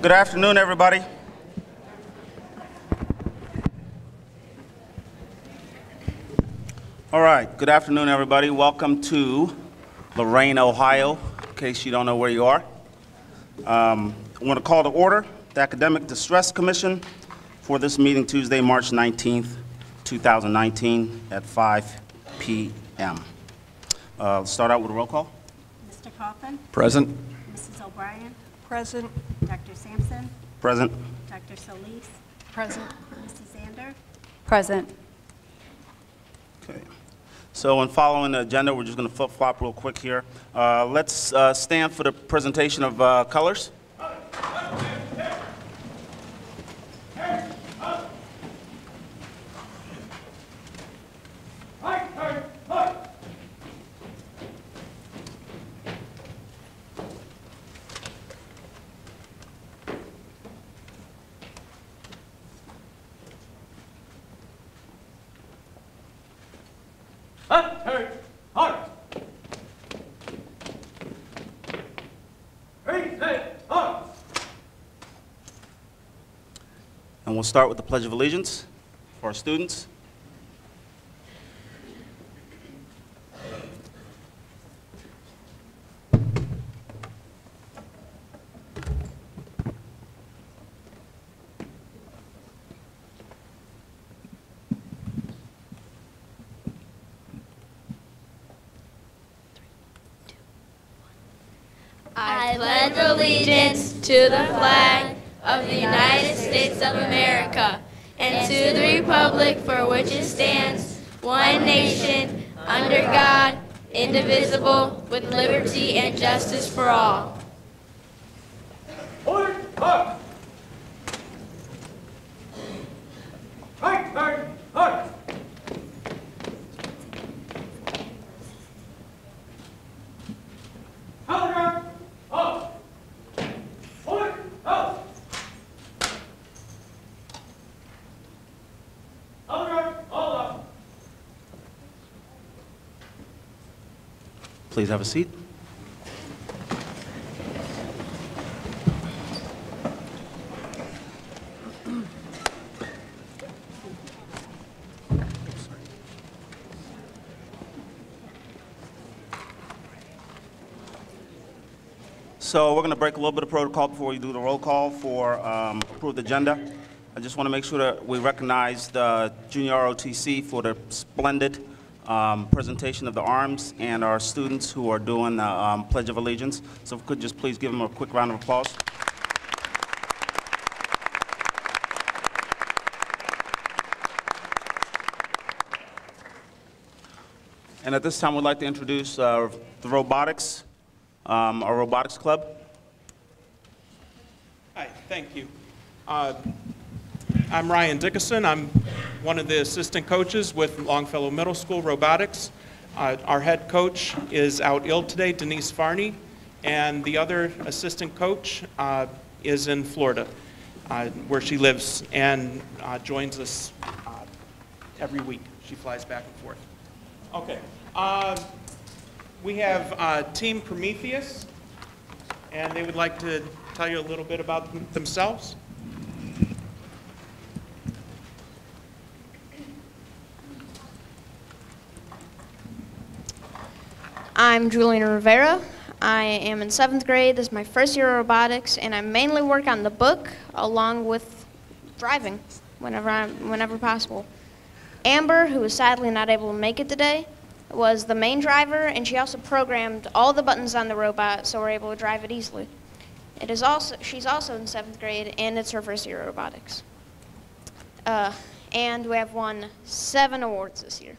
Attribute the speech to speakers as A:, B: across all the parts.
A: Good afternoon, everybody. All right, good afternoon, everybody. Welcome to Lorain, Ohio, in case you don't know where you are. I want to call to order the Academic Distress Commission for this meeting Tuesday, March 19th, 2019 at 5 p.m. Let's start out with a roll call.
B: Mr. Coffin?
C: Present.
B: Mrs. O'Brien?
D: Present.
B: Dr. Sampson?
A: Present.
B: Dr. Solis?
D: Present.
B: Mrs. Zander?
D: Present.
A: Okay. So in following the agenda, we're just going to flip-flop real quick here. Let's stand for the presentation of colors. And we'll start with the Pledge of Allegiance for our students.
E: I pledge allegiance to the flag of the United States of America and to the republic for which it stands, one nation, under God, indivisible, with liberty and justice for all.
F: Order! Up! Right, right, up! Telegram! Up! Order! Up! Telegram! All up!
A: Please have a seat. So we're going to break a little bit of protocol before we do the roll call for approved agenda. I just want to make sure that we recognize the Junior ROTC for the splendid presentation of the arms and our students who are doing the Pledge of Allegiance. So if we could just please give them a quick round of applause. And at this time, we'd like to introduce the Robotics, our Robotics Club.
G: Hi, thank you. I'm Ryan Dickerson. I'm one of the assistant coaches with Longfellow Middle School Robotics. Our head coach is out ill today, Denise Farney, and the other assistant coach is in Florida, where she lives, and joins us every week. She flies back and forth. Okay. We have Team Prometheus, and they would like to tell you a little bit about themselves.
H: I'm Julian Rivera. I am in 7th grade. This is my first year of robotics, and I mainly work on the book along with driving whenever possible. Amber, who is sadly not able to make it today, was the main driver, and she also programmed all the buttons on the robot so we're able to drive it easily. She's also in 7th grade, and it's her first year of robotics. And we have won 7 awards this year.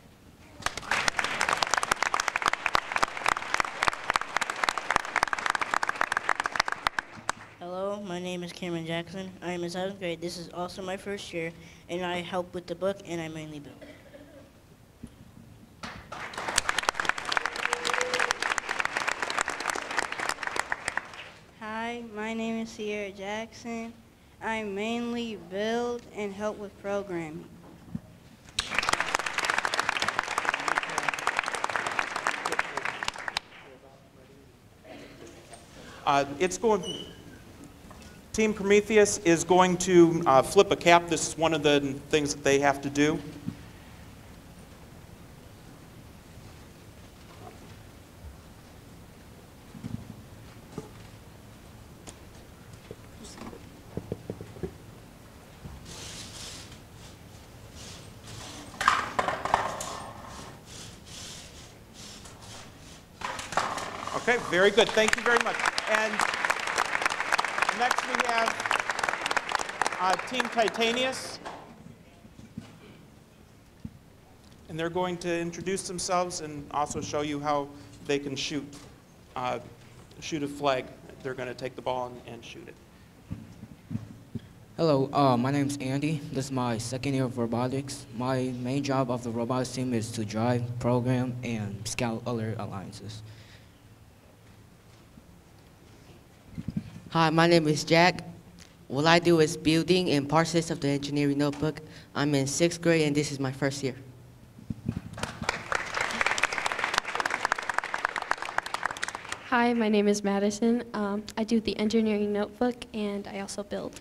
I: Hello, my name is Cameron Jackson. I am in 7th grade. This is also my first year, and I help with the book, and I mainly build. Hi, my name is Sierra Jackson. I mainly build and help with programming.
G: It's going Team Prometheus is going to flip a cap. This is one of the things that they have to do. Okay, very good. Thank you very much. And next we have Team Titanius. And they're going to introduce themselves and also show you how they can shoot a flag. They're going to take the ball and shoot it.
C: Hello, my name's Andy. This is my second year of robotics. My main job of the robotics team is to drive, program, and scout other alliances.
J: Hi, my name is Jack. What I do is building and parts of the engineering notebook. I'm in 6th grade and this is my first year.
K: Hi, my name is Madison. I do the engineering notebook and I also build.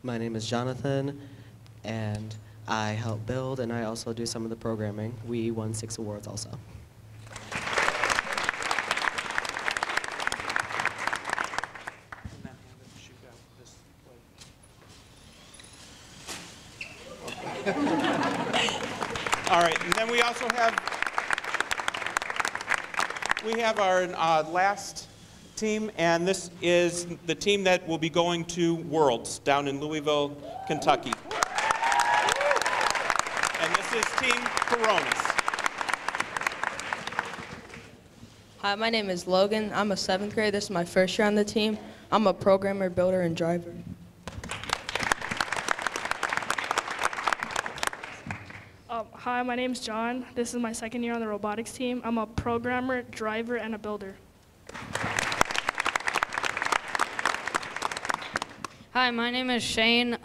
L: My name is Jonathan, and I help build, and I also do some of the programming. We won 6 awards also.
G: All right, and then we also have our last team, and this is the team that will be going to Worlds down in Louisville, Kentucky. And this is Team Coronas.
M: Hi, my name is Logan. I'm a 7th grade. This is my first year on the team. I'm a programmer, builder, and driver.
N: Hi, my name's John. This is my 2nd year on the robotics team. I'm a programmer, driver, and a builder.
O: Hi, my name is Shane.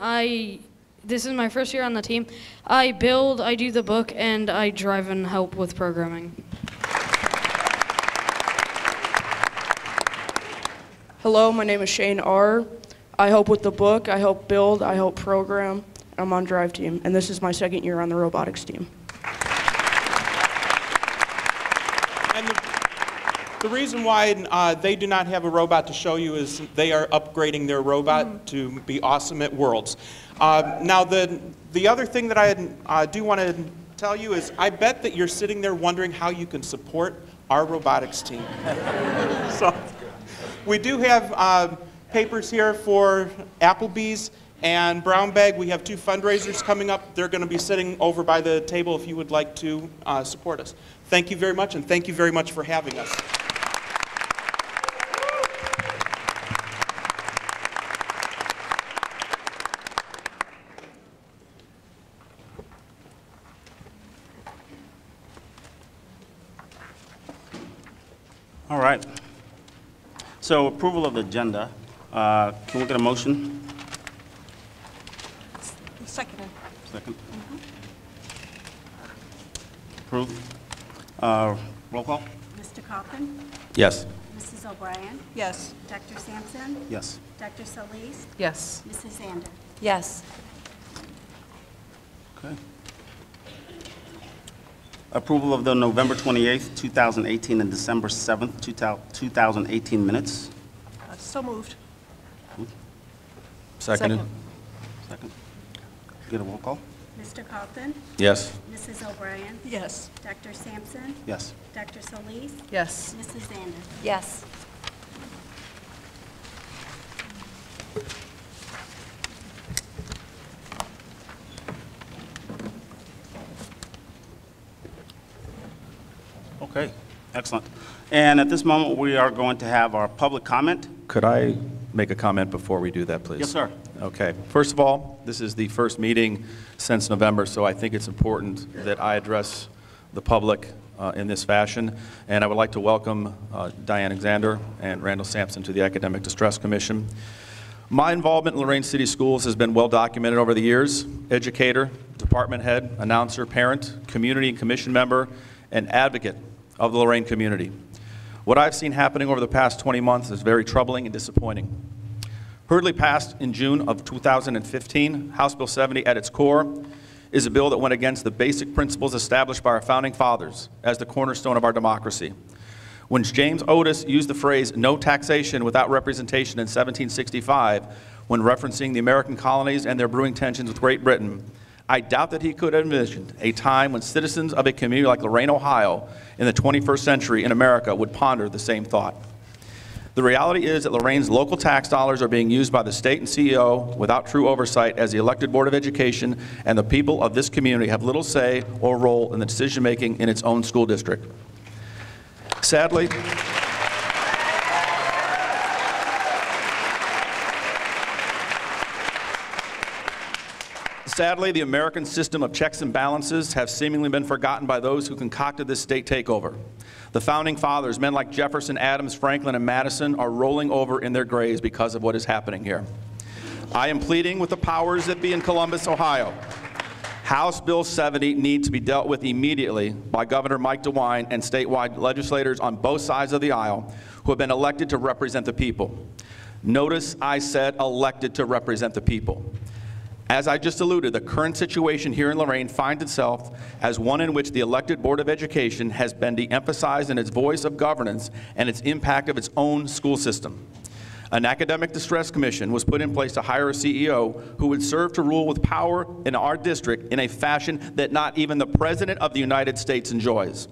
O: This is my first year on the team. I build, I do the book, and I drive and help with programming.
P: Hello, my name is Shane R. I help with the book, I help build, I help program. I'm on drive team, and this is my 2nd year on the robotics team.
G: And the reason why they do not have a robot to show you is they are upgrading their robot to be awesome at Worlds. Now, the other thing that I do want to tell you is I bet that you're sitting there wondering how you can support our robotics team. So, we do have papers here for Applebee's and Brown Bag. We have 2 fundraisers coming up. They're going to be sitting over by the table if you would like to support us. Thank you very much, and thank you very much for having us.
A: All right. So approval of the agenda. Can we get a motion?
D: Seconded.
A: Second. Approved. Roll call?
B: Mr. Coffin?
Q: Yes.
B: Mrs. O'Brien?
D: Yes.
B: Dr. Sampson?
A: Yes.
B: Dr. Solis?
D: Yes.
B: Mrs. Zander?
D: Yes.
A: Okay. Approval of the November 28th, 2018 and December 7th, 2018 minutes.
D: So moved.
Q: Seconded.
A: Second. Get a roll call?
B: Mr. Coffin?
Q: Yes.
B: Mrs. O'Brien?
D: Yes.
B: Dr. Sampson?
A: Yes.
B: Dr. Solis?
D: Yes.
B: Mrs. Zander?
D: Yes.
A: Okay, excellent. And at this moment, we are going to have our public comment.
Q: Could I make a comment before we do that, please?
A: Yes, sir.
Q: Okay. First of all, this is the first meeting since November, so I think it's important that I address the public in this fashion. And I would like to welcome Diane Alexander and Randall Sampson to the Academic Distress Commission. My involvement in Lorain City Schools has been well documented over the years. Educator, department head, announcer, parent, community and commission member, and advocate of the Lorain community. What I've seen happening over the past 20 months is very troubling and disappointing. Hurriedly passed in June of 2015, House Bill 70 at its core is a bill that went against the basic principles established by our founding fathers as the cornerstone of our democracy. When James Otis used the phrase "no taxation without representation" in 1765, when referencing the American colonies and their brewing tensions with Great Britain, I doubt that he could have envisioned a time when citizens of a community like Lorain, Ohio, in the 21st century in America would ponder the same thought. The reality is that Lorain's local tax dollars are being used by the state and CEO without true oversight, as the elected Board of Education and the people of this community have little say or role in the decision-making in its own school district. Sadly, the American system of checks and balances have seemingly been forgotten by those who concocted this state takeover. The founding fathers, men like Jefferson, Adams, Franklin, and Madison, are rolling over in their graves because of what is happening here. I am pleading with the powers that be in Columbus, Ohio. House Bill 70 needs to be dealt with immediately by Governor Mike DeWine and statewide legislators on both sides of the aisle who have been elected to represent the people. Notice I said elected to represent the people. As I just alluded, the current situation here in Lorain finds itself as one in which the elected Board of Education has been de-emphasized in its voice of governance and its impact of its own school system. An academic distress commission was put in place to hire a CEO who would serve to rule with power in our district in a fashion that not even the President of the United States enjoys.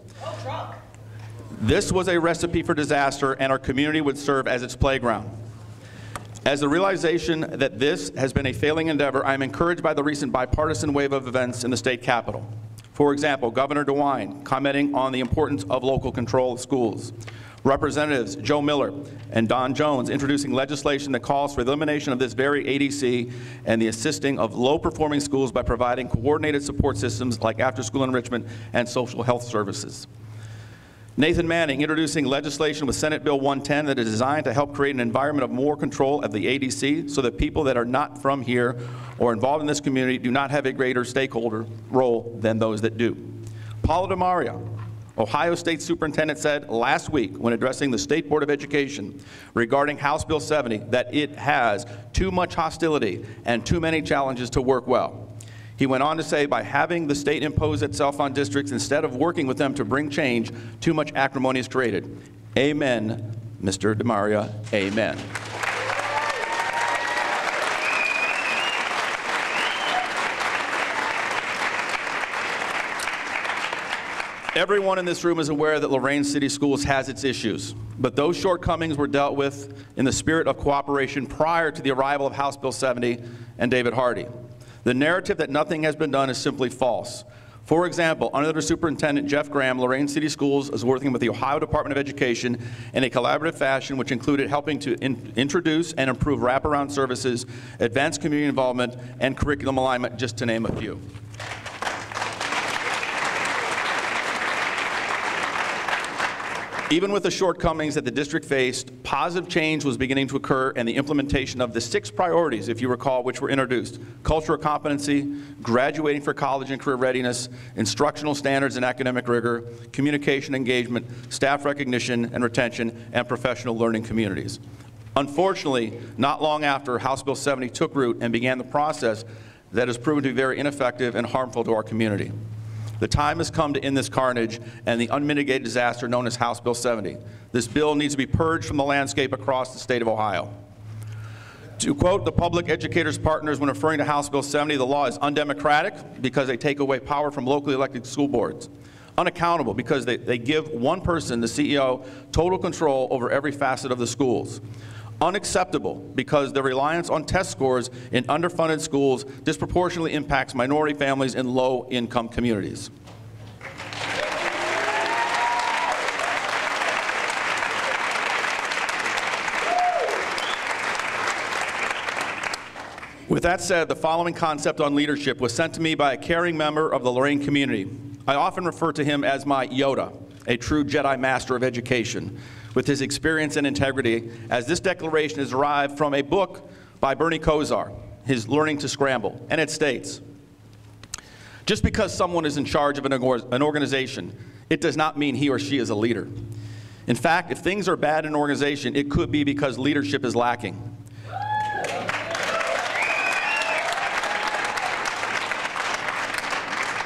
Q: This was a recipe for disaster, and our community would serve as its playground. As the realization that this has been a failing endeavor, I am encouraged by the recent bipartisan wave of events in the state capitol. For example, Governor DeWine commenting on the importance of local control of schools. Representatives Joe Miller and Don Jones introducing legislation that calls for the elimination of this very ADC and the assisting of low-performing schools by providing coordinated support systems like after-school enrichment and social health services. Nathan Manning introducing legislation with Senate Bill 110 that is designed to help create an environment of more control of the ADC so that people that are not from here or involved in this community do not have a greater stakeholder role than those that do. Paula DeMaria, Ohio State Superintendent, said last week when addressing the State Board of Education regarding House Bill 70 that it has too much hostility and too many challenges to work well. He went on to say, by having the state impose itself on districts instead of working with them to bring change, too much acrimony is created. Amen, Mr. DeMaria, amen. Everyone in this room is aware that Lorain City Schools has its issues, but those shortcomings were dealt with in the spirit of cooperation prior to the arrival of House Bill 70 and David Hardy. The narrative that nothing has been done is simply false. For example, under Superintendent Jeff Graham, Lorain City Schools is working with the Ohio Department of Education in a collaborative fashion, which included helping to introduce and improve wraparound services, advanced community involvement, and curriculum alignment, just to name a few. Even with the shortcomings that the district faced, positive change was beginning to occur in the implementation of the 6 priorities, if you recall, which were introduced: cultural competency, graduating for college and career readiness, instructional standards and academic rigor, communication engagement, staff recognition and retention, and professional learning communities. Unfortunately, not long after, House Bill 70 took root and began the process that has proven to be very ineffective and harmful to our community. The time has come to end this carnage and the unmitigated disaster known as House Bill 70. This bill needs to be purged from the landscape across the state of Ohio. To quote the public educators' partners when referring to House Bill 70, the law is undemocratic because they take away power from locally elected school boards. Unaccountable because they give one person, the CEO, total control over every facet of the schools. Unacceptable because the reliance on test scores in underfunded schools disproportionately impacts minority families in low-income communities. With that said, the following concept on leadership was sent to me by a caring member of the Lorain community. I often refer to him as my Yoda, a true Jedi master of education, with his experience and integrity, as this declaration is derived from a book by Bernie Kosar, his Learning to Scramble, and it states, just because someone is in charge of an organization, it does not mean he or she is a leader. In fact, if things are bad in an organization, it could be because leadership is lacking.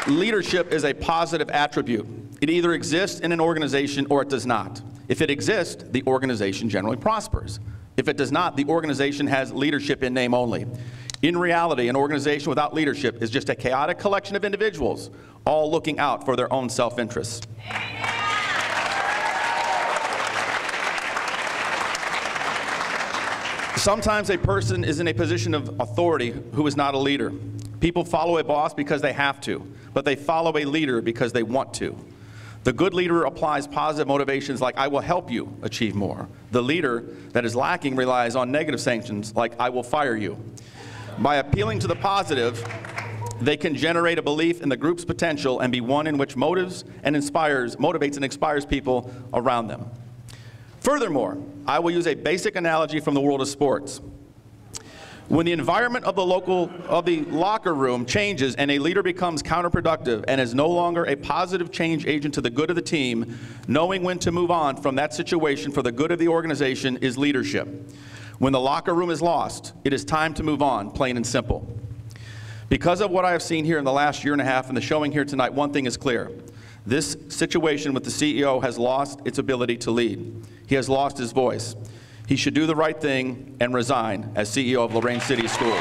Q: Leadership is a positive attribute. It either exists in an organization or it does not. If it exists, the organization generally prospers. If it does not, the organization has leadership in name only. In reality, an organization without leadership is just a chaotic collection of individuals, all looking out for their own self-interest. Sometimes a person is in a position of authority who is not a leader. People follow a boss because they have to, but they follow a leader because they want to. The good leader applies positive motivations like, I will help you achieve more. The leader that is lacking relies on negative sanctions like, I will fire you. By appealing to the positive, they can generate a belief in the group's potential and be one in which motivates and inspires people around them. Furthermore, I will use a basic analogy from the world of sports. When the environment of the locker room changes and a leader becomes counterproductive and is no longer a positive change agent to the good of the team, knowing when to move on from that situation for the good of the organization is leadership. When the locker room is lost, it is time to move on, plain and simple. Because of what I have seen here in the last year and a half and the showing here tonight, one thing is clear. This situation with the CEO has lost its ability to lead. He has lost his voice. He should do the right thing and resign as CEO of Lorain City Schools.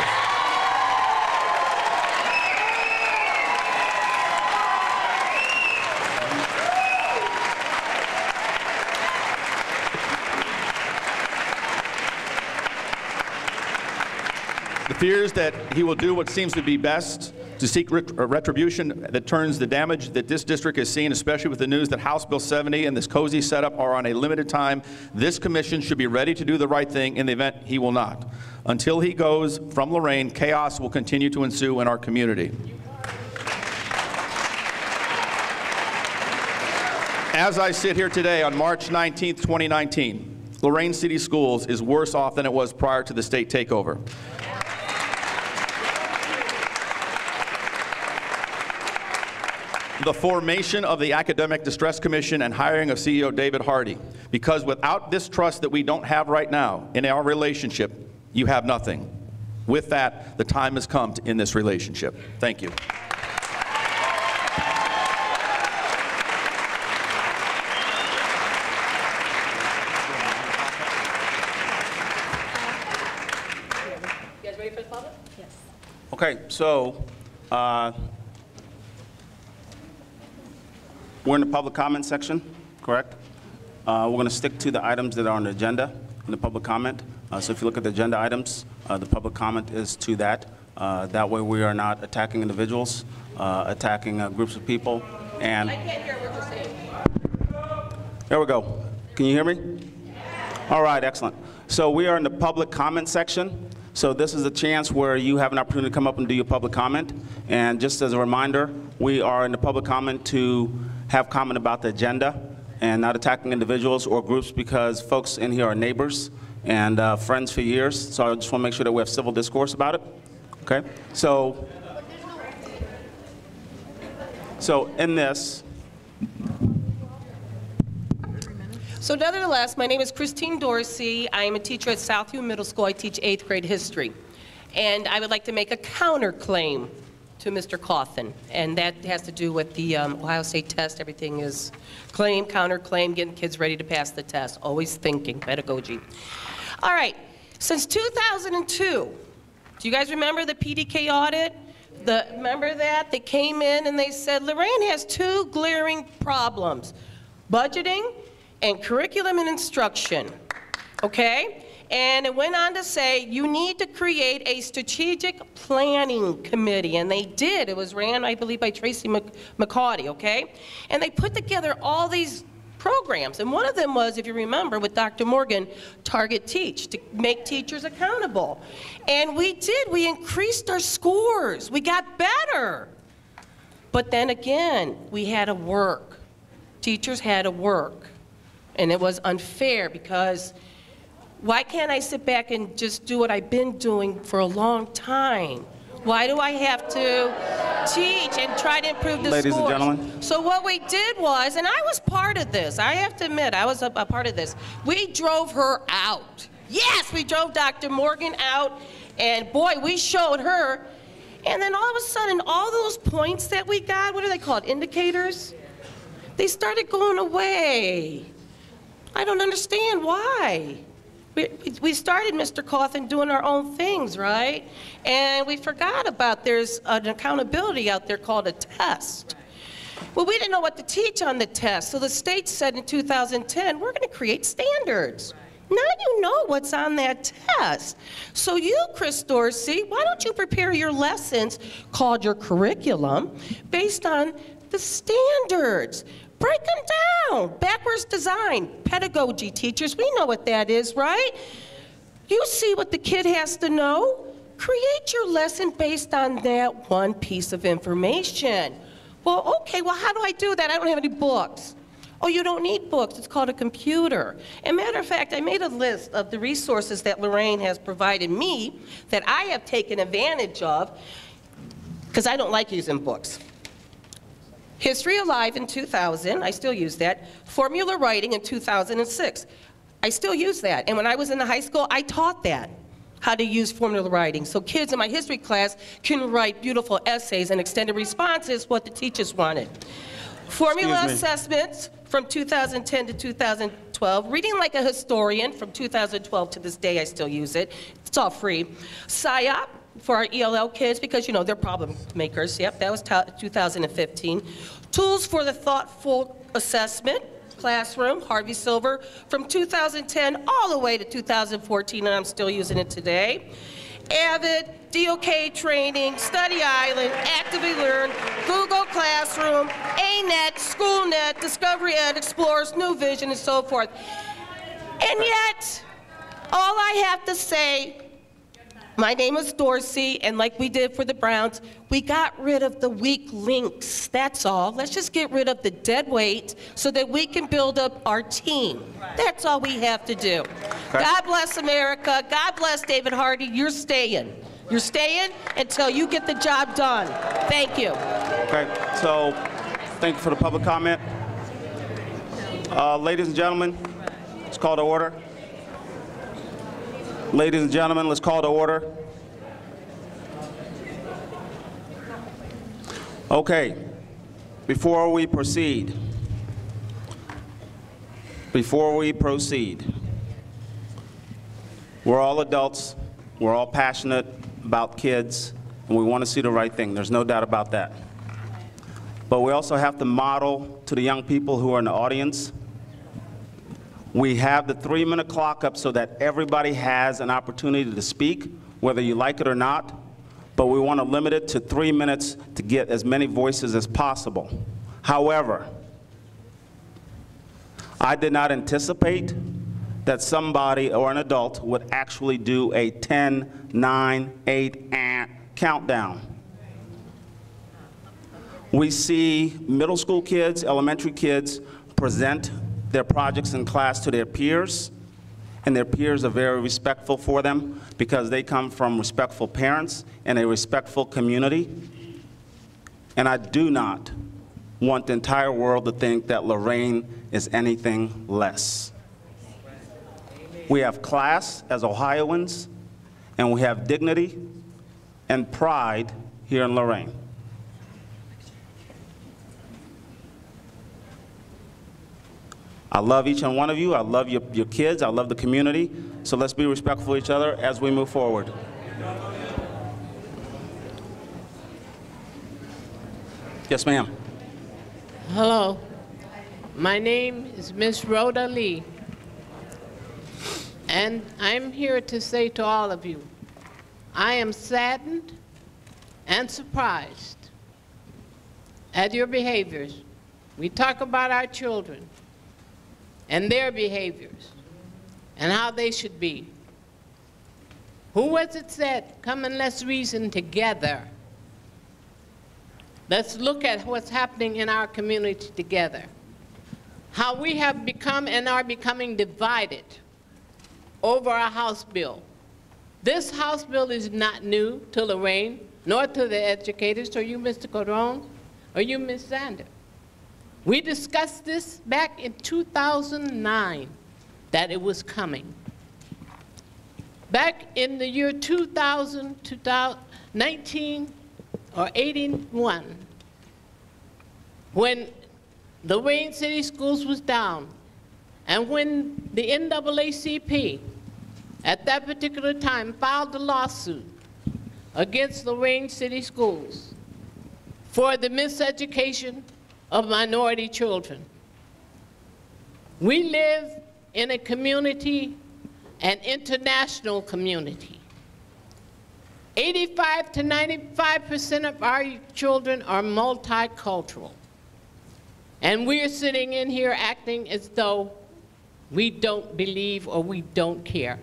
Q: The fear is that he will do what seems to be best to seek retribution that turns the damage that this district has seen, especially with the news that House Bill 70 and this cozy setup are on a limited time. This commission should be ready to do the right thing in the event he will not. Until he goes from Lorain, chaos will continue to ensue in our community. As I sit here today on March 19th, 2019, Lorain City Schools is worse off than it was prior to the state takeover. The formation of the Academic Distress Commission and hiring of CEO David Hardy. Because without this trust that we don't have right now in our relationship, you have nothing. With that, the time has come to end this relationship. Thank you.
D: You guys ready for the public? Yes.
A: Okay, so we're in the public comment section, correct? We're going to stick to the items that are on the agenda in the public comment. So if you look at the agenda items, the public comment is to that. That way we are not attacking individuals, attacking groups of people. And
D: I can't hear what you're saying.
A: there we go. Can you hear me? All right, excellent. So we are in the public comment section. So this is a chance where you have an opportunity to come up and do your public comment. And just as a reminder, we are in the public comment to have comment about the agenda and not attacking individuals or groups, because folks in here are neighbors and friends for years. So I just want to make sure that we have civil discourse about it. Okay? So in this.
D: So nevertheless, my name is Christine Dorsey. I am a teacher at Southview Middle School. I teach 8th grade history. And I would like to make a counterclaim to Mr. Coffin, and that has to do with the Ohio State test. Everything is claim, counterclaim, getting kids ready to pass the test, always thinking, pedagogy. All right, since 2002, do you guys remember the PDK audit? Remember that? They came in and they said, Lorain has two glaring problems, budgeting and curriculum and instruction, okay? And it went on to say, you need to create a strategic planning committee. And they did. It was ran, I believe, by Tracy McCaughty, okay? And they put together all these programs. And one of them was, if you remember, with Dr. Morgan, Target Teach, to make teachers accountable. And we did. We increased our scores. We got better. But then again, we had to work. Teachers had to work. And it was unfair because why can't I sit back and just do what I've been doing for a long time? Why do I have to teach and try to improve the
A: Ladies and
D: scores.
A: gentlemen.
D: So what we did was, and I was part of this, I have to admit, I was a part of this. We drove her out. Yes, we drove Dr. Morgan out, and boy, we showed her. And then all of a sudden, all those points that we got, what are they called, indicators? They started going away. I don't understand why. We started, Mr. Cawthon, doing our own things, right? And we forgot about there's an accountability out there called a test. Well, we didn't know what to teach on the test, so the state said in 2010, we're going to create standards. Now you know what's on that test. So you, Chris Dorsey, why don't you prepare your lessons, called your curriculum, based on the standards? Break them down. Backwards design, pedagogy teachers, we know what that is, right? You see what the kid has to know. Create your lesson based on that one piece of information. Well, okay, well, how do I do that? I don't have any books. Oh, you don't need books. It's called a computer. And matter of fact, I made a list of the resources that Lorain has provided me that I have taken advantage of because I don't like using books. History Alive in 2000, I still use that. Formula Writing in 2006, I still use that. And when I was in the high school, I taught that, how to use formula writing. So kids in my history class can write beautiful essays and extended responses, what the teachers wanted. Formula assessments from 2010 to 2012. Reading Like a Historian from 2012 to this day, I still use it. It's all free. PSYOP for our ELL kids because, you know, they're problem makers. Yep, that was 2015. Tools for the Thoughtful Assessment Classroom, Harvey Silver, from 2010 all the way to 2014, and I'm still using it today. Avid, DOK Training, Study Island, Actively Learn, Google Classroom, ANET, SchoolNet, Discovery Ed, Explorers, New Vision, and so forth. And yet, all I have to say, my name is Dorsey, and like we did for the Browns, we got rid of the weak links, that's all. Let's just get rid of the dead weight so that we can build up our team. That's all we have to do. Okay. God bless America. God bless David Hardy. You're staying. You're staying until you get the job done. Thank you.
A: Okay, so thank you for the public comment. Ladies and gentlemen, let's call to order. Ladies and gentlemen, let's call to order. Okay, before we proceed, we're all adults, we're all passionate about kids, and we want to see the right thing. There's no doubt about that. But we also have to model to the young people who are in the audience. We have the 3-minute clock up so that everybody has an opportunity to speak, whether you like it or not, but we want to limit it to 3 minutes to get as many voices as possible. However, I did not anticipate that somebody or an adult would actually do a 10, 9, 8, countdown. We see middle school kids, elementary kids present their projects in class to their peers, and their peers are very respectful for them because they come from respectful parents and a respectful community. And I do not want the entire world to think that Lorain is anything less. We have class as Ohioans, and we have dignity and pride here in Lorain. I love each and one of you. I love your kids. I love the community. So let's be respectful of each other as we move forward. Yes, ma'am.
R: Hello. My name is Miss Rhoda Lee. And I'm here to say to all of you, I am saddened and surprised at your behaviors. We talk about our children and their behaviors and how they should be. Who was it said, come and let's reason together. Let's look at what's happening in our community together. How we have become and are becoming divided over a House bill. This House bill is not new to Lorain, nor to the educators, or you, Mr. Cordone, or you, Ms. Zander. We discussed this back in 2009, that it was coming. Back in the year 2019 or 81, when the Lorain City Schools was down, and when the NAACP at that particular time filed a lawsuit against the Lorain City Schools for the miseducation of minority children. We live in a community, an international community. 85 to 95% of our children are multicultural. And we're sitting in here acting as though we don't believe or we don't care.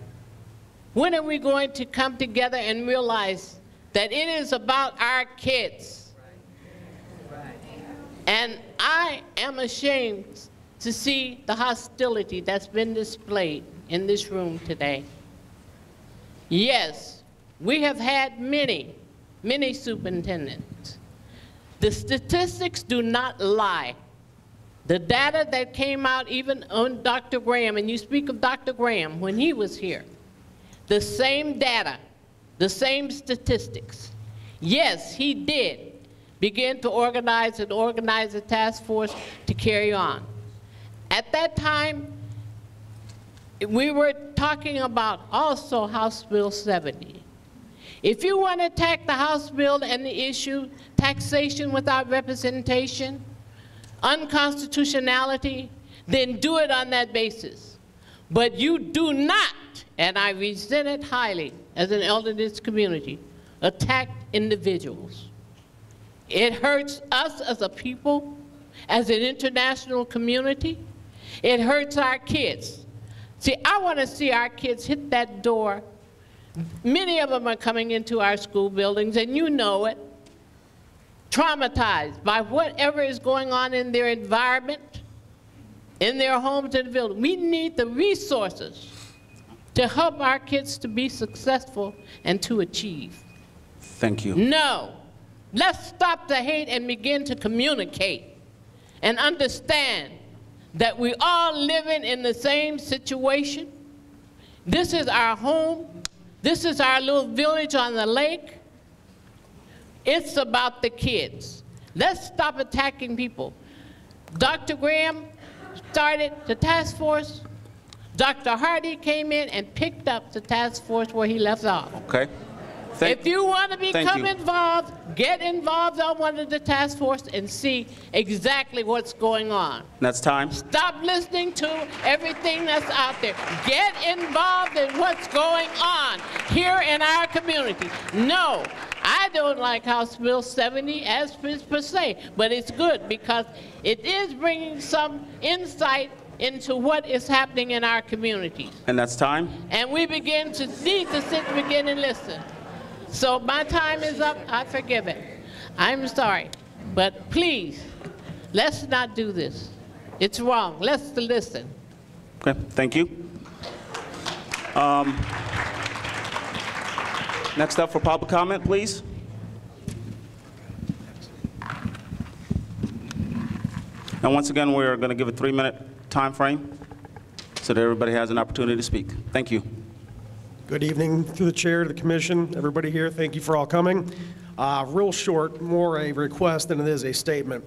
R: When are we going to come together and realize that it is about our kids? And I am ashamed to see the hostility that's been displayed in this room today. Yes, we have had many superintendents. The statistics do not lie. The data that came out even on Dr. Graham, and you speak of Dr. Graham when he was here, the same data, the same statistics. Yes, he did begin to organize a task force to carry on. At that time, we were talking about also House Bill 70. If you want to attack the House bill and the issue, taxation without representation, unconstitutionality, then do it on that basis. But you do not, and I resent it highly as an elder in this community, attack individuals. It hurts us as a people, as an international community. It hurts our kids. See, I want to see our kids hit that door. Many of them are coming into our school buildings, and you know it, traumatized by whatever is going on in their environment, in their homes and buildings. We need the resources to help our kids to be successful and to achieve.
A: Thank you.
R: No. Let's stop the hate and begin to communicate and understand that we all living in the same situation. This is our home. This is our little village on the lake. It's about the kids. Let's stop attacking people. Dr. Graham started the task force. Dr. Hardy came in and picked up the task force where he left off.
A: Okay.
R: If you want to become involved, get involved on one of the task force and see exactly what's going on.
A: That's time.
R: Stop listening to everything that's out there. Get involved in what's going on here in our community. No, I don't like House Bill 70 as per se, but it's good because it is bringing some insight into what is happening in our communities.
A: And that's time.
R: And we need to sit and begin and listen. So my time is up. I forgive it. I'm sorry. But please, let's not do this. It's wrong. Let's listen.
A: Okay, thank you. Next up for public comment, please. And once again, we're going to give a 3-minute time frame so that everybody has an opportunity to speak. Thank you.
S: Good evening through the chair to the commission, everybody here. Thank you for all coming. Real short, more a request than it is a statement.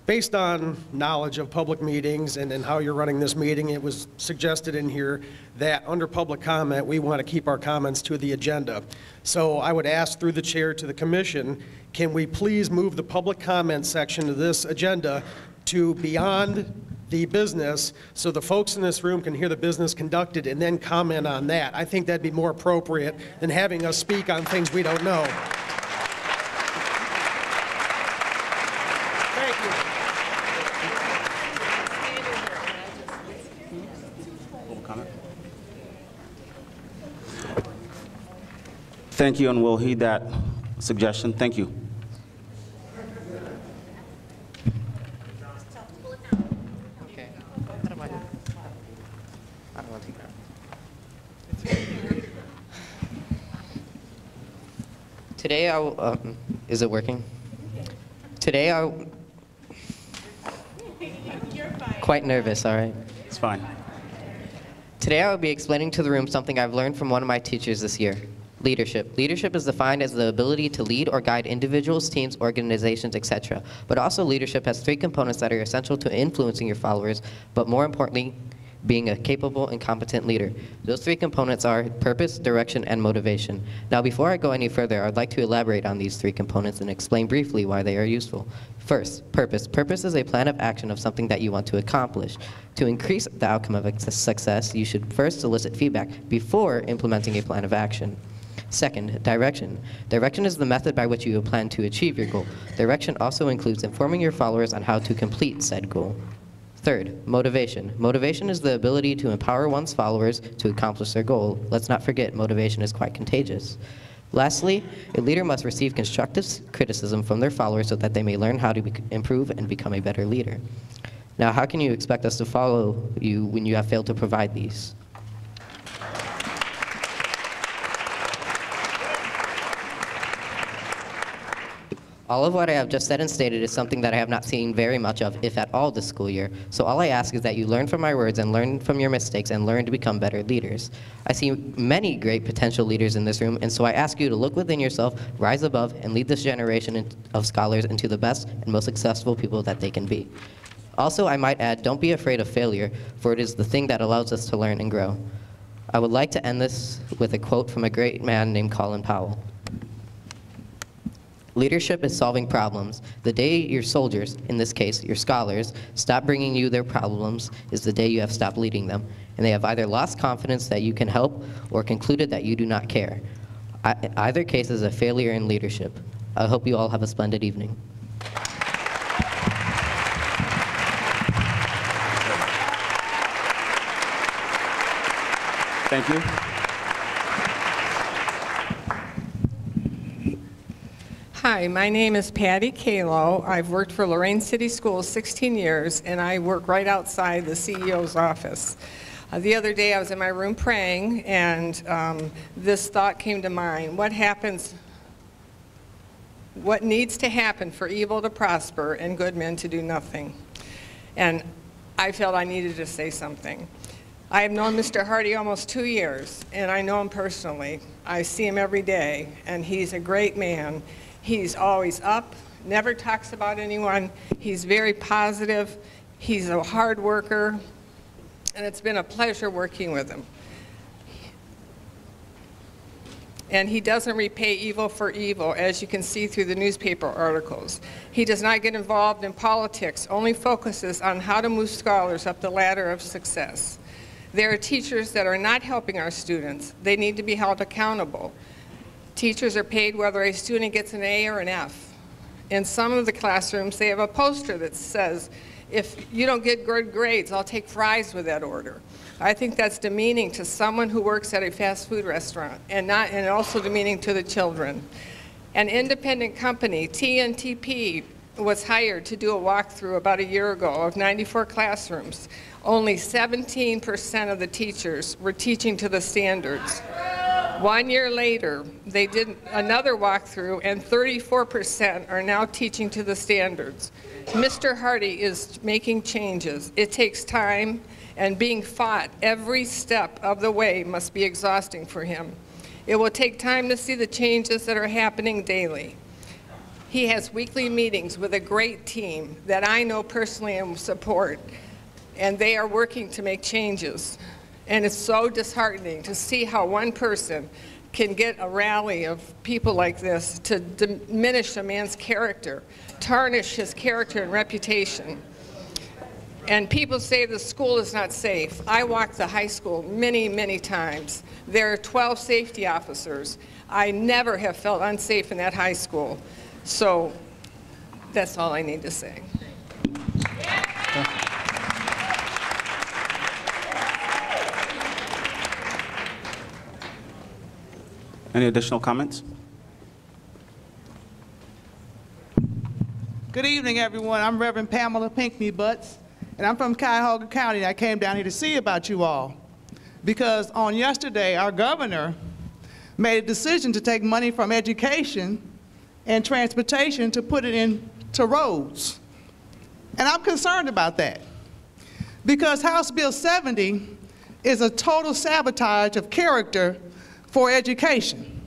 S: Based on knowledge of public meetings and how you're running this meeting, it was suggested in here that under public comment, we want to keep our comments to the agenda. So I would ask through the chair to the commission, can we please move the public comment section of this agenda to beyond the business so the folks in this room can hear the business conducted and then comment on that. I think that'd be more appropriate than having us speak on things we don't know. Thank
A: you. Thank you, and we'll heed that suggestion. Thank you.
T: Today is it working? Today quite nervous, all right.
A: It's fine.
T: Today I will be explaining to the room something I've learned from one of my teachers this year. Leadership. Leadership is defined as the ability to lead or guide individuals, teams, organizations, etc. But also leadership has 3 components that are essential to influencing your followers, but more importantly, being a capable and competent leader. Those 3 components are purpose, direction, and motivation. Now, before I go any further, I'd like to elaborate on these 3 components and explain briefly why they are useful. First, purpose. Purpose is a plan of action of something that you want to accomplish. To increase the outcome of success, you should first solicit feedback before implementing a plan of action. Second, direction. Direction is the method by which you plan to achieve your goal. Direction also includes informing your followers on how to complete said goal. Third, motivation. Motivation is the ability to empower one's followers to accomplish their goal. Let's not forget, motivation is quite contagious. Lastly, a leader must receive constructive criticism from their followers so that they may learn how to improve and become a better leader. Now, how can you expect us to follow you when you have failed to provide these? All of what I have just said and stated is something that I have not seen very much of, if at all, this school year. So all I ask is that you learn from my words and learn from your mistakes and learn to become better leaders. I see many great potential leaders in this room, and so I ask you to look within yourself, rise above, and lead this generation of scholars into the best and most successful people that they can be. Also, I might add, don't be afraid of failure, for it is the thing that allows us to learn and grow. I would like to end this with a quote from a great man named Colin Powell. Leadership is solving problems. The day your soldiers, in this case your scholars, stop bringing you their problems is the day you have stopped leading them, and they have either lost confidence that you can help or concluded that you do not care. Either case is a failure in leadership. I hope you all have a splendid evening.
A: Thank you.
U: Hi, my name is Patty Kalo. I've worked for Lorain City Schools 16 years, and I work right outside the CEO's office. The other day I was in my room praying, and this thought came to mind. What needs to happen for evil to prosper and good men to do nothing? And I felt I needed to say something. I have known Mr. Hardy almost 2 years, and I know him personally. I see him every day, and he's a great man. He's always up, never talks about anyone. He's very positive. He's a hard worker, and it's been a pleasure working with him. And he doesn't repay evil for evil, as you can see through the newspaper articles. He does not get involved in politics, only focuses on how to move scholars up the ladder of success. There are teachers that are not helping our students. They need to be held accountable. Teachers are paid whether a student gets an A or an F. In some of the classrooms, they have a poster that says, if you don't get good grades, I'll take fries with that order. I think that's demeaning to someone who works at a fast food restaurant, and also demeaning to the children. An independent company, TNTP, was hired to do a walkthrough about a year ago of 94 classrooms. Only 17% of the teachers were teaching to the standards. 1 year later, they did another walkthrough, and 34% are now teaching to the standards. Mr. Hardy is making changes. It takes time, and being fought every step of the way must be exhausting for him. It will take time to see the changes that are happening daily. He has weekly meetings with a great team that I know personally and support, and they are working to make changes. And it's so disheartening to see how one person can get a rally of people like this to diminish a man's character, tarnish his character and reputation. And people say the school is not safe. I walked the high school many, many times. There are 12 safety officers. I never have felt unsafe in that high school. So that's all I need to say.
A: Any additional comments?
V: Good evening, everyone. I'm Reverend Pamela Pinkney Butts, and I'm from Cuyahoga County. I came down here to see about you all because on yesterday, our governor made a decision to take money from education and transportation to put it into roads. And I'm concerned about that because House Bill 70 is a total sabotage of character for education.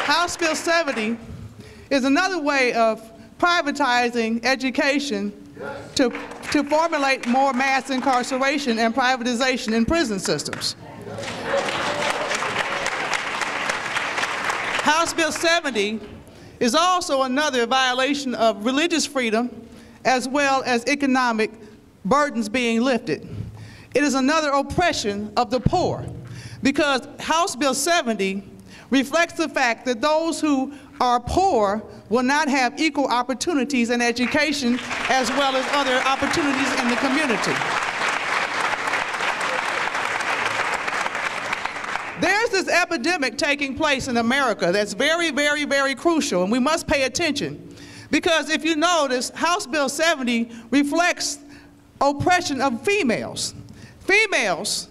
V: House Bill 70 is another way of privatizing education to formulate more mass incarceration and privatization in prison systems. House Bill 70 is also another violation of religious freedom as well as economic burdens being lifted. It is another oppression of the poor because House Bill 70 reflects the fact that those who are poor will not have equal opportunities in education as well as other opportunities in the community. There's this epidemic taking place in America that's very, very, very crucial, and we must pay attention. Because if you notice, House Bill 70 reflects oppression of females. Females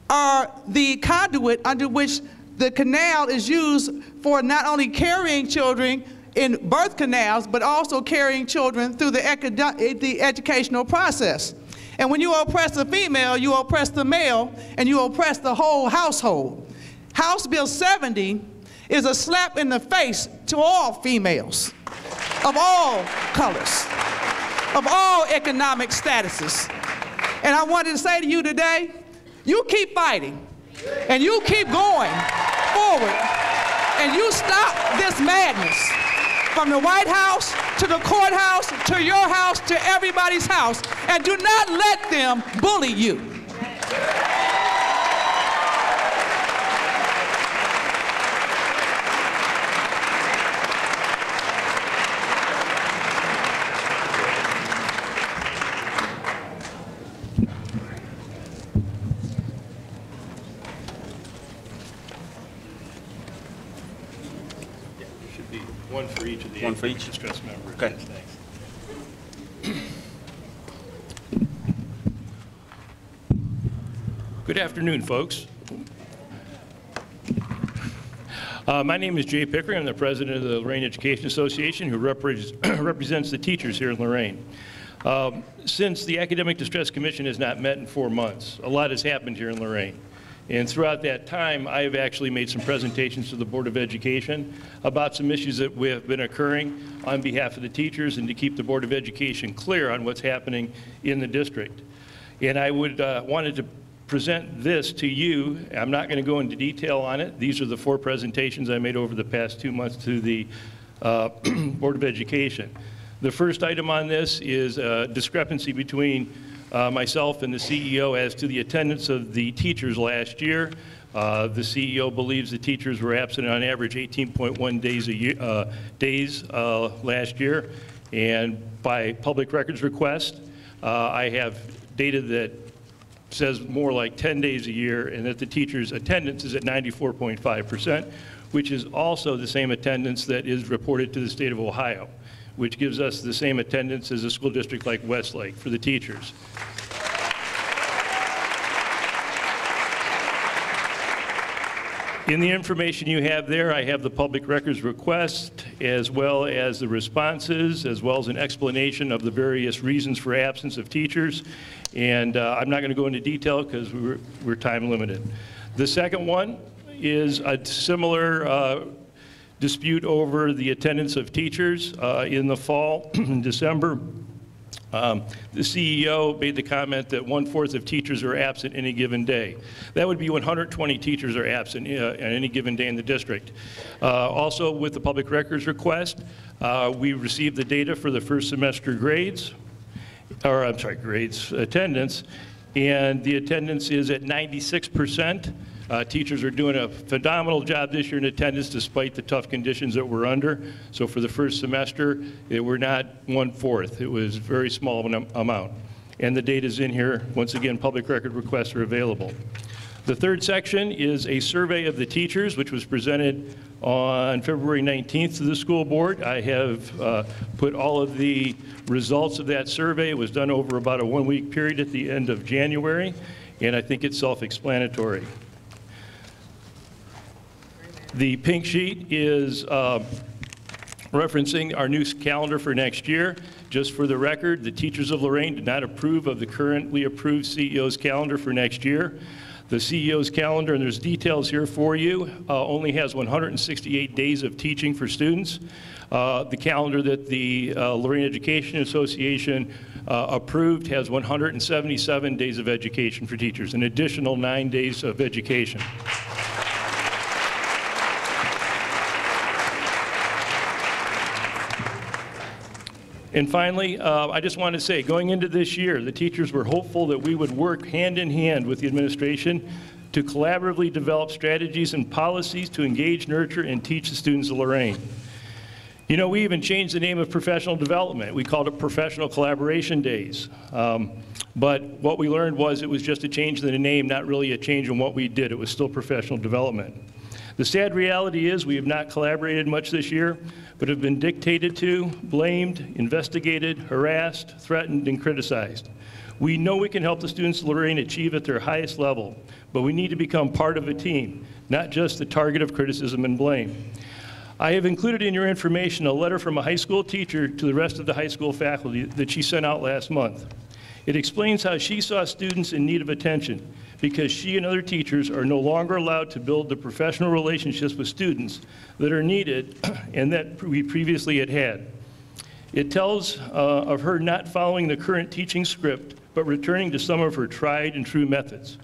V: are the conduit under which the canal is used for not only carrying children in birth canals, but also carrying children through the educational process. And when you oppress a female, you oppress the male, and you oppress the whole household. House Bill 70 is a slap in the face to all females, of all colors, of all economic statuses. And I wanted to say to you today, you keep fighting, and you keep going forward, and you stop this madness from the White House to the courthouse to your house to everybody's house, and do not let them bully you.
E: One for each of the
A: One for each?
E: distress members.
A: Okay.
E: Thanks. Good afternoon, folks. My name is Jay Pickering. I'm the president of the Lorain Education Association, who represents the teachers here in Lorain. Since the Academic Distress Commission has not met in 4 months, a lot has happened here in Lorain. And throughout that time, I've actually made some presentations to the Board of Education about some issues that have been occurring on behalf of the teachers and to keep the Board of Education clear on what's happening in the district. And I wanted to present this to you. I'm not going to go into detail on it. These are the 4 presentations I made over the past 2 months to the Board of Education. The first item on this is a discrepancy between myself and the CEO as to the attendance of the teachers last year. The CEO believes the teachers were absent on average 18.1 days last year, and by public records request, I have data that says more like 10 days a year, and that the teachers' attendance is at 94.5%, which is also the same attendance that is reported to the state of Ohio, which gives us the same attendance as a school district like Westlake for the teachers. In the information you have there, I have the public records request, as well as the responses, as well as an explanation of the various reasons for absence of teachers. And I'm not going to go into detail because we're time limited. The second one is a similar dispute over the attendance of teachers in the fall, in December. The CEO made the comment that 1/4 of teachers are absent any given day. That would be 120 teachers are absent on any given day in the district. Also, with the public records request, we received the data for the first semester grades, or I'm sorry, grades attendance, and the attendance is at 96%. Teachers are doing a phenomenal job this year in attendance despite the tough conditions that we're under. So for the first semester, we're not 1/4. It was a very small amount. And the data's in here. Once again, public record requests are available. The third section is a survey of the teachers, which was presented on February 19th to the school board. I have put all of the results of that survey. It was done over about a 1-week period at the end of January, and I think it's self-explanatory. The pink sheet is referencing our new calendar for next year. Just for the record, the teachers of Lorain did not approve of the currently approved CEO's calendar for next year. The CEO's calendar, and there's details here for you, only has 168 days of teaching for students. The calendar that the Lorain Education Association approved has 177 days of education for teachers, an additional 9 days of education. And finally, I just want to say, going into this year, the teachers were hopeful that we would work hand in hand with the administration to collaboratively develop strategies and policies to engage, nurture, and teach the students of Lorain. You know, we even changed the name of professional development. We called it Professional Collaboration Days. But what we learned was it was just a change in the name, not really a change in what we did. It was still professional development. The sad reality is we have not collaborated much this year, but have been dictated to, blamed, investigated, harassed, threatened, and criticized. We know we can help the students of Lorain achieve at their highest level, but we need to become part of a team, not just the target of criticism and blame. I have included in your information a letter from a high school teacher to the rest of the high school faculty that she sent out last month. It explains how she saw students in need of attention because she and other teachers are no longer allowed to build the professional relationships with students that are needed and that we previously had. It tells of her not following the current teaching script, but returning to some of her tried and true methods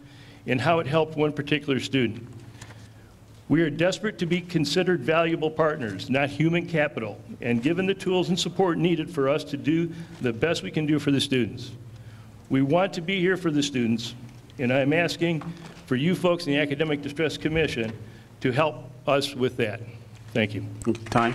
E: and how it helped one particular student. We are desperate to be considered valuable partners, not human capital, and given the tools and support needed for us to do the best we can do for the students. We want to be here for the students, and I'm asking for you folks in the Academic Distress Commission to help us with that. Thank you.
A: Time.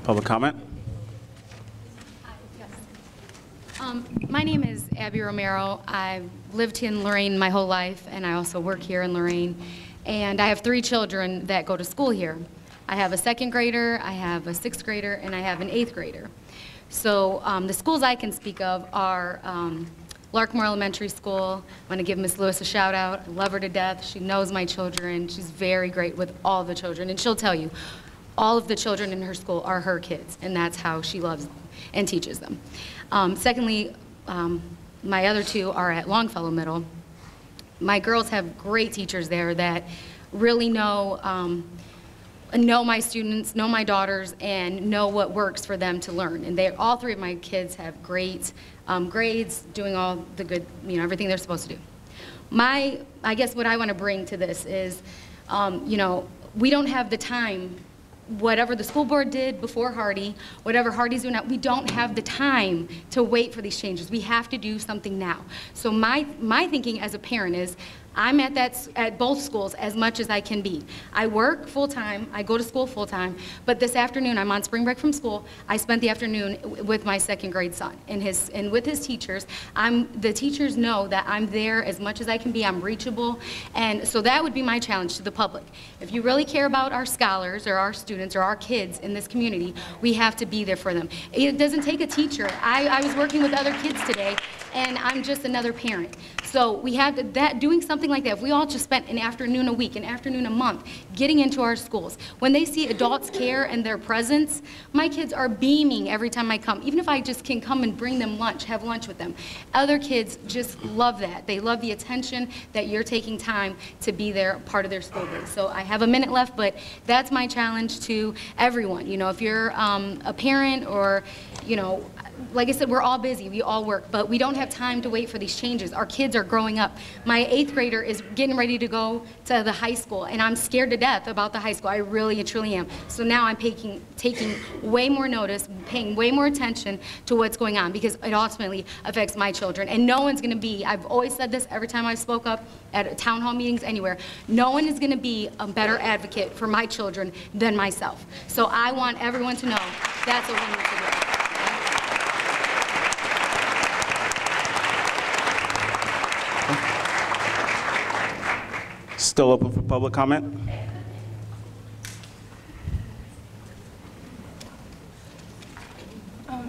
A: Public comment?
F: My name is Abby Romero. I've lived in Lorain my whole life, and I also work here in Lorain. And I have 3 children that go to school here. I have a 2nd grader, I have a 6th grader, and I have an 8th grader. So the schools I can speak of are Larkmore Elementary School. I want to give Miss Lewis a shout out. I love her to death. She knows my children. She's very great with all the children. And she'll tell you, all of the children in her school are her kids, and that's how she loves them and teaches them. Secondly, my other 2 are at Longfellow Middle. My girls have great teachers there that really know my students, know my daughters, and know what works for them to learn. And all 3 of my kids have great grades, doing all the good, everything they're supposed to do. I guess what I want to bring to this is, we don't have the time. Whatever the school board did before Hardy, whatever Hardy's doing now, we don't have the time to wait for these changes. We have to do something now. So my thinking as a parent is, I'm at both schools as much as I can be. I work full-time, I go to school full-time, but this afternoon, I'm on spring break from school. I spent the afternoon with my 2nd grade son and with his teachers. The teachers know that I'm there as much as I can be, I'm reachable, and so that would be my challenge to the public. If you really care about our scholars or our students or our kids in this community, we have to be there for them. It doesn't take a teacher. I was working with other kids today, and I'm just another parent. So we have doing something like that. If we all just spent an afternoon a week, an afternoon a month, getting into our schools, when they see adults care and their presence, my kids are beaming every time I come. Even if I just can come and bring them lunch, have lunch with them. Other kids just love that. They love the attention that you're taking time to be there, part of their school day. So I have a minute left, but that's my challenge to everyone. If you're a parent or, like I said, we're all busy, we all work, but we don't have time to wait for these changes. Our kids are growing up. My 8th grader is getting ready to go to the high school, and I'm scared to death about the high school. I really and truly am. So now I'm taking way more notice, paying way more attention to what's going on, because it ultimately affects my children. And no one's gonna be, I've always said this every time I spoke up at town hall meetings, anywhere, no one is gonna be a better advocate for my children than myself. So I want everyone to know that's what we need to do.
A: Still open for public comment?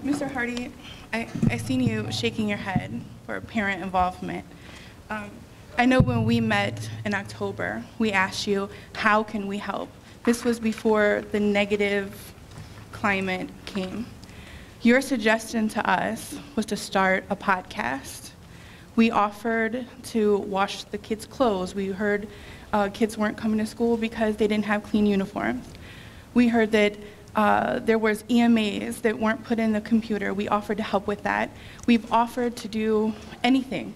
H: Mr. Hardy, I seen you shaking your head for parent involvement. I know when we met in October, we asked you, how can we help? This was before the negative climate came. Your suggestion to us was to start a podcast. We offered to wash the kids' clothes. We heard kids weren't coming to school because they didn't have clean uniforms. We heard that there was EMAs that weren't put in the computer. We offered to help with that. We've offered to do anything,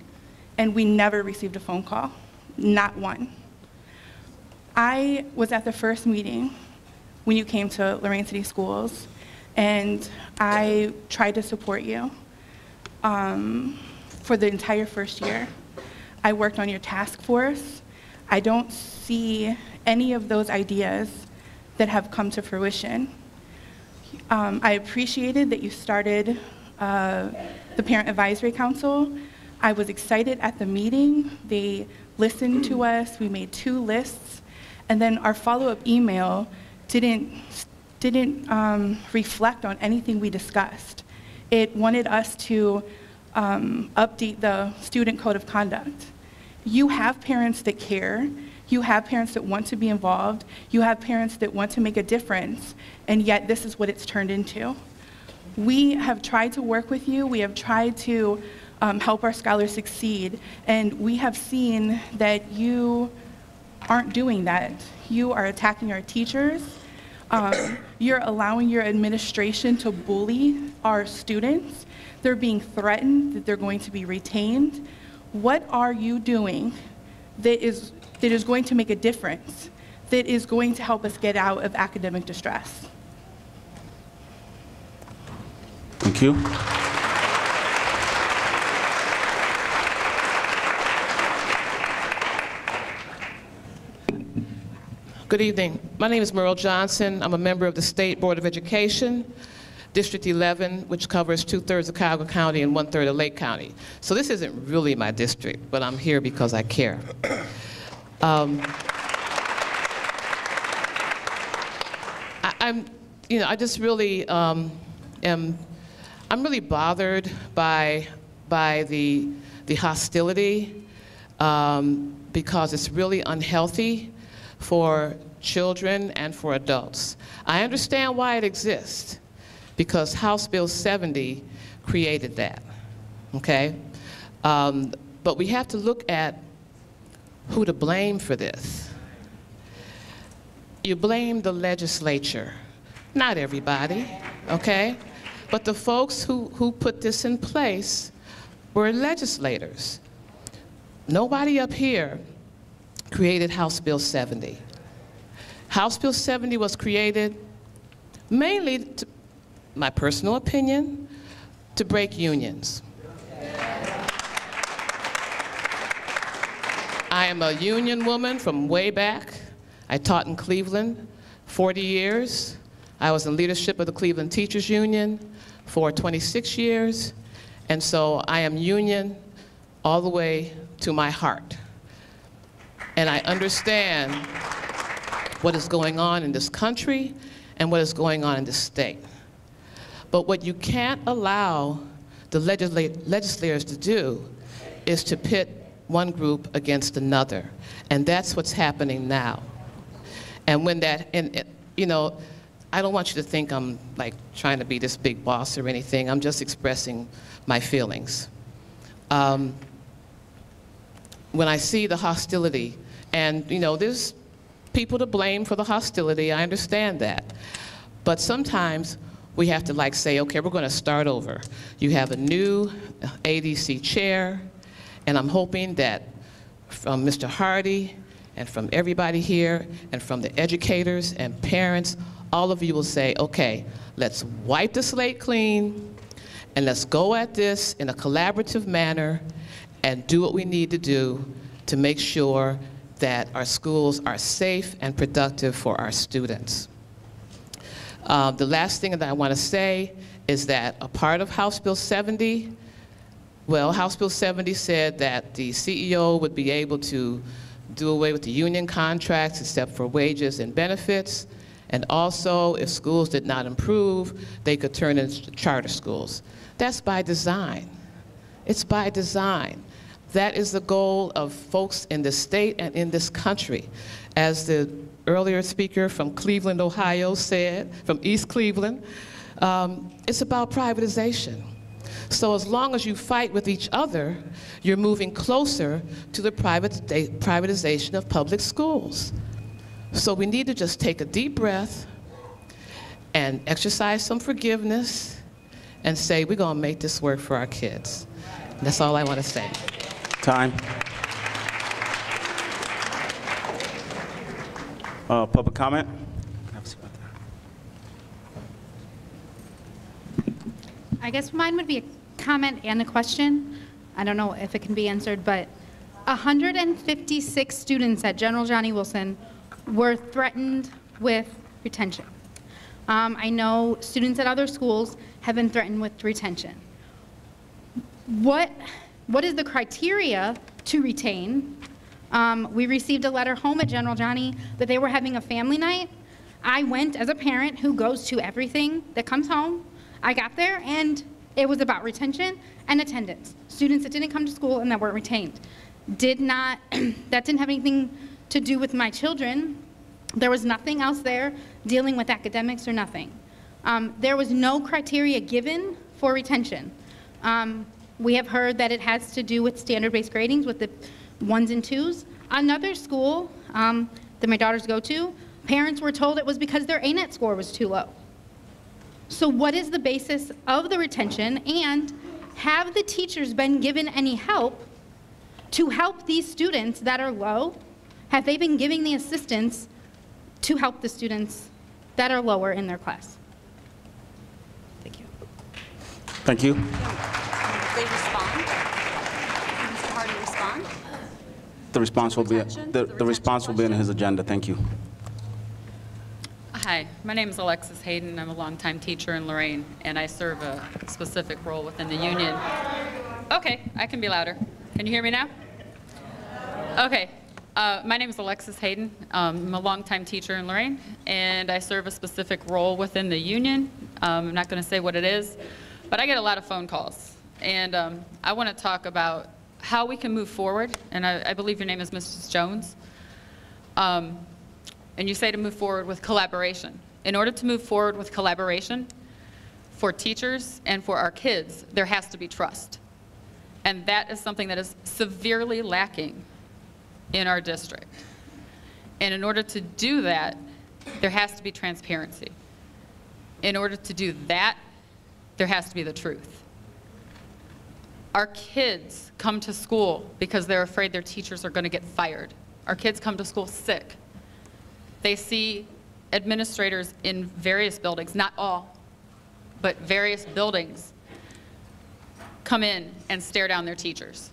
H: and we never received a phone call, not one. I was at the first meeting when you came to Lorain City Schools, and I tried to support you for the entire first year. I worked on your task force. I don't see any of those ideas that have come to fruition. I appreciated that you started the Parent Advisory Council. I was excited at the meeting. They listened to us. We made 2 lists. And then our follow-up email didn't reflect on anything we discussed. It wanted us to update the student code of conduct. You have parents that care. You have parents that want to be involved. You have parents that want to make a difference, and yet this is what it's turned into. We have tried to work with you. We have tried to help our scholars succeed, and we have seen that you aren't doing that. You are attacking our teachers. You're allowing your administration to bully our students. They're being threatened that they're going to be retained. What are you doing that is going to make a difference, that is going to help us get out of academic distress?
A: Thank you.
I: Good evening. My name is Merle Johnson. I'm a member of the State Board of Education, District 11, which covers 2/3 of Cuyahoga County and 1/3 of Lake County. So this isn't really my district, but I'm here because I care. I just really I'm really bothered by the hostility because it's really unhealthy for children and for adults. I understand why it exists, because House Bill 70 created that, okay? But we have to look at who to blame for this. You blame the legislature, not everybody, okay? But the folks who put this in place were legislators. Nobody up here created House Bill 70. House Bill 70 was created mainly, my personal opinion, to break unions. I am a union woman from way back. I taught in Cleveland 40 years. I was in leadership of the Cleveland Teachers Union for 26 years. And so I am union all the way to my heart. And I understand what is going on in this country and what is going on in this state. But what you can't allow the legislators to do is to pit one group against another. And that's what's happening now. And when that, you know, I don't want you to think I'm like trying to be this big boss or anything. I'm just expressing my feelings. When I see the hostility, and you know, there's people to blame for the hostility, I understand that. But sometimes we have to like say, okay, we're going to start over. You have a new ADC chair, and I'm hoping that from Mr. Hardy and from everybody here and from the educators and parents, all of you will say, okay, let's wipe the slate clean and let's go at this in a collaborative manner and do what we need to do to make sure that our schools are safe and productive for our students. The last thing that I want to say is that a part of House Bill 70, well, House Bill 70 said that the CEO would be able to do away with the union contracts except for wages and benefits, and also if schools did not improve, they could turn into charter schools. That's by design. It's by design. That is the goal of folks in this state and in this country. As the earlier speaker from Cleveland, Ohio said, from East Cleveland, it's about privatization. So as long as you fight with each other, you're moving closer to the privatization of public schools. So we need to just take a deep breath and exercise some forgiveness and say, we're going to make this work for our kids. And that's all I want to say.
A: Time. Public comment?
C: I guess mine would be a comment and a question. I don't know if it can be answered, but 156 students at General Johnnie Wilson were threatened with retention. I know students at other schools have been threatened with retention. What is the criteria to retain? We received a letter home at General Johnnie that they were having a family night. I went as a parent who goes to everything that comes home. I got there and it was about retention and attendance. Students that didn't come to school and that weren't retained. That didn't have anything to do with my children. There was nothing else there dealing with academics or nothing. There was no criteria given for retention. We have heard that it has to do with standard-based gradings with the 1s and 2s. Another school that my daughters go to, parents were told it was because their ANET score was too low. So what is the basis of the retention, and have the teachers been given any help to help these students that are low? Have they been giving the assistance to help the students that are lower in their class? Thank you.
A: Thank you.
B: They respond? Can Mr. Hardy respond?
A: The response will be the response will be in his agenda. Thank you.
J: Hi, my name is Alexis Hayden. I'm a longtime teacher in Lorain, and I serve a specific role within the union. Okay, I can be louder. Can you hear me now? Okay, my name is Alexis Hayden. I'm a longtime teacher in Lorain, and I serve a specific role within the union. I'm not going to say what it is, but I get a lot of phone calls, and I want to talk about how we can move forward, and I believe your name is Mrs. Jones. And you say to move forward with collaboration. In order to move forward with collaboration for teachers and for our kids, there has to be trust. And that is something that is severely lacking in our district. And in order to do that, there has to be transparency. In order to do that, there has to be the truth. Our kids come to school because they're afraid their teachers are going to get fired. Our kids come to school sick. They see administrators in various buildings, not all, but various buildings, come in and stare down their teachers.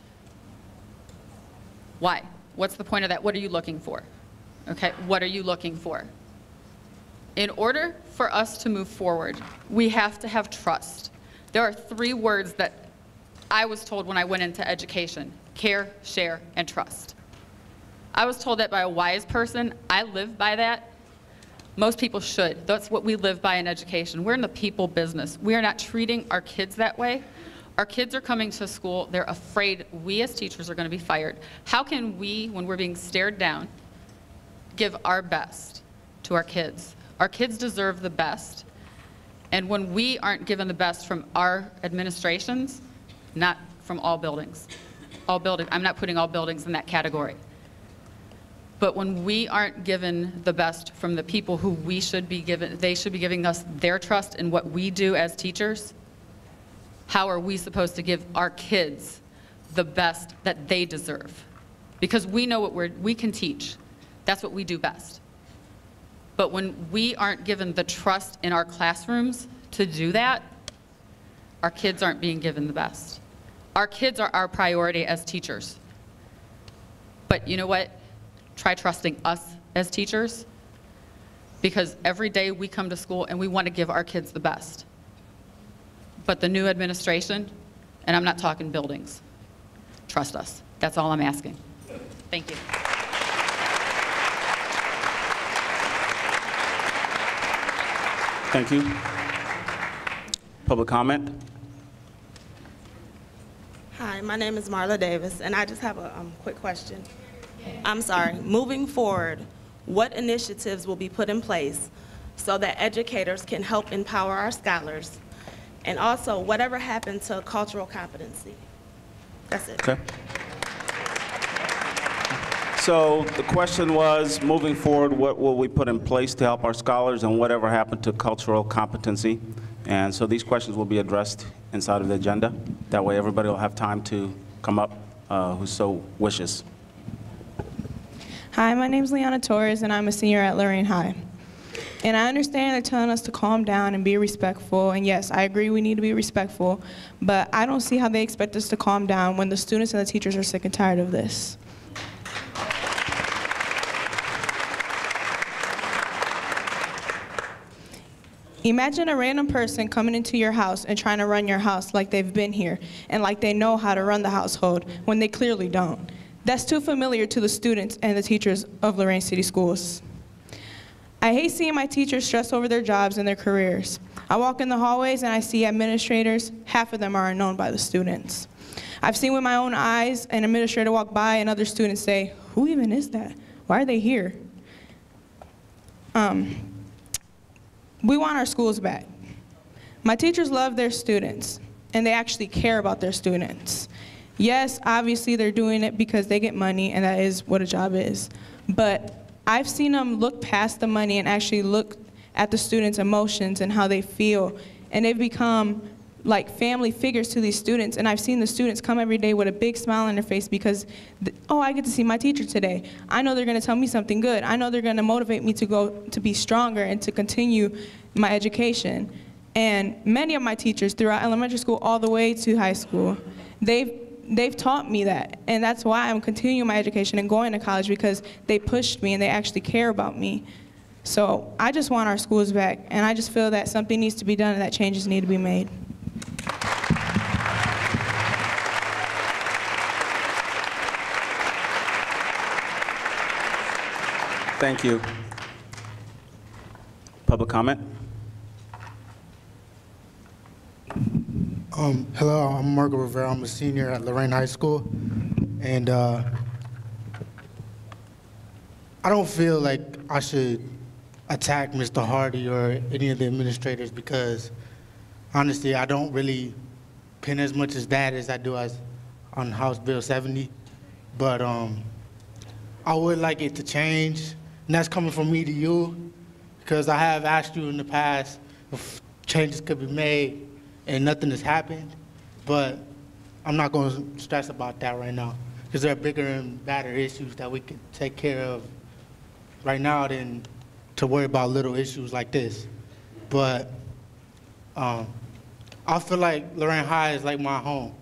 J: Why? What's the point of that? What are you looking for? Okay, what are you looking for? In order for us to move forward, we have to have trust. There are 3 words that I was told when I went into education: care, share, and trust. I was told that by a wise person. I live by that. Most people should. That's what we live by in education. We're in the people business. We are not treating our kids that way. Our kids are coming to school. They're afraid we as teachers are going to be fired. How can we, when we're being stared down, give our best to our kids? Our kids deserve the best. And when we aren't given the best from our administrations, not from all buildings. I'm not putting all buildings in that category. But when we aren't given the best from the people who we should be given, they should be giving us their trust in what we do as teachers, how are we supposed to give our kids the best that they deserve? Because we know what we can teach. That's what we do best. But when we aren't given the trust in our classrooms to do that, our kids aren't being given the best. Our kids are our priority as teachers. But you know what? Try trusting us as teachers, because every day we come to school and we want to give our kids the best. But the new administration, and I'm not talking buildings, trust us. That's all I'm asking. Thank you.
A: Thank you. Public comment?
K: Hi, my name is Marla Davis, and I just have a quick question. I'm sorry. Moving forward, what initiatives will be put in place so that educators can help empower our scholars? And also, whatever happened to cultural competency? That's it.
A: Okay. So the question was, moving forward, what will we put in place to help our scholars, and whatever happened to cultural competency? And so these questions will be addressed inside of the agenda. That way everybody will have time to come up who so wishes.
K: Hi, my name is Liana Torres, and I'm a senior at Lorain High. And I understand they're telling us to calm down and be respectful, and yes, I agree we need to be respectful, but I don't see how they expect us to calm down when the students and the teachers are sick and tired of this. Imagine a random person coming into your house and trying to run your house like they've been here and like they know how to run the household when they clearly don't. That's too familiar to the students and the teachers of Lorain City Schools. I hate seeing my teachers stress over their jobs and their careers. I walk in the hallways and I see administrators, half of them are unknown by the students. I've seen with my own eyes an administrator walk by and other students say, "Who even is that? Why are they here?" We want our schools back. My teachers love their students, and they actually care about their students. Yes, obviously they're doing it because they get money, and that is what a job is. But I've seen them look past the money and actually look at the students' emotions and how they feel, and they've become like family figures to these students, and I've seen the students come every day with a big smile on their face because, oh, I get to see my teacher today. I know they're gonna tell me something good. I know they're gonna motivate me to go to be stronger and to continue my education. And many of my teachers throughout elementary school all the way to high school, they've taught me that, and that's why I'm continuing my education and going to college, because they pushed me and they actually care about me. So I just want our schools back, and I just feel that something needs to be done and that changes need to be made.
A: Thank you. Public comment?
L: Hello, I'm Marco Rivera. I'm a senior at Lorain High School, and I don't feel like I should attack Mr. Hardy or any of the administrators, because honestly, I don't really pin as much as that as I do on House Bill 70, but I would like it to change, and that's coming from me to you, because I have asked you in the past if changes could be made, and nothing has happened, but I'm not going to stress about that right now, because there are bigger and badder issues that we could take care of right now than to worry about little issues like this. But I feel like Lorain High is like my home,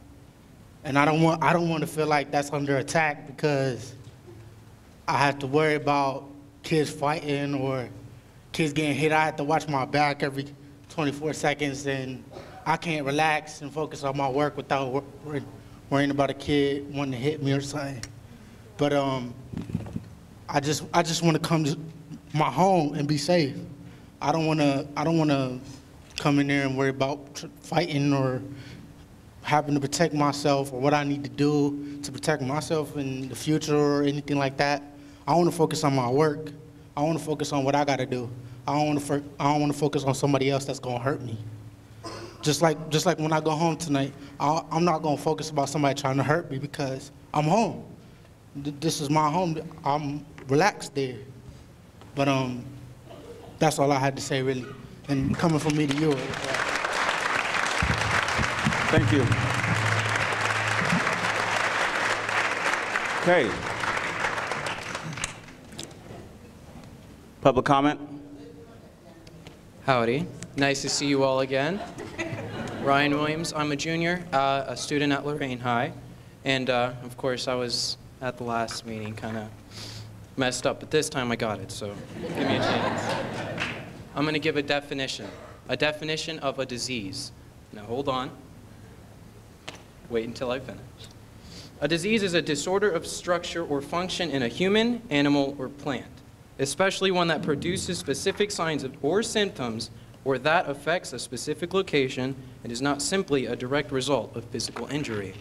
L: and I don't want to feel like that's under attack because I have to worry about kids fighting or kids getting hit. I have to watch my back every 24 seconds, and I can't relax and focus on my work without worrying about a kid wanting to hit me or something. But I just want to come to my home and be safe. I don't want to come in there and worry about fighting or having to protect myself or what I need to do to protect myself in the future or anything like that. I want to focus on my work. I want to focus on what I got to do. I don't want to focus on somebody else that's going to hurt me. Just like when I go home tonight, I'm not going to focus about somebody trying to hurt me because I'm home. This is my home. relaxed there. But that's all I had to say, really. And coming from me to you.
A: Thank you. Okay. Public comment?
M: Howdy. Nice to see you all again. Ryan Williams. I'm a junior, a student at Lorain High. And of course, I was at the last meeting, kind of messed up, but this time I got it, so give me a chance. I'm going to give a definition of a disease. Now hold on. Wait until I finish. A disease is a disorder of structure or function in a human, animal, or plant, especially one that produces specific signs or symptoms or that affects a specific location and is not simply a direct result of physical injury.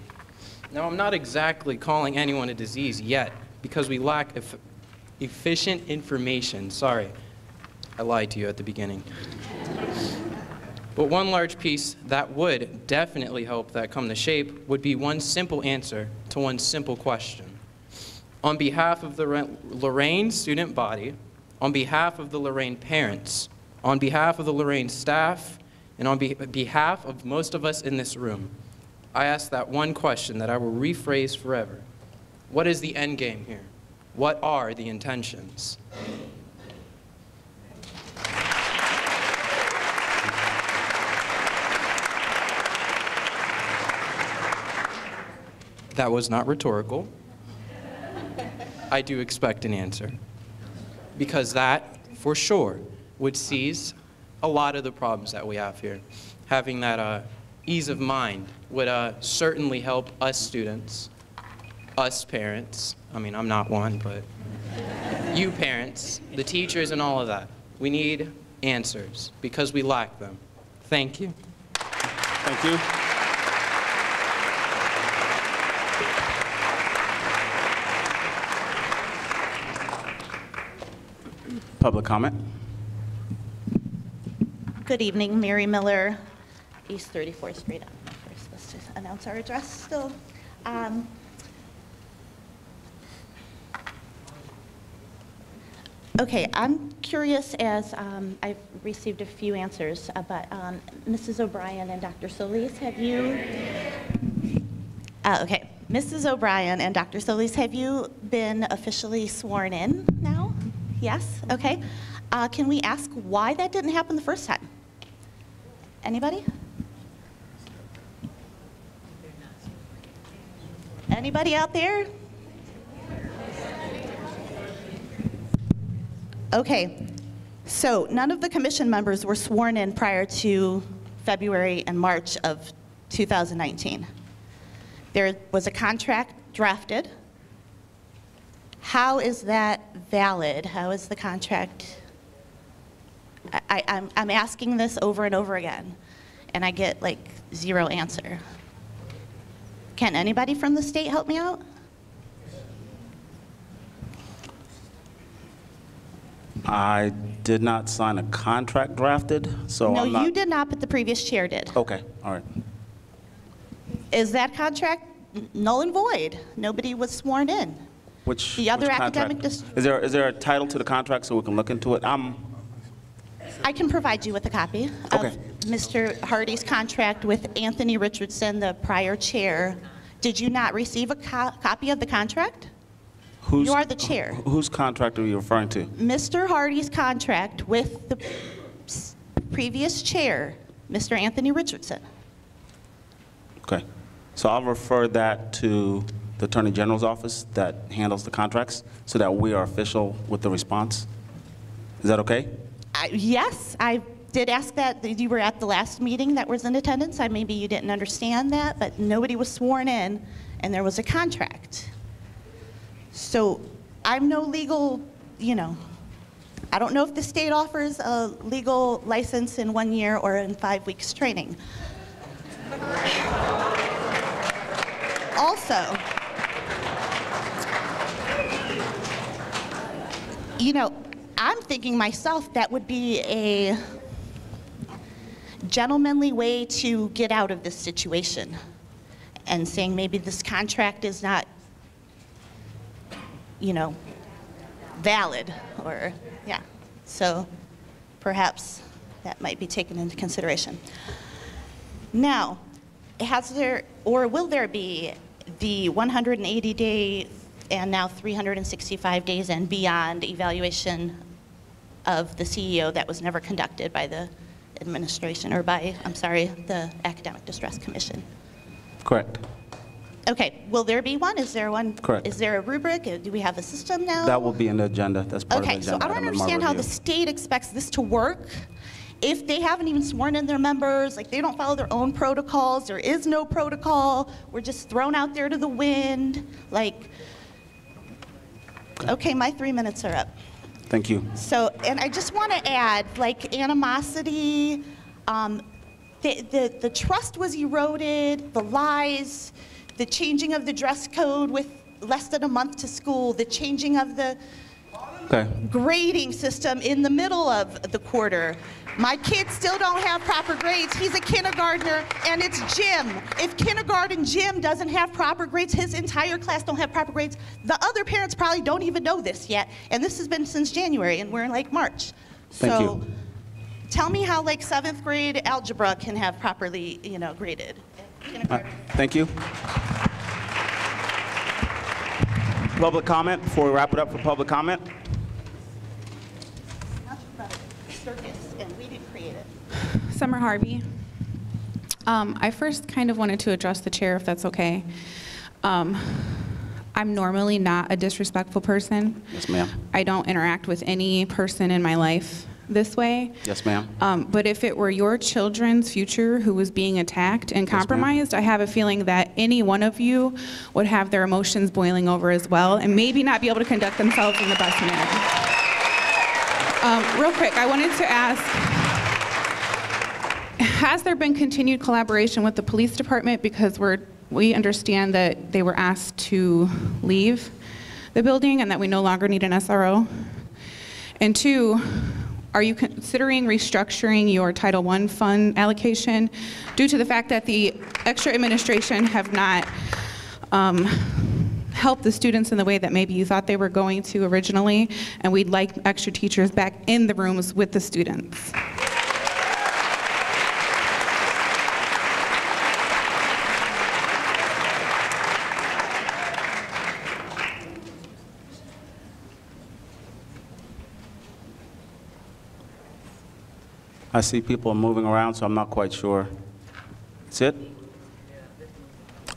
M: Now, I'm not exactly calling anyone a disease yet because we lack efficient information. Sorry, I lied to you at the beginning. But one large piece that would definitely help that come to shape would be one simple answer to one simple question. On behalf of the Lorain student body, on behalf of the Lorain parents, on behalf of the Lorain staff, and on behalf of most of us in this room, I ask that one question that I will rephrase forever. What is the end game here? What are the intentions? That was not rhetorical. I do expect an answer. Because that, for sure, would seize a lot of the problems that we have here. Having that ease of mind would certainly help us students, us parents. I mean, I'm not one, but you parents, the teachers, and all of that. We need answers because we lack them. Thank you.
A: Thank you. Public comment?
N: Good evening, Mary Miller, East 34th Street. We're supposed to announce our address still. Okay, I'm curious as I've received a few answers, but Mrs. O'Brien and Dr. Solis, have you, okay, Mrs. O'Brien and Dr. Solis, have you been officially sworn in now? Yes, okay. Can we ask why that didn't happen the first time? Anybody? Anybody out there? Okay, so none of the commission members were sworn in prior to February and March of 2019. There was a contract drafted. How is that valid? How is the contract? I'm asking this over and over again, and I get like zero answer. Can anybody from the state help me out?
A: I did not sign a contract drafted, so
N: No,
A: I'm not.
N: you did not, but the previous chair did.
A: Okay, all right.
N: Is that contract null and void? Nobody was sworn in.
A: Which
N: The other
A: which
N: academic
A: contract? Is there a title to the contract so we can look into it?
N: I can provide you with a copy
A: Okay.
N: of Mr. Hardy's contract with Anthony Richardson, the prior chair. Did you not receive a copy of the contract?
A: Who's,
N: You are the chair.
A: Whose contract are you referring to?
N: Mr. Hardy's contract with the previous chair, Mr. Anthony Richardson.
A: Okay. So I'll refer that to the Attorney General's office that handles the contracts so that we are official with the response. Is that okay?
N: Yes, I did ask that. You were at the last meeting that was in attendance. Maybe you didn't understand that, but nobody was sworn in, and there was a contract. So I'm no legal, I don't know if the state offers a legal license in 1 year or in 5 weeks training. Also, I'm thinking myself that would be a gentlemanly way to get out of this situation and saying maybe this contract is not, valid, or, yeah. So perhaps that might be taken into consideration. Now, has there, or will there be the 180-day and now 365 days and beyond evaluation of the CEO that was never conducted by the administration, or by, I'm sorry, the Academic Distress Commission?
A: Correct.
N: Okay, will there be one? Is there one?
A: Correct.
N: Is there a rubric? Do we have a system now?
A: That will be in the agenda. That's part of the
N: Okay, so
A: agenda.
N: I don't
A: item in my
N: understand how the
A: review.
N: state expects this to work if they haven't even sworn in their members, like they don't follow their own protocols, there is no protocol, we're just thrown out there to the wind, like, okay, my 3 minutes are up.
A: Thank you.
N: So, and I just want to add, like animosity, the trust was eroded, the lies, the changing of the dress code with less than a month to school, the changing of the grading system in the middle of the quarter. My kid still don't have proper grades. He's a kindergartner, and it's Jim. If kindergarten Jim doesn't have proper grades, his entire class don't have proper grades. The other parents probably don't even know this yet, and this has been since January, and we're in like March.
A: Thank you.
N: Tell me how like 7th grade algebra can have properly, graded.
A: Thank you. Public comment before we wrap it up for public comment.
N: Circus, and we didn't create it.
O: Summer Harvey. I first kind of wanted to address the chair, if that's okay. I'm normally not a disrespectful person.
A: Yes, ma'am.
O: I don't interact with any person in my life this way.
A: Yes, ma'am.
O: But if it were your children's future who was being attacked and compromised, I have a feeling that any one of you would have their emotions boiling over as well, and maybe not be able to conduct themselves in the best manner. Real quick, I wanted to ask, has there been continued collaboration with the police department? Because we understand that they were asked to leave the building and that we no longer need an SRO. And 2, are you considering restructuring your Title I fund allocation due to the fact that the extra administration have not help the students in the way that maybe you thought they were going to originally, and we'd like extra teachers back in the rooms with the students?
A: I see people moving around, so I'm not quite sure. That's it?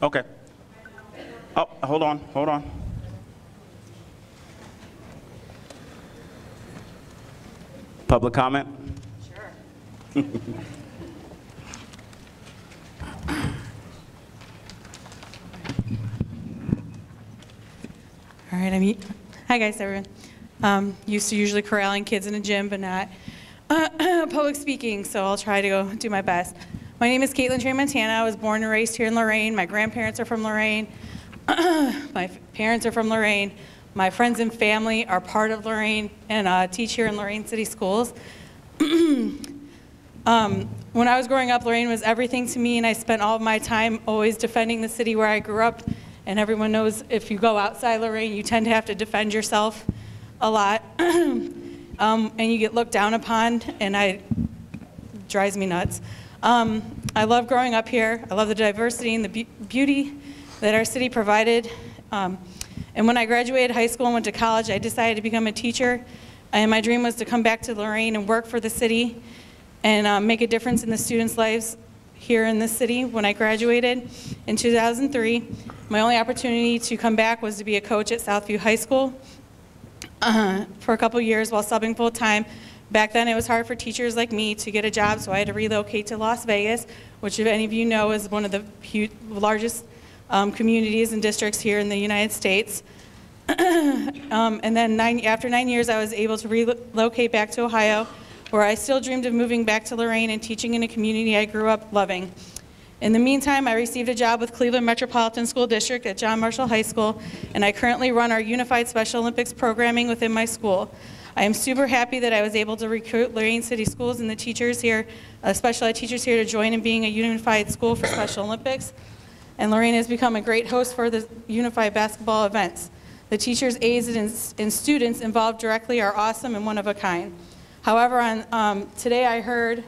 A: Okay. Oh, hold on. Public comment? Sure.
P: All right, hi guys, everyone. Used to usually corralling kids in a gym, but not public speaking, so I'll try to go do my best. My name is Caitlin Montana. I was born and raised here in Lorain. My grandparents are from Lorain. My parents are from Lorain. My friends and family are part of Lorain and teach here in Lorain City Schools. When I was growing up, Lorain was everything to me, and I spent all of my time always defending the city where I grew up. And everyone knows if you go outside Lorain, you tend to have to defend yourself a lot. And you get looked down upon, and it drives me nuts. I love growing up here. I love the diversity and the beauty that our city provided. And when I graduated high school and went to college, I decided to become a teacher. And my dream was to come back to Lorain and work for the city and make a difference in the students' lives here in this city. When I graduated in 2003, my only opportunity to come back was to be a coach at Southview High School for a couple years while subbing full-time. Back then, it was hard for teachers like me to get a job, so I had to relocate to Las Vegas, which, if any of you know, is one of the largest communities and districts here in the United States. And then after 9 years, I was able to relocate back to Ohio, where I still dreamed of moving back to Lorain and teaching in a community I grew up loving. In the meantime, I received a job with Cleveland Metropolitan School District at John Marshall High School, and I currently run our Unified Special Olympics programming within my school. I am super happy that I was able to recruit Lorain City Schools and the teachers here, special ed teachers here, to join in being a unified school for Special Olympics. And Lorain has become a great host for the unified basketball events. The teachers, aides, and students involved directly are awesome and one of a kind. However, today I heard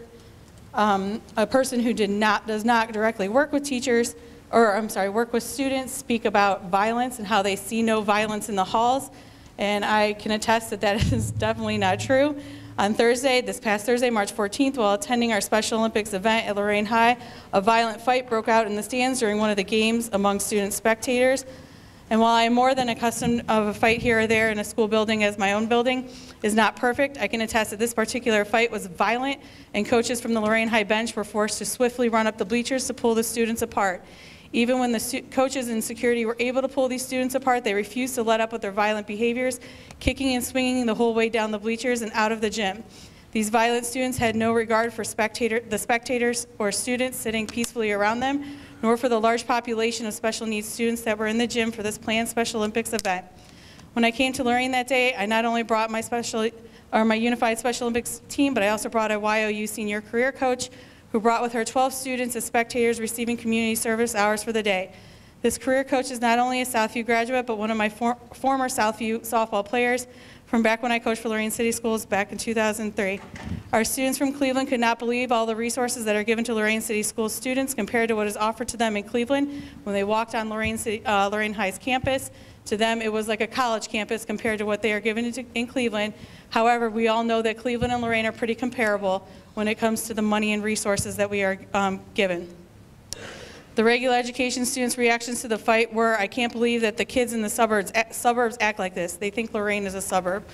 P: a person who does not directly work with teachers, or I'm sorry, work with students, speak about violence and how they see no violence in the halls. And I can attest that that is definitely not true. On Thursday, this past Thursday, March 14th, while attending our Special Olympics event at Lorain High, a violent fight broke out in the stands during one of the games among student spectators. And while I am more than accustomed of a fight here or there in a school building, as my own building is not perfect, I can attest that this particular fight was violent, and coaches from the Lorain High bench were forced to swiftly run up the bleachers to pull the students apart. Even when the coaches and security were able to pull these students apart, they refused to let up with their violent behaviors, kicking and swinging the whole way down the bleachers and out of the gym. These violent students had no regard for the spectators or students sitting peacefully around them, nor for the large population of special needs students that were in the gym for this planned Special Olympics event. When I came to Lorain that day, I not only brought my Unified Special Olympics team, but I also brought a YOU senior career coach who brought with her 12 students as spectators receiving community service hours for the day. This career coach is not only a Southview graduate, but one of my former Southview softball players from back when I coached for Lorain City Schools back in 2003. Our students from Cleveland could not believe all the resources that are given to Lorain City Schools students compared to what is offered to them in Cleveland. When they walked on Lorain High's campus, to them it was like a college campus compared to what they are given in Cleveland. However, we all know that Cleveland and Lorain are pretty comparable when it comes to the money and resources that we are given. The regular education students' reactions to the fight were, I can't believe that the kids in the suburbs act like this. They think Lorain is a suburb.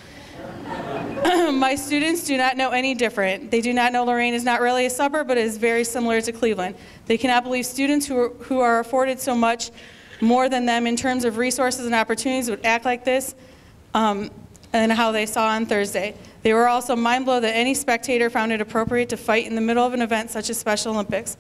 P: My students do not know any different. They do not know Lorain is not really a suburb, but is very similar to Cleveland. They cannot believe students who are afforded so much more than them in terms of resources and opportunities would act like this, and how they saw on Thursday. They were also mind blown that any spectator found it appropriate to fight in the middle of an event such as Special Olympics.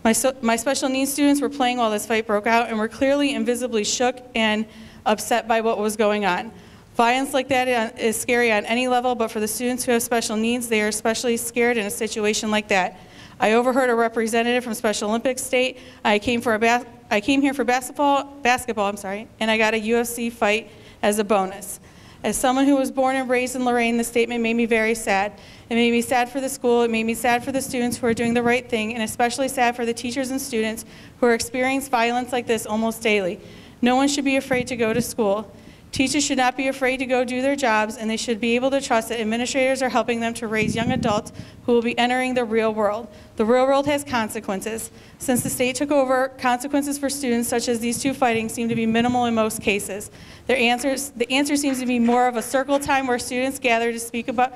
P: My special needs students were playing while this fight broke out and were clearly and visibly shook and upset by what was going on. Violence like that is scary on any level, but for the students who have special needs, they are especially scared in a situation like that. I overheard a representative from Special Olympics state, I came here for basketball, and I got a UFC fight as a bonus. As someone who was born and raised in Lorain, the statement made me very sad. It made me sad for the school, it made me sad for the students who are doing the right thing, and especially sad for the teachers and students who are experiencing violence like this almost daily. No one should be afraid to go to school. Teachers should not be afraid to go do their jobs, and they should be able to trust that administrators are helping them to raise young adults who will be entering the real world. The real world has consequences. Since the state took over, consequences for students such as these two fighting seem to be minimal in most cases. The answer seems to be more of a circle time where students gather to speak about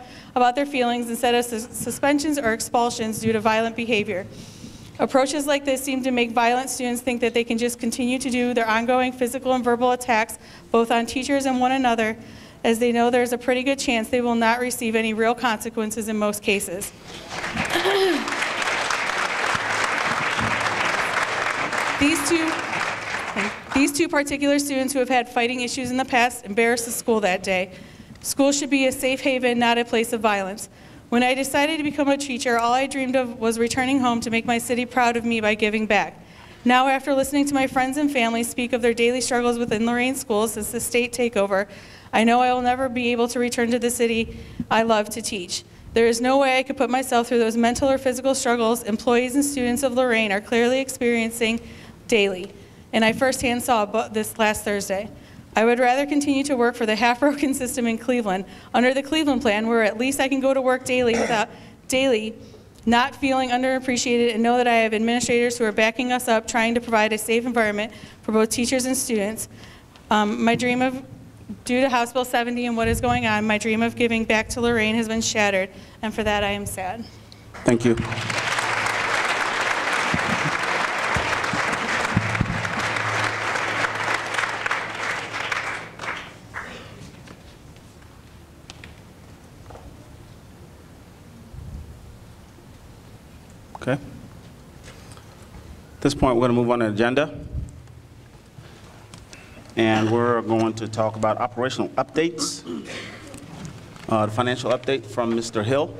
P: their feelings instead of suspensions or expulsions due to violent behavior. Approaches like this seem to make violent students think that they can just continue to do their ongoing physical and verbal attacks both on teachers and one another, as they know there's a pretty good chance they will not receive any real consequences in most cases. These two particular students who have had fighting issues in the past embarrassed the school that day. School should be a safe haven, not a place of violence. When I decided to become a teacher, all I dreamed of was returning home to make my city proud of me by giving back. Now, after listening to my friends and family speak of their daily struggles within Lorain schools since the state takeover, I know I will never be able to return to the city I love to teach. There is no way I could put myself through those mental or physical struggles employees and students of Lorain are clearly experiencing daily, and I firsthand saw this last Thursday. I would rather continue to work for the half-broken system in Cleveland under the Cleveland plan, where at least I can go to work daily not feeling underappreciated, and know that I have administrators who are backing us up, trying to provide a safe environment for both teachers and students. Due to House Bill 70 and what is going on, my dream of giving back to Lorain has been shattered, and for that I am sad.
A: Thank you. Okay. At this point, we're going to move on to the agenda. And we're going to talk about operational updates. The financial update from Mr. Hill.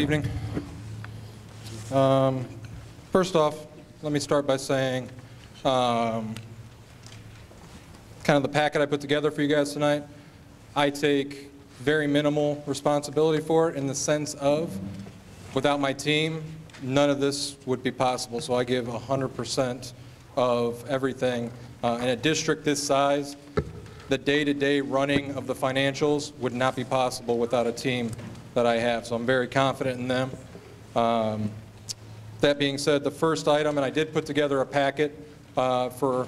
G: evening. First off, let me start by saying kind of the packet I put together for you guys tonight, I take very minimal responsibility for it in the sense of, without my team, none of this would be possible. So I give 100% of everything. In a district this size, the day-to-day running of the financials would not be possible without a team that I have. So I'm very confident in them. That being said, the first item, and I did put together a packet for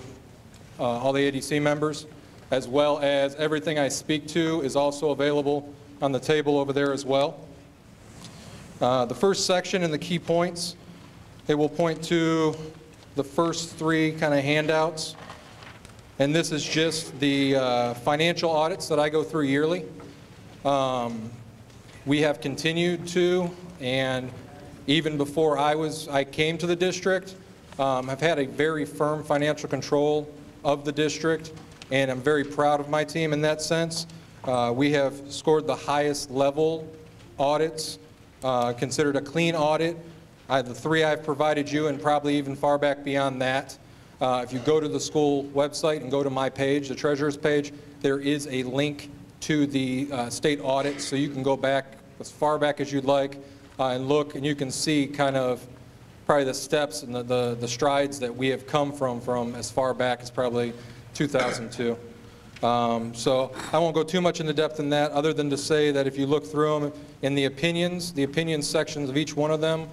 G: all the ADC members, as well as everything I speak to is also available on the table over there as well. The first section and the key points, it will point to the first three kind of handouts. And this is just the financial audits that I go through yearly. We have continued to, and even before I came to the district, I've had a very firm financial control of the district, and I'm very proud of my team in that sense. We have scored the highest level audits, considered a clean audit. The three I've provided you, and probably even far back beyond that. If you go to the school website and go to my page, the treasurer's page, there is a link to the state audit, so you can go back as far back as you'd like and look, and you can see kind of probably the steps and the strides that we have come from as far back as probably 2002. So I won't go too much into depth in that, other than to say that if you look through them in the opinions sections of each one of them,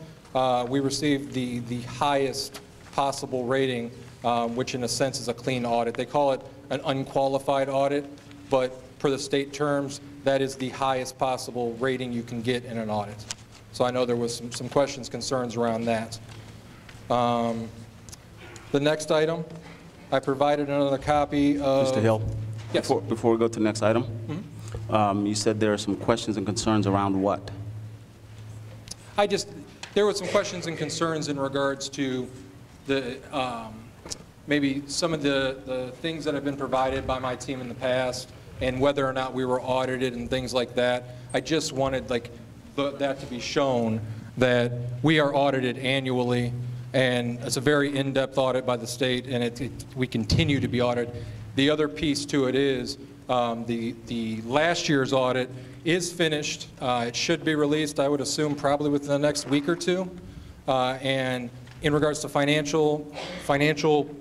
G: we received the highest possible rating, which in a sense is a clean audit. They call it an unqualified audit, but per the state terms, that is the highest possible rating you can get in an audit. So I know there was some questions, concerns around that. The next item, I provided another copy of...
A: Mr. Hill?
G: Yes.
A: Before we go to the next item, you said there are some questions and concerns around what?
G: There were some questions and concerns in regards to the, maybe some of the things that have been provided by my team in the past and whether or not we were audited and things like that. I just wanted that to be shown that we are audited annually, and it's a very in-depth audit by the state, and we continue to be audited. The other piece to it is the last year's audit is finished. It should be released, I would assume, probably within the next week or two. And in regards to financial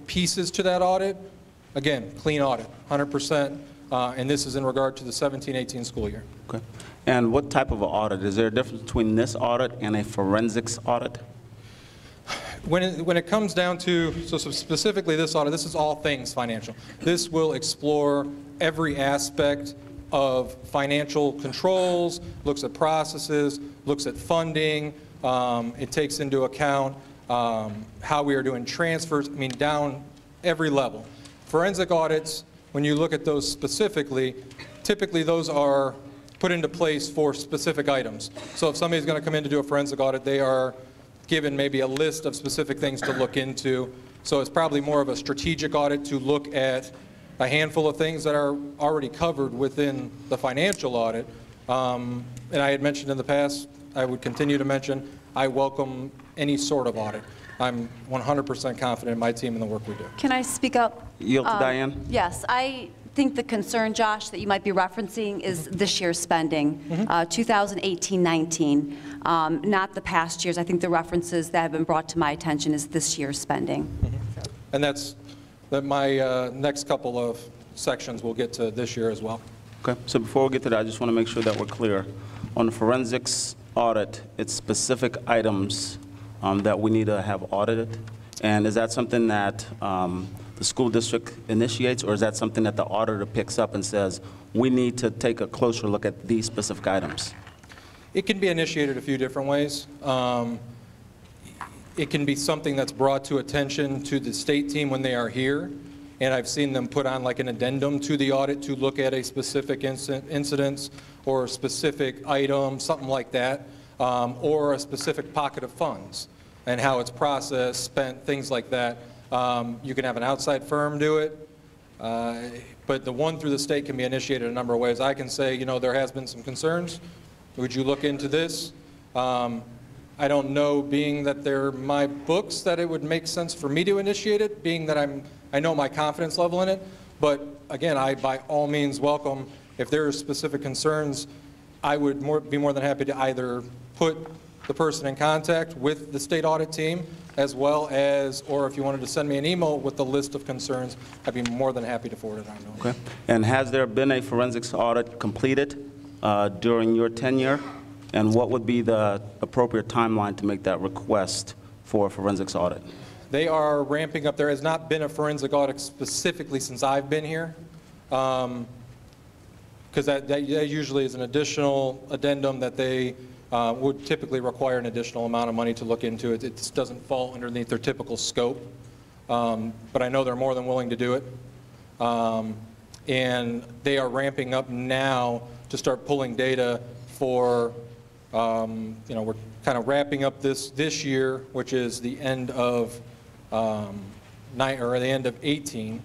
G: pieces to that audit, again, clean audit, 100%. And this is in regard to the 17-18 school year.
A: Okay. And what type of an audit? Is there a difference between this audit and a forensics audit?
G: When it comes down to, so specifically this audit, this is all things financial. This will explore every aspect of financial controls, looks at processes, looks at funding. It takes into account how we are doing transfers, I mean, down every level. Forensic audits, when you look at those specifically, typically those are put into place for specific items. So if somebody's going to come in to do a forensic audit, they are given maybe a list of specific things to look into. So it's probably more of a strategic audit to look at a handful of things that are already covered within the financial audit. And I had mentioned in the past, I would continue to mention, I welcome any sort of audit. I'm 100% confident in my team and the work we do.
B: Can I speak up?
A: Yield to Diane?
B: Yes, I think the concern, Josh, that you might be referencing is this year's spending, 2018-19, not the past years. I think the references that have been brought to my attention is this year's spending.
G: And that's my next couple of sections we'll get to this year as well.
A: Okay, so before we get to that, I just want to make sure that we're clear. On the forensics audit, it's specific items that we need to have audited. And is that something that the school district initiates, or is that something that the auditor picks up and says, we need to take a closer look at these specific items?
G: It can be initiated a few different ways. It can be something that's brought to attention to the state team when they are here, and I've seen them put on like an addendum to the audit to look at a specific incident or a specific item, something like that, or a specific pocket of funds and how it's processed, spent, things like that. You can have an outside firm do it, but the one through the state can be initiated a number of ways. I can say, you know, there has been some concerns. Would you look into this? I don't know, being that they're my books, that it would make sense for me to initiate it, being that I know my confidence level in it. But again, I by all means welcome, if there are specific concerns, I would be more than happy to either put the person in contact with the state audit team, as well as, or if you wanted to send me an email with the list of concerns, I'd be more than happy to forward it on to them.
A: Okay. And has there been a forensics audit completed during your tenure? And what would be the appropriate timeline to make that request for a forensics audit?
G: They are ramping up. There has not been a forensic audit specifically since I've been here, because that usually is an additional addendum that they would typically require an additional amount of money to look into it. It just doesn't fall underneath their typical scope, but I know they're more than willing to do it. And they are ramping up now to start pulling data for, we're kind of wrapping up this year, which is the end of the end of 18.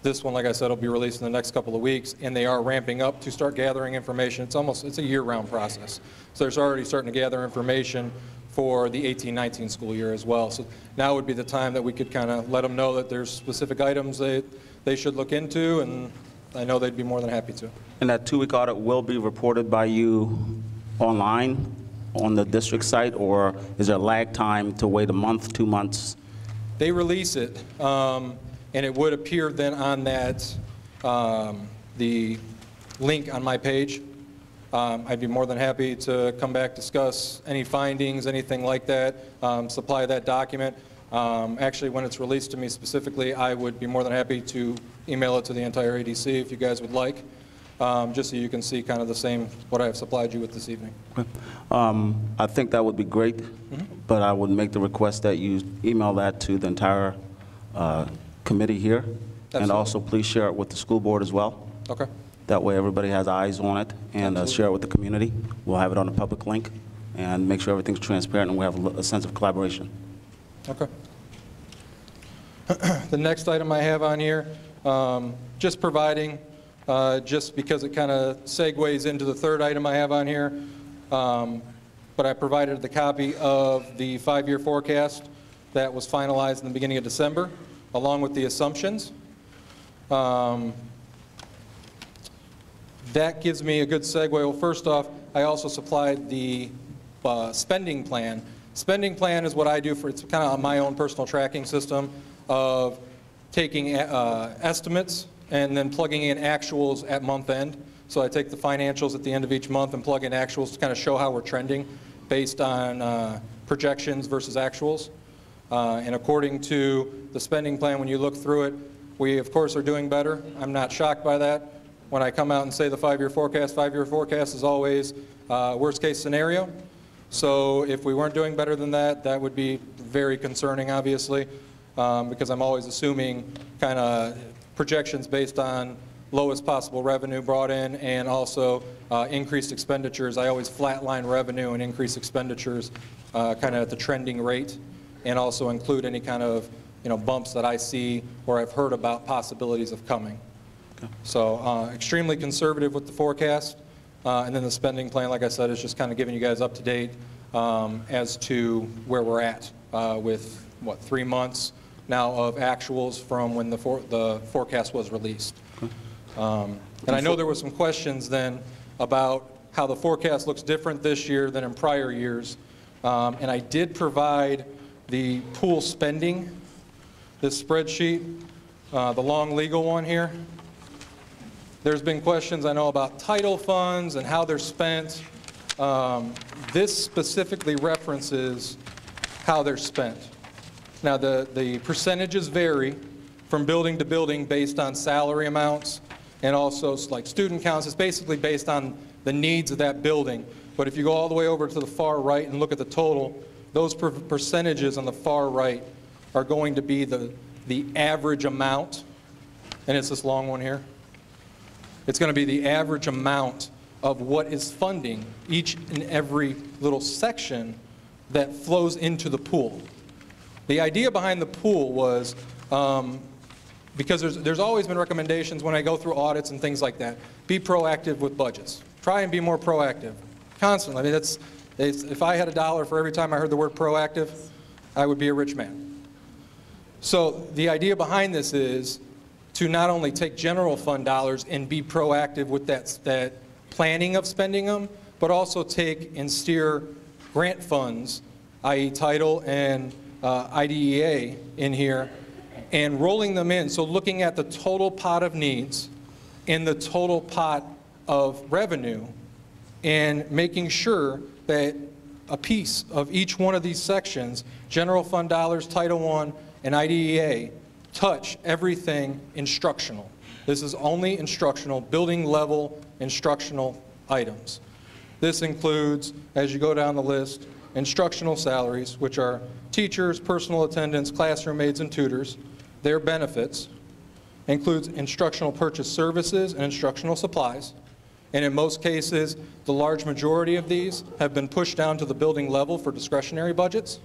G: This one, like I said, will be released in the next couple of weeks, and they are ramping up to start gathering information. It's a year-round process. So they're already starting to gather information for the 18-19 school year as well. So now would be the time that we could kind of let them know that there's specific items they should look into, and I know they'd be more than happy to.
A: And that 2-week audit will be reported by you online on the district site, or is there a lag time to wait a month, 2 months?
G: They release it, and it would appear then on that, the link on my page. I'd be more than happy to come back, discuss any findings, anything like that, supply that document. Actually, when it's released to me specifically, I would be more than happy to email it to the entire ADC if you guys would like, just so you can see kind of the same, what I have supplied you with this evening.
A: Okay. I think that would be great, but I would make the request that you email that to the entire committee here.
G: Absolutely.
A: And also please share it with the school board as well.
G: Okay.
A: That way everybody has eyes on it, and share it with the community. We'll have it on a public link and make sure everything's transparent and we have a sense of collaboration.
G: Okay. The next item I have on here, just providing, just because it kind of segues into the third item I have on here, but I provided the copy of the 5-year forecast that was finalized in the beginning of December, along with the assumptions. That gives me a good segue. Well, first off, I also supplied the spending plan. Spending plan is what I do it's kind of my own personal tracking system of taking estimates and then plugging in actuals at month end. So I take the financials at the end of each month and plug in actuals to kind of show how we're trending based on projections versus actuals. And according to the spending plan, when you look through it, we of course are doing better. I'm not shocked by that. When I come out and say the 5-year forecast is always worst case scenario. So if we weren't doing better than that, that would be very concerning, obviously, because I'm always assuming kind of projections based on lowest possible revenue brought in and also increased expenditures. I always flatline revenue and increase expenditures kind of at the trending rate, and also include any kind of bumps that I see or I've heard about possibilities of coming. So extremely conservative with the forecast, and then the spending plan, like I said, is just kind of giving you guys up to date as to where we're at with, 3 months now of actuals from when the forecast was released. And I know there were some questions then about how the forecast looks different this year than in prior years, and I did provide the pool spending, this spreadsheet, the long legal one here. There's been questions, I know, about title funds and how they're spent. This specifically references how they're spent. Now, the percentages vary from building to building based on salary amounts and also like student counts. It's basically based on the needs of that building. But if you go all the way over to the far right and look at the total, those percentages on the far right are going to be the average amount, and it's this long one here. It's going to be the average amount of what is funding each and every little section that flows into the pool. The idea behind the pool was, because there's always been recommendations when I go through audits and things like that, be proactive with budgets. Try and be more proactive, constantly. I mean, If I had $1 for every time I heard the word proactive, I would be a rich man. So the idea behind this is to not only take general fund dollars and be proactive with that planning of spending them, but also take and steer grant funds, i.e. Title and IDEA in here, and rolling them in. So looking at the total pot of needs and the total pot of revenue, and making sure that a piece of each one of these sections, general fund dollars, Title I, and IDEA, touch everything instructional. This is only instructional, building level instructional items. This includes, as you go down the list, instructional salaries, which are teachers, personal attendants, classroom aides, and tutors, their benefits, includes instructional purchase services and instructional supplies. And in most cases, the large majority of these have been pushed down to the building level for discretionary budgets.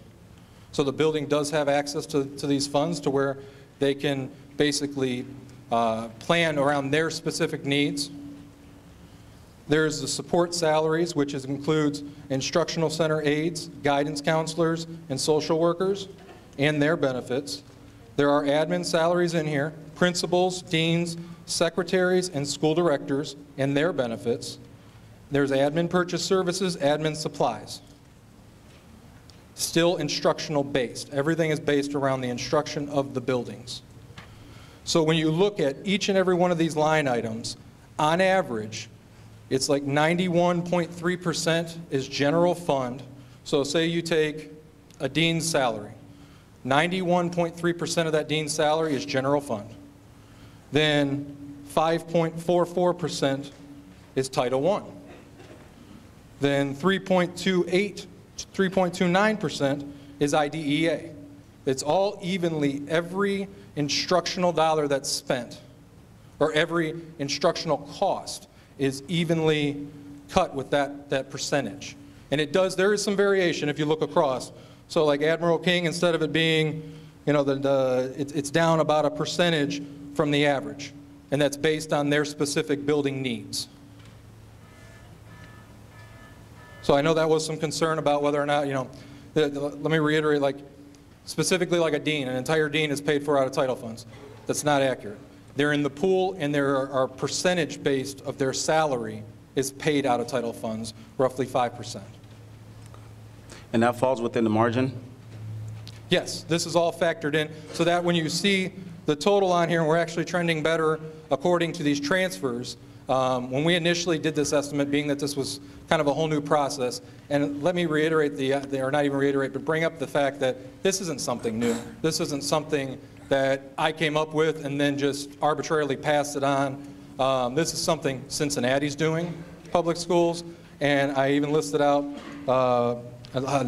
G: So the building does have access to these funds to where they can basically plan around their specific needs. There's the support salaries, which includes instructional center aides, guidance counselors, and social workers, and their benefits. There are admin salaries in here, principals, deans, secretaries, and school directors, and their benefits. There's admin purchase services, admin supplies. Still instructional based. Everything is based around the instruction of the buildings. So when you look at each and every one of these line items, on average, it's like 91.3% is general fund. So say you take a dean's salary. 91.3% of that dean's salary is general fund. Then 5.44% is Title I. Then 3.29% is IDEA. It's all evenly, every instructional dollar that's spent, or every instructional cost, is evenly cut with that percentage. And it does, there is some variation if you look across. So like Admiral King, instead of it being, you know, it's down about a percentage from the average. And that's based on their specific building needs. So I know that was some concern about whether or not, you know, let me reiterate, like, specifically like a dean, an entire dean is paid for out of title funds. That's not accurate. They're in the pool, and there are percentage based of their salary is paid out of title funds, roughly 5%.
A: And that falls within the margin?
G: Yes, this is all factored in, so that when you see the total on here, and we're actually trending better according to these transfers. When we initially did this estimate, being that this was kind of a whole new process, and let me reiterate or not even reiterate, but bring up the fact that this isn't something new. This isn't something that I came up with and then just arbitrarily passed it on. This is something Cincinnati's doing, public schools, and I even listed out a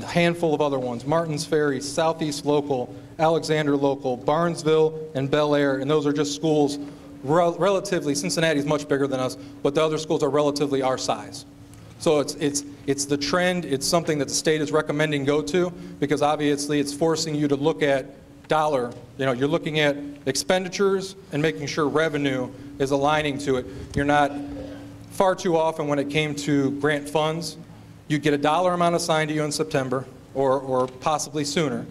G: handful of other ones: Martins Ferry, Southeast Local, Alexander Local, Barnesville, and Bel Air, and those are just schools relatively. Cincinnati is much bigger than us, but the other schools are relatively our size. So it's the trend. It's something that the state is recommending go to, because obviously it's forcing you to look at dollar. You know, you're looking at expenditures and making sure revenue is aligning to it. You're not, far too often when it came to grant funds, you get a dollar amount assigned to you in September or possibly sooner,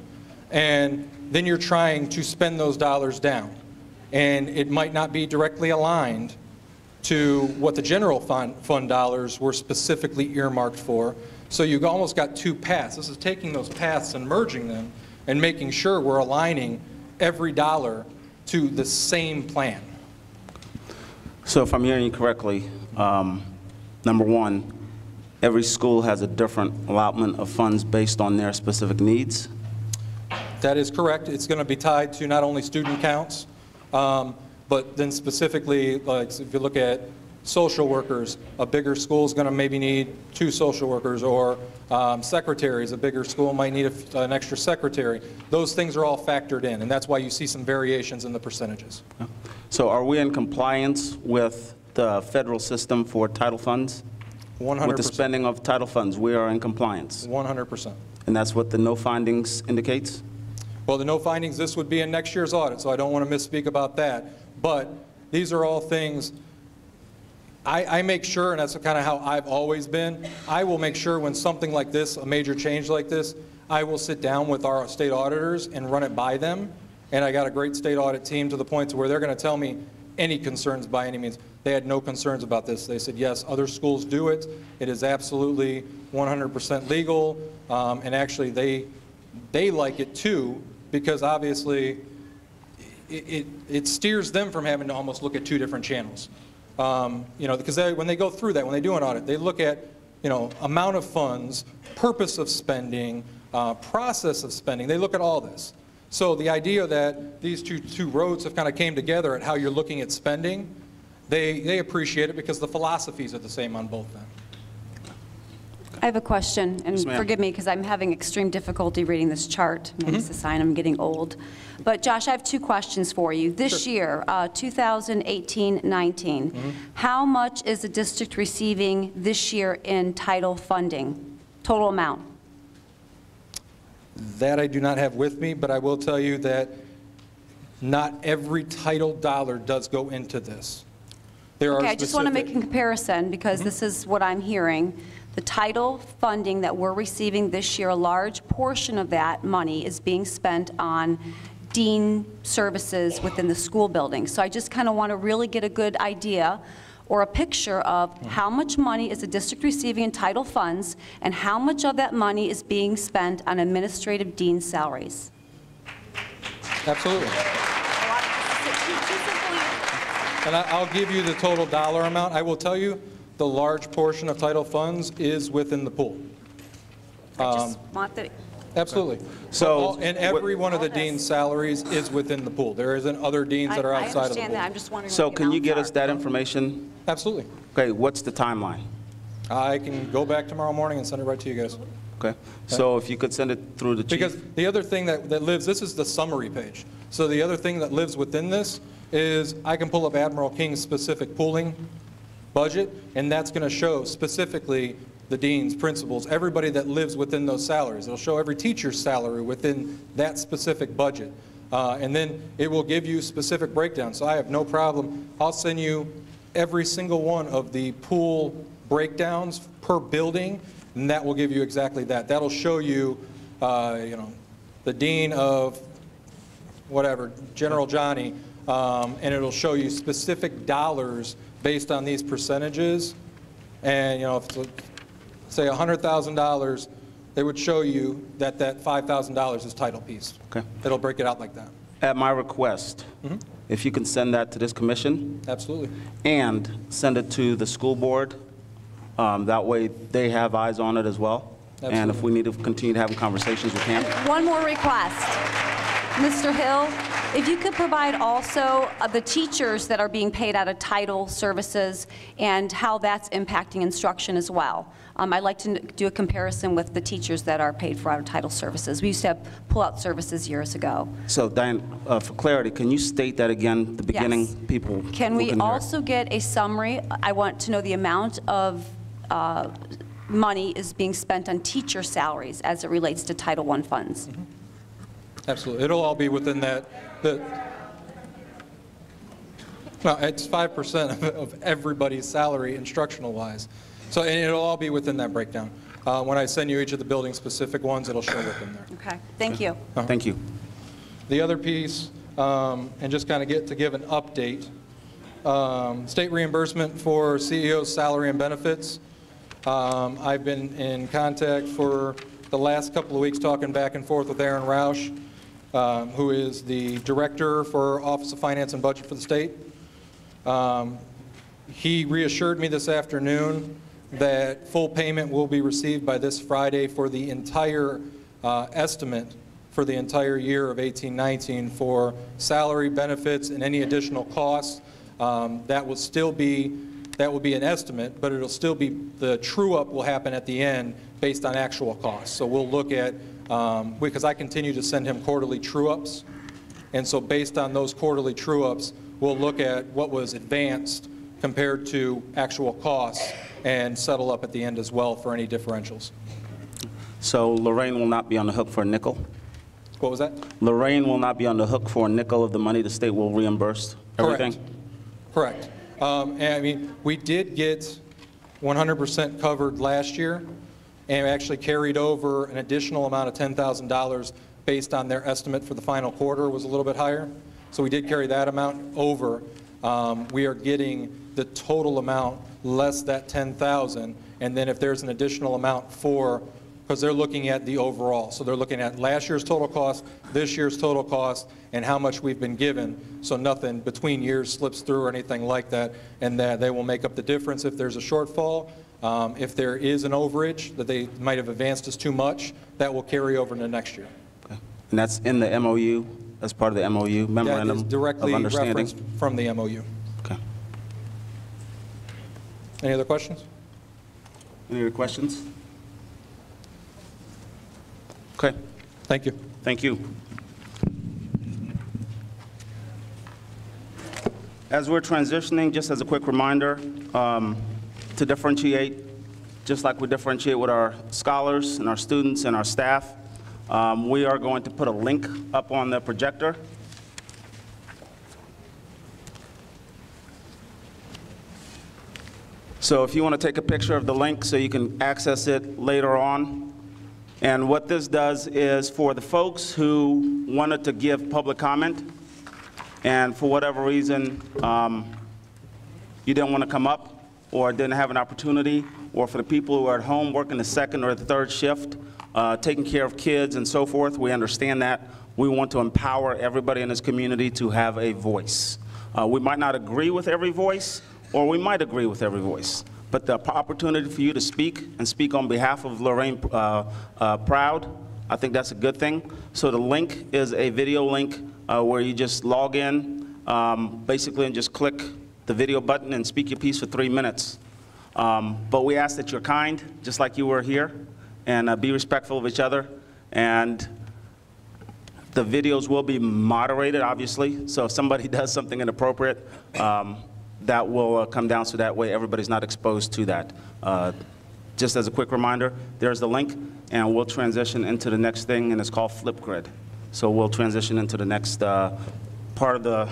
G: and then you're trying to spend those dollars down. And it might not be directly aligned to what the general fund dollars were specifically earmarked for. So you've almost got two paths. This is taking those paths and merging them and making sure we're aligning every dollar to the same plan.
A: So if I'm hearing you correctly, number one, every school has a different allotment of funds based on their specific needs?
G: That is correct. It's going to be tied to not only student counts, but then specifically, like if you look at social workers, a bigger school is going to maybe need 2 social workers, or secretaries, a bigger school might need an extra secretary. Those things are all factored in, and that's why you see some variations in the percentages.
A: So are we in compliance with the federal system for title funds?
G: 100%.
A: With the spending of title funds, we are in compliance?
G: 100%.
A: And that's what the no findings indicates?
G: Well, the no findings, this would be in next year's audit, so I don't want to misspeak about that. But these are all things, I make sure, and that's kind of how I've always been, I will make sure when something like this, a major change like this, I will sit down with our state auditors and run it by them. And I got a great state audit team to the point to where they're going to tell me any concerns by any means. They had no concerns about this. They said, yes, other schools do it. It is absolutely 100% legal. And actually, they like it too, because obviously it steers them from having to almost look at two different channels. You know, because when they go through that, when they do an audit, they look at, you know, amount of funds, purpose of spending, process of spending. They look at all this. So the idea that these two roads have kind of came together at how you're looking at spending, they appreciate it because the philosophies are the same on both of them.
B: I have a question, and forgive me because I'm having extreme difficulty reading this chart. Maybe it's a sign I'm getting old. But Josh, I have two questions for you. This year, 2018-19, how much is the district receiving this year in title funding, total amount?
G: That I do not have with me, but I will tell you that not every title dollar does go into this.
B: Okay, I just want to make a comparison because this is what I'm hearing. The title funding that we're receiving this year, a large portion of that money is being spent on dean services within the school building. So I just kind of want to really get a good idea or a picture of how much money is the district receiving in title funds and how much of that money is being spent on administrative dean salaries.
G: Absolutely. And I'll give you the total dollar amount. I will tell you the large portion of title funds is within the pool.
B: I just want the...
G: Absolutely. So, and every one of the dean's salaries is within the pool. There isn't other deans that are outside of the pool.
B: I understand that. I'm just wondering.
A: So can you get us that information?
G: Absolutely.
A: Okay, what's the timeline?
G: I can go back tomorrow morning and send it right to you guys.
A: Okay. So if you could send it through the chief.
G: Because the other thing that lives, this is the summary page. So the other thing that lives within this is I can pull up Admiral King's specific pooling budget, and that's going to show specifically the deans, principals, everybody that lives within those salaries. It'll show every teacher's salary within that specific budget. And then it will give you specific breakdowns. So I have no problem. I'll send you every single one of the pool breakdowns per building, and that will give you exactly that. That'll show you, you know, the dean of whatever, General Johnnie, and it'll show you specific dollars based on these percentages. And, you know, if it's, say $100,000, they would show you that that $5,000 is title piece.
A: Okay.
G: It'll break it out like that.
A: At my request, if you can send that to this commission.
G: Absolutely.
A: And send it to the school board. That way they have eyes on it as well. Absolutely. And if we need to continue to have conversations, we can.
B: One more request. Mr. Hill, if you could provide also the teachers that are being paid out of title services and how that's impacting instruction as well. I'd like to do a comparison with the teachers that are paid for out of title services. We used to have pull-out services years ago.
A: So Diane, for clarity, can you state that again at the beginning?
B: Yes.
A: People
B: Can we
A: can hear.
B: also get a summary? I want to know the amount of money is being spent on teacher salaries as it relates to Title I funds.
G: Absolutely. It'll all be within that. No, it's 5% of everybody's salary instructional-wise. So, and it'll all be within that breakdown. When I send you each of the building-specific ones, it'll show within there.
B: Okay. Thank you.
A: Thank you.
G: The other piece, and just kind of give an update, state reimbursement for CEO's salary and benefits. I've been in contact for the last couple of weeks talking back and forth with Aaron Roush, who is the director for Office of Finance and Budget for the state. He reassured me this afternoon that full payment will be received by this Friday for the entire estimate for the entire year of 18-19 for salary, benefits, and any additional costs. That will be an estimate, but it'll still be, the true-up will happen at the end based on actual costs. So we'll look at, because I continue to send him quarterly true-ups, and so based on those quarterly true-ups, we'll look at what was advanced compared to actual costs and settle up at the end as well for any differentials.
A: So Lorain will not be on the hook for a nickel?
G: What was that?
A: Lorain will not be on the hook for a nickel of the money. The state will reimburse everything?
G: Correct. And I mean, we did get 100% covered last year, and actually carried over an additional amount of $10,000 based on their estimate for the final quarter was a little bit higher. So we did carry that amount over. We are getting the total amount less that $10,000, and then if there's an additional amount for, because they're looking at the overall. So they're looking at last year's total cost, this year's total cost, and how much we've been given. So nothing between years slips through or anything like that, and that they will make up the difference if there's a shortfall. If there is an overage that they might have advanced us too much, that will carry over into next year.
A: Okay. And that's in the MOU, as part of the MOU, Memorandum
G: That is directly
A: of Understanding?
G: referenced from the MOU.
A: Okay.
G: Any other questions?
A: Any other questions? Okay.
G: Thank you.
A: Thank you. As we're transitioning, just as a quick reminder, to differentiate, just like we differentiate with our scholars and our students and our staff, we are going to put a link up on the projector. So if you want to take a picture of the link so you can access it later on. And what this does is for the folks who wanted to give public comment, and for whatever reason you didn't want to come up or didn't have an opportunity, or for the people who are at home working the second or the third shift, taking care of kids and so forth, we understand that. We want to empower everybody in this community to have a voice. We might not agree with every voice, or we might agree with every voice. But the opportunity for you to speak and speak on behalf of Lorain Proud, I think that's a good thing. So the link is a video link where you just log in, basically, and just click the video button and speak your piece for 3 minutes. But we ask that you're kind, just like you were here, and be respectful of each other. And the videos will be moderated, obviously. So if somebody does something inappropriate, that will come down, so that way everybody's not exposed to that. Just as a quick reminder, there's the link, and we'll transition into the next thing, and it's called Flipgrid. So we'll transition into the next part of the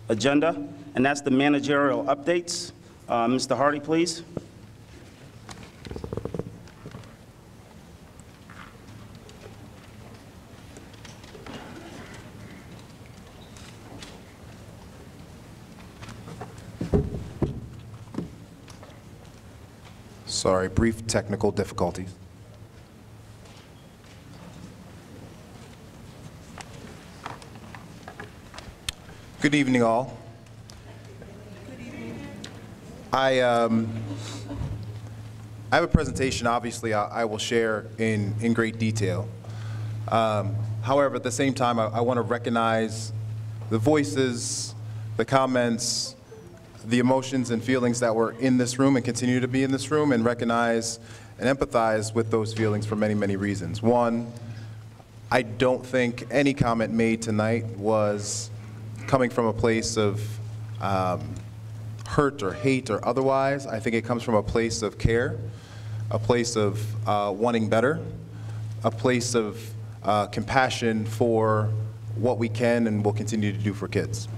A: agenda, and that's the managerial updates. Mr. Hardy, please.
D: Sorry, brief technical difficulties. Good evening, all. I have a presentation, obviously, I will share in great detail. However, at the same time, I want to recognize the voices, the comments, the emotions and feelings that were in this room and continue to be in this room, and recognize and empathize with those feelings for many, many reasons. One, I don't think any comment made tonight was coming from a place of hurt or hate or otherwise. I think it comes from a place of care, a place of wanting better, a place of compassion for what we can and will continue to do for kids.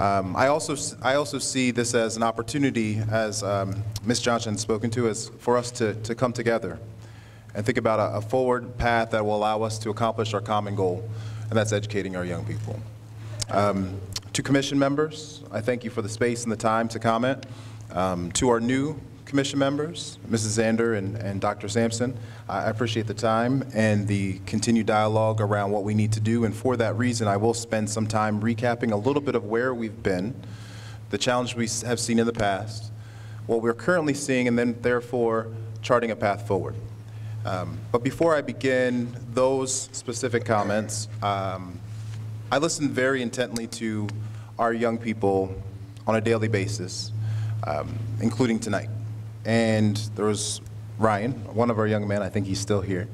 D: I also see this as an opportunity, as Ms. Johnson has spoken to, as for us to come together and think about a forward path that will allow us to accomplish our common goal, and that's educating our young people. To commission members, I thank you for the space and the time to comment. To our new commission members, Mrs. Zander and Dr. Sampson, I appreciate the time and the continued dialogue around what we need to do, and for that reason, I will spend some time recapping a little bit of where we've been, the challenge we have seen in the past, what we're currently seeing, and then therefore charting a path forward. But before I begin those specific comments, I listen very intently to our young people on a daily basis, including tonight. And there was Ryan, one of our young men, I think he's still here,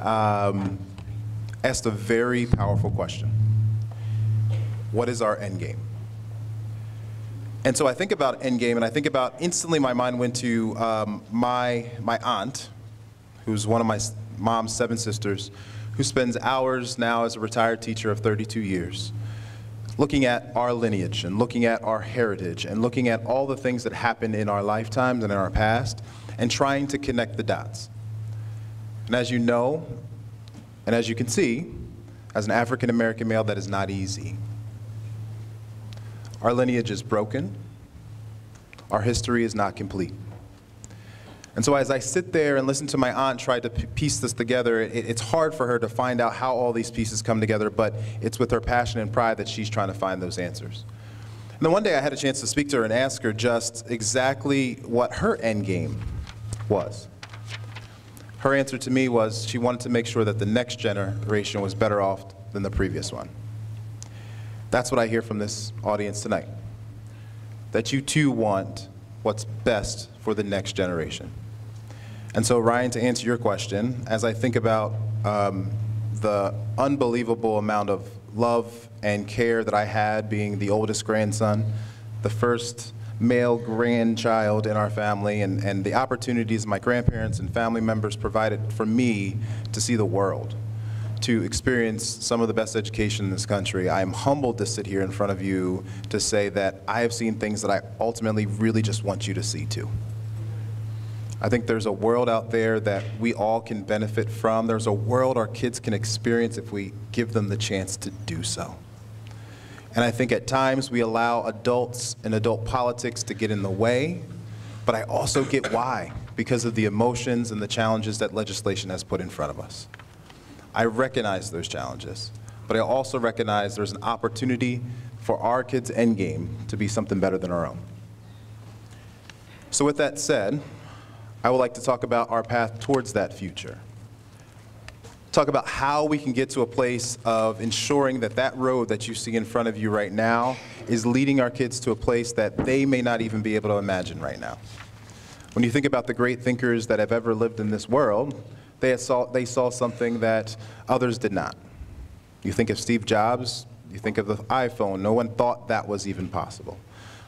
D: asked a very powerful question. What is our end game? And so I think about end game, and I think about, instantly my mind went to my aunt, who's one of my mom's 7 sisters, who spends hours now as a retired teacher of 32 years, looking at our lineage and looking at our heritage and looking at all the things that happened in our lifetimes and in our past and trying to connect the dots. And as you know, and as you can see, as an African American male, that is not easy. Our lineage is broken. Our history is not complete. And so as I sit there and listen to my aunt try to piece this together, it's hard for her to find out how all these pieces come together, but it's with her passion and pride that she's trying to find those answers. And then one day I had a chance to speak to her and ask her just exactly what her end game was. Her answer to me was she wanted to make sure that the next generation was better off than the previous one. That's what I hear from this audience tonight, that you too want what's best for the next generation. And so, Ryan, to answer your question, as I think about the unbelievable amount of love and care that I had being the oldest grandson, the first male grandchild in our family, and the opportunities my grandparents and family members provided for me to see the world, to experience some of the best education in this country, I am humbled to sit here in front of you to say that I have seen things that I ultimately really just want you to see too. I think there's a world out there that we all can benefit from. There's a world our kids can experience if we give them the chance to do so. And I think at times we allow adults and adult politics to get in the way, but I also get why, because of the emotions and the challenges that legislation has put in front of us. I recognize those challenges, but I also recognize there's an opportunity for our kids' endgame to be something better than our own. So with that said, I would like to talk about our path towards that future. Talk about how we can get to a place of ensuring that that road that you see in front of you right now is leading our kids to a place that they may not even be able to imagine right now. When you think about the great thinkers that have ever lived in this world, they saw something that others did not. You think of Steve Jobs, you think of the iPhone, no one thought that was even possible.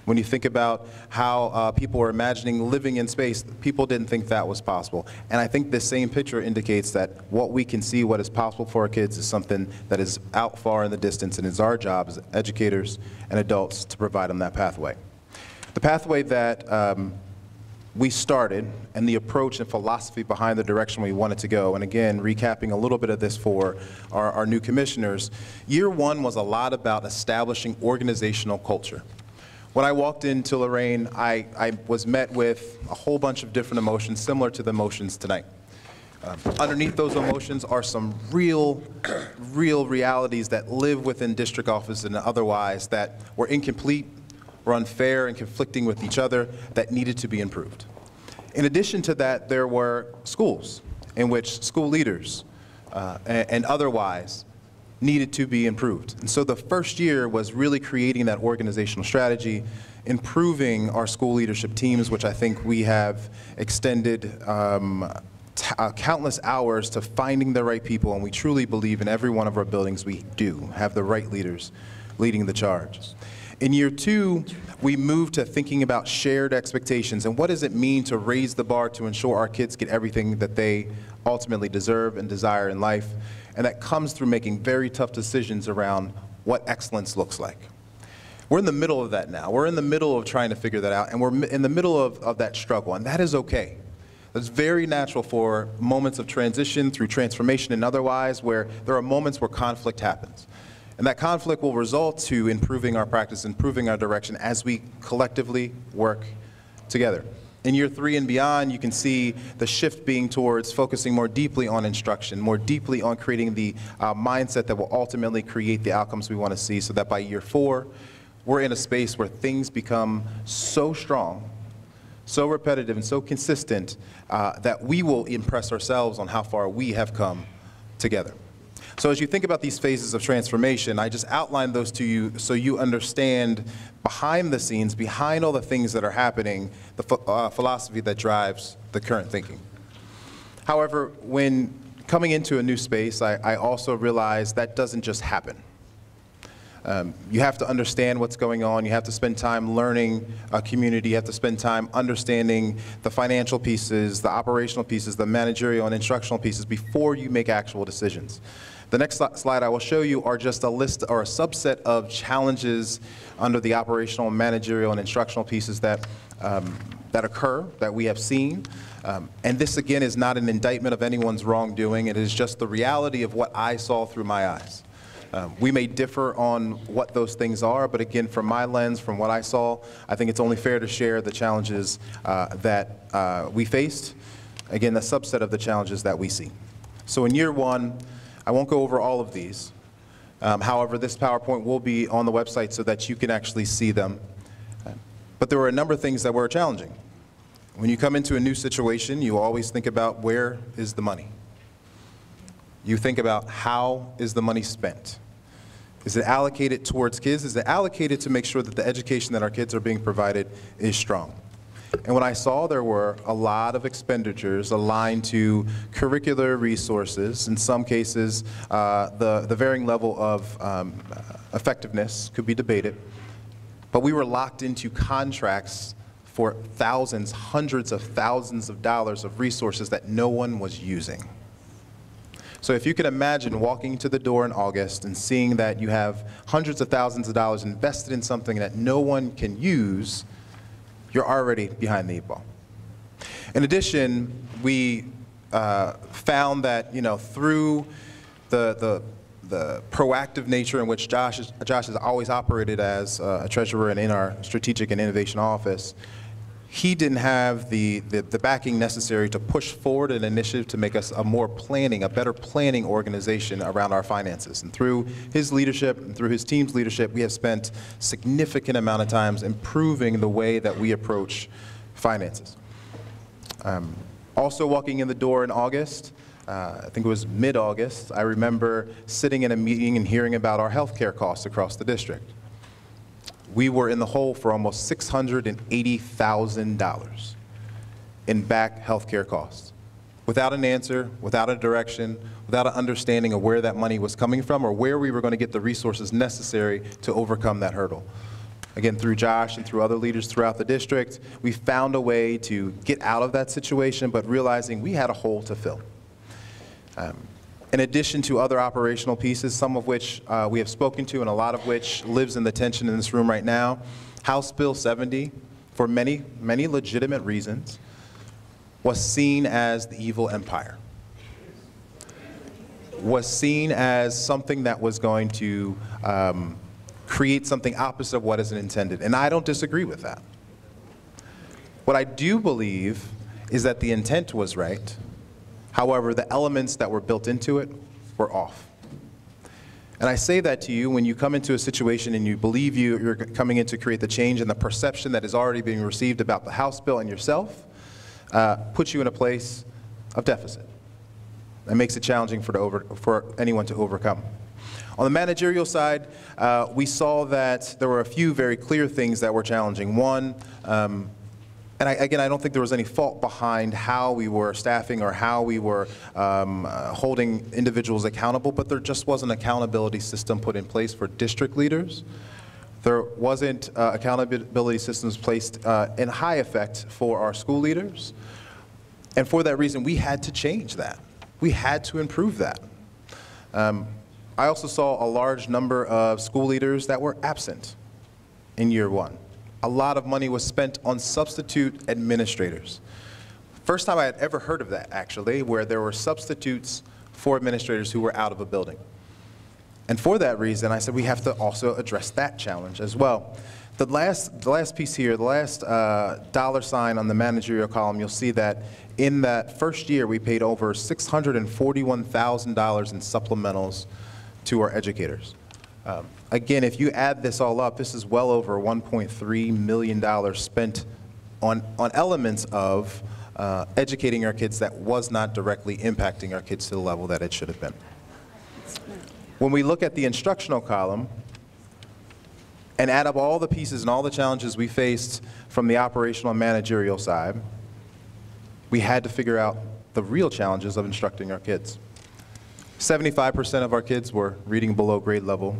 D: When you think about how people were imagining living in space, people didn't think that was possible. And I think this same picture indicates that what we can see, what is possible for our kids, is something that is out far in the distance, and it's our job as educators and adults to provide them that pathway. The pathway that we started and the approach and philosophy behind the direction we wanted to go, and again, recapping a little bit of this for our new commissioners, year one was a lot about establishing organizational culture. When I walked into Lorain, I was met with a whole bunch of different emotions similar to the emotions tonight. Underneath those emotions are some real realities that live within district offices and otherwise that were incomplete, were unfair and conflicting with each other, that needed to be improved. In addition to that, there were schools in which school leaders and otherwise needed to be improved. And so the first year was really creating that organizational strategy, improving our school leadership teams, which I think we have extended countless hours to finding the right people, and we truly believe in every one of our buildings we do have the right leaders leading the charge. In year two, we moved to thinking about shared expectations and what does it mean to raise the bar to ensure our kids get everything that they ultimately deserve and desire in life. And that comes through making very tough decisions around what excellence looks like. We're in the middle of that now. We're in the middle of trying to figure that out, and we're in the middle of that struggle, and that is okay. It's very natural for moments of transition through transformation and otherwise where there are moments where conflict happens. And that conflict will result to improving our practice, improving our direction as we collectively work together. In year three and beyond, you can see the shift being towards focusing more deeply on instruction, more deeply on creating the mindset that will ultimately create the outcomes we want to see, so that by year four, we're in a space where things become so strong, so repetitive, and so consistent that we will impress ourselves on how far we have come together. So as you think about these phases of transformation, I just outlined those to you so you understand behind the scenes, behind all the things that are happening, the philosophy that drives the current thinking. However, when coming into a new space, I also realized that doesn't just happen. You have to understand what's going on. You have to spend time learning a community. You have to spend time understanding the financial pieces, the operational pieces, the managerial and instructional pieces before you make actual decisions. The next slide I will show you are just a list or a subset of challenges under the operational, managerial, and instructional pieces that, that occur, that we have seen. And this, again, is not an indictment of anyone's wrongdoing. It is just the reality of what I saw through my eyes. We may differ on what those things are, but again, from my lens, from what I saw, I think it's only fair to share the challenges that we faced. Again, the subset of the challenges that we see. So in year one, I won't go over all of these. However, this PowerPoint will be on the website so that you can actually see them. But there were a number of things that were challenging. When you come into a new situation, you always think about where is the money. You think about how is the money spent. Is it allocated towards kids? Is it allocated to make sure that the education that our kids are being provided is strong? And what I saw, there were a lot of expenditures aligned to curricular resources. In some cases, the varying level of effectiveness could be debated. But we were locked into contracts for thousands, hundreds of thousands of dollars of resources that no one was using. So if you can imagine walking to the door in August and seeing that you have hundreds of thousands of dollars invested in something that no one can use, you're already behind the eight ball. In addition, we found that, through the proactive nature in which Josh has always operated as a treasurer and in our strategic and innovation office, he didn't have the backing necessary to push forward an initiative to make us a better planning organization around our finances. And through his leadership and through his team's leadership, we have spent significant amount of time improving the way that we approach finances. Also walking in the door in August, I think it was mid-August, I remember sitting in a meeting and hearing about our healthcare costs across the district. We were in the hole for almost $680,000 in back healthcare costs, without an answer, without a direction, without an understanding of where that money was coming from or where we were going to get the resources necessary to overcome that hurdle. Again, through Josh and through other leaders throughout the district, we found a way to get out of that situation, but realizing we had a hole to fill. In addition to other operational pieces, some of which we have spoken to and a lot of which lives in the tension in this room right now, House Bill 70, for many, many legitimate reasons, was seen as the evil empire, was seen as something that was going to create something opposite of what is intended. And I don't disagree with that. What I do believe is that the intent was right. However, the elements that were built into it were off. And I say that to you when you come into a situation and you believe you're coming in to create the change, and the perception that is already being received about the House bill and yourself puts you in a place of deficit. That makes it challenging for anyone to overcome. On the managerial side, we saw that there were a few very clear things that were challenging. One, and again, I don't think there was any fault behind how we were staffing or how we were holding individuals accountable, but there just wasn't an accountability system put in place for district leaders. There wasn't accountability systems placed in high effect for our school leaders. And for that reason, we had to change that. We had to improve that. I also saw a large number of school leaders that were absent in year one. A lot of money was spent on substitute administrators. First time I had ever heard of that, actually, where there were substitutes for administrators who were out of a building. And for that reason, I said we have to also address that challenge as well. The last piece here, the last dollar sign on the managerial column, you'll see that in that first year, we paid over $641,000 in supplementals to our educators. Again, if you add this all up, this is well over $1.3 million spent on elements of educating our kids that was not directly impacting our kids to the level that it should have been. When we look at the instructional column and add up all the pieces and all the challenges we faced from the operational and managerial side, we had to figure out the real challenges of instructing our kids. 75% of our kids were reading below grade level.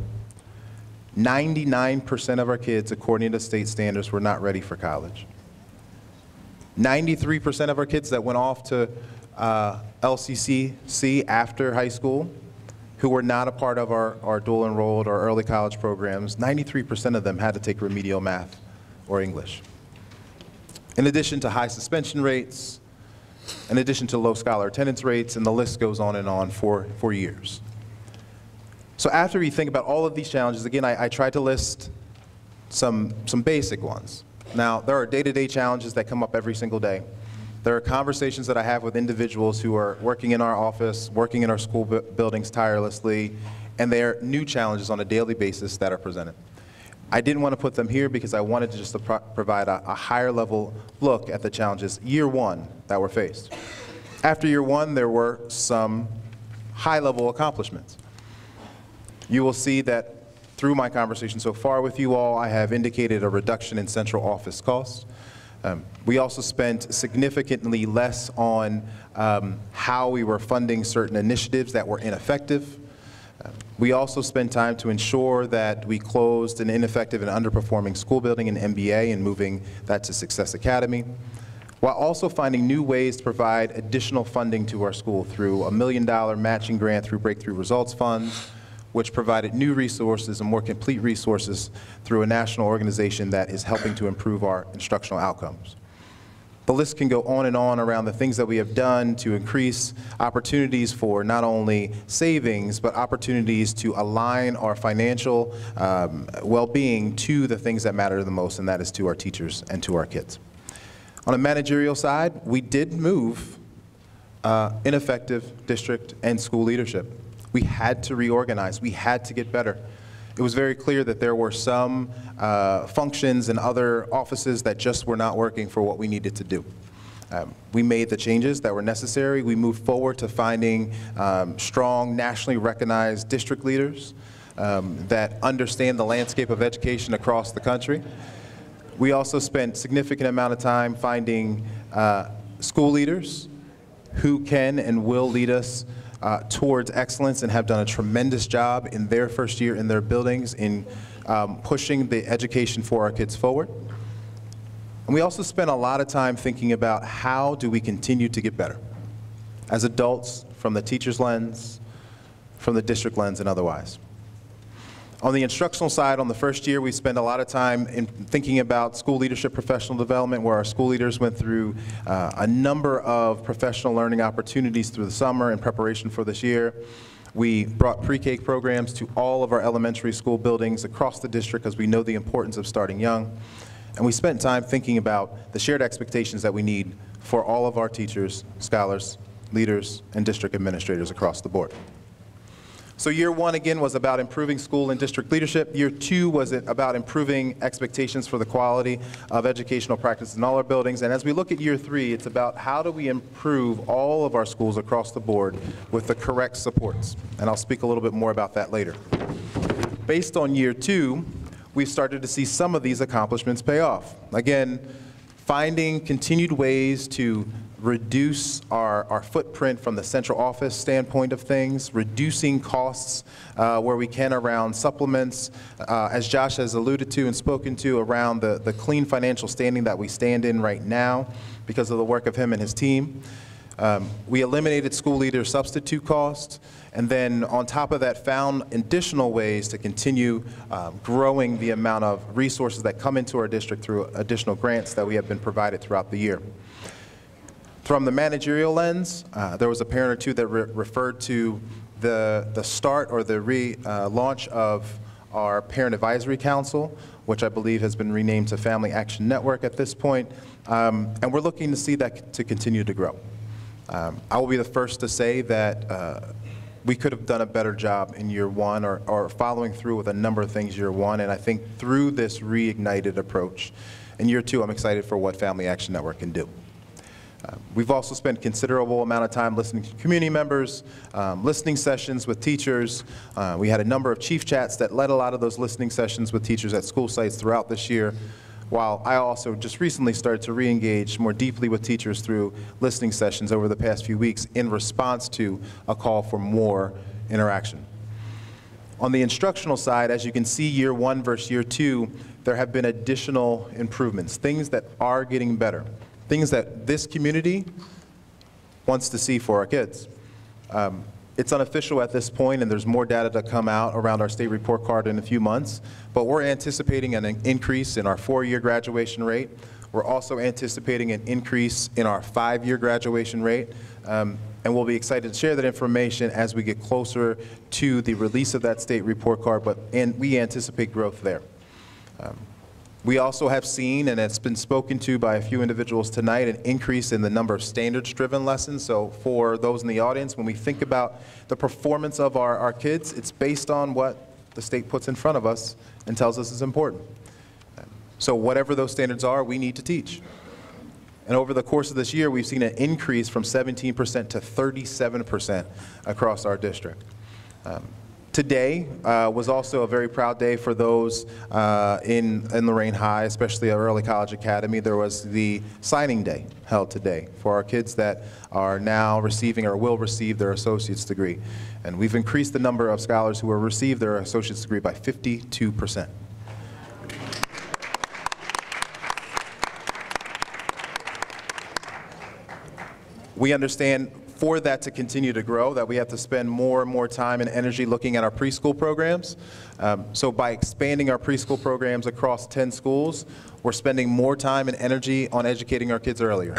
D: 99% of our kids, according to state standards, were not ready for college. 93% of our kids that went off to LCCC after high school who were not a part of our dual enrolled or early college programs, 93% of them had to take remedial math or English. In addition to high suspension rates, in addition to low scholar attendance rates, and the list goes on and on for years. So after we think about all of these challenges, again, I tried to list some basic ones. Now, there are day-to-day challenges that come up every single day. There are conversations that I have with individuals who are working in our office, working in our school buildings tirelessly, and there are new challenges on a daily basis that are presented. I didn't want to put them here because I wanted to just provide a higher level look at the challenges year one that were faced. After year one, there were some high level accomplishments. You will see that through my conversation so far with you all, I have indicated a reduction in central office costs. We also spent significantly less on how we were funding certain initiatives that were ineffective. We also spent time to ensure that we closed an ineffective and underperforming school building in MBA and moving that to Success Academy, while also finding new ways to provide additional funding to our school through a $1 million matching grant through Breakthrough Results Funds, which provided new resources and more complete resources through a national organization that is helping to improve our instructional outcomes. The list can go on and on around the things that we have done to increase opportunities for not only savings, but opportunities to align our financial well-being to the things that matter the most, and that is to our teachers and to our kids. On a managerial side, we did move ineffective district and school leadership. We had to reorganize. We had to get better. It was very clear that there were some functions and other offices that just were not working for what we needed to do. We made the changes that were necessary. We moved forward to finding strong, nationally recognized district leaders that understand the landscape of education across the country. We also spent a significant amount of time finding school leaders who can and will lead us towards excellence and have done a tremendous job in their first year in their buildings in pushing the education for our kids forward. And we also spent a lot of time thinking about how do we continue to get better as adults, from the teacher's lens, from the district lens, and otherwise. On the instructional side, on the first year, we spent a lot of time in thinking about school leadership professional development, where our school leaders went through a number of professional learning opportunities through the summer in preparation for this year. We brought pre-K programs to all of our elementary school buildings across the district because we know the importance of starting young. And we spent time thinking about the shared expectations that we need for all of our teachers, scholars, leaders, and district administrators across the board. So year one, again, was about improving school and district leadership. Year two was about improving expectations for the quality of educational practice in all our buildings. And as we look at year three, it's about how do we improve all of our schools across the board with the correct supports. And I'll speak a little bit more about that later. Based on year two, we've started to see some of these accomplishments pay off. Again, finding continued ways to reduce our footprint from the central office standpoint of things, reducing costs where we can around supplements, as Josh has alluded to and spoken to, around the clean financial standing that we stand in right now because of the work of him and his team. We eliminated school leader substitute costs, and then on top of that found additional ways to continue growing the amount of resources that come into our district through additional grants that we have been provided throughout the year. From the managerial lens, there was a parent or two that referred to the start or the relaunch of our Parent Advisory Council, which I believe has been renamed to Family Action Network at this point, and we're looking to see that to continue to grow. I will be the first to say that we could have done a better job in year one or following through with a number of things year one, and I think through this reignited approach, in year two, I'm excited for what Family Action Network can do. We've also spent a considerable amount of time listening to community members, listening sessions with teachers. We had a number of chief chats that led a lot of those listening sessions with teachers at school sites throughout this year, while I also just recently started to re-engage more deeply with teachers through listening sessions over the past few weeks in response to a call for more interaction. On the instructional side, as you can see, year one versus year two, there have been additional improvements, things that are getting better, things that this community wants to see for our kids. It's unofficial at this point, and there's more data to come out around our state report card in a few months, but we're anticipating an increase in our 4-year graduation rate. We're also anticipating an increase in our 5-year graduation rate, and we'll be excited to share that information as we get closer to the release of that state report card, and we anticipate growth there. We also have seen, and it's been spoken to by a few individuals tonight, an increase in the number of standards-driven lessons. So for those in the audience, when we think about the performance of our kids, it's based on what the state puts in front of us and tells us is important. So whatever those standards are, we need to teach. And over the course of this year, we've seen an increase from 17% to 37% across our district. Today was also a very proud day for those in Lorain High, especially at Early College Academy. There was the signing day held today for our kids that are now receiving or will receive their associate's degree. And we've increased the number of scholars who will receive their associate's degree by 52%. We understand for that to continue to grow, that we have to spend more and more time and energy looking at our preschool programs. So by expanding our preschool programs across 10 schools, we're spending more time and energy on educating our kids earlier.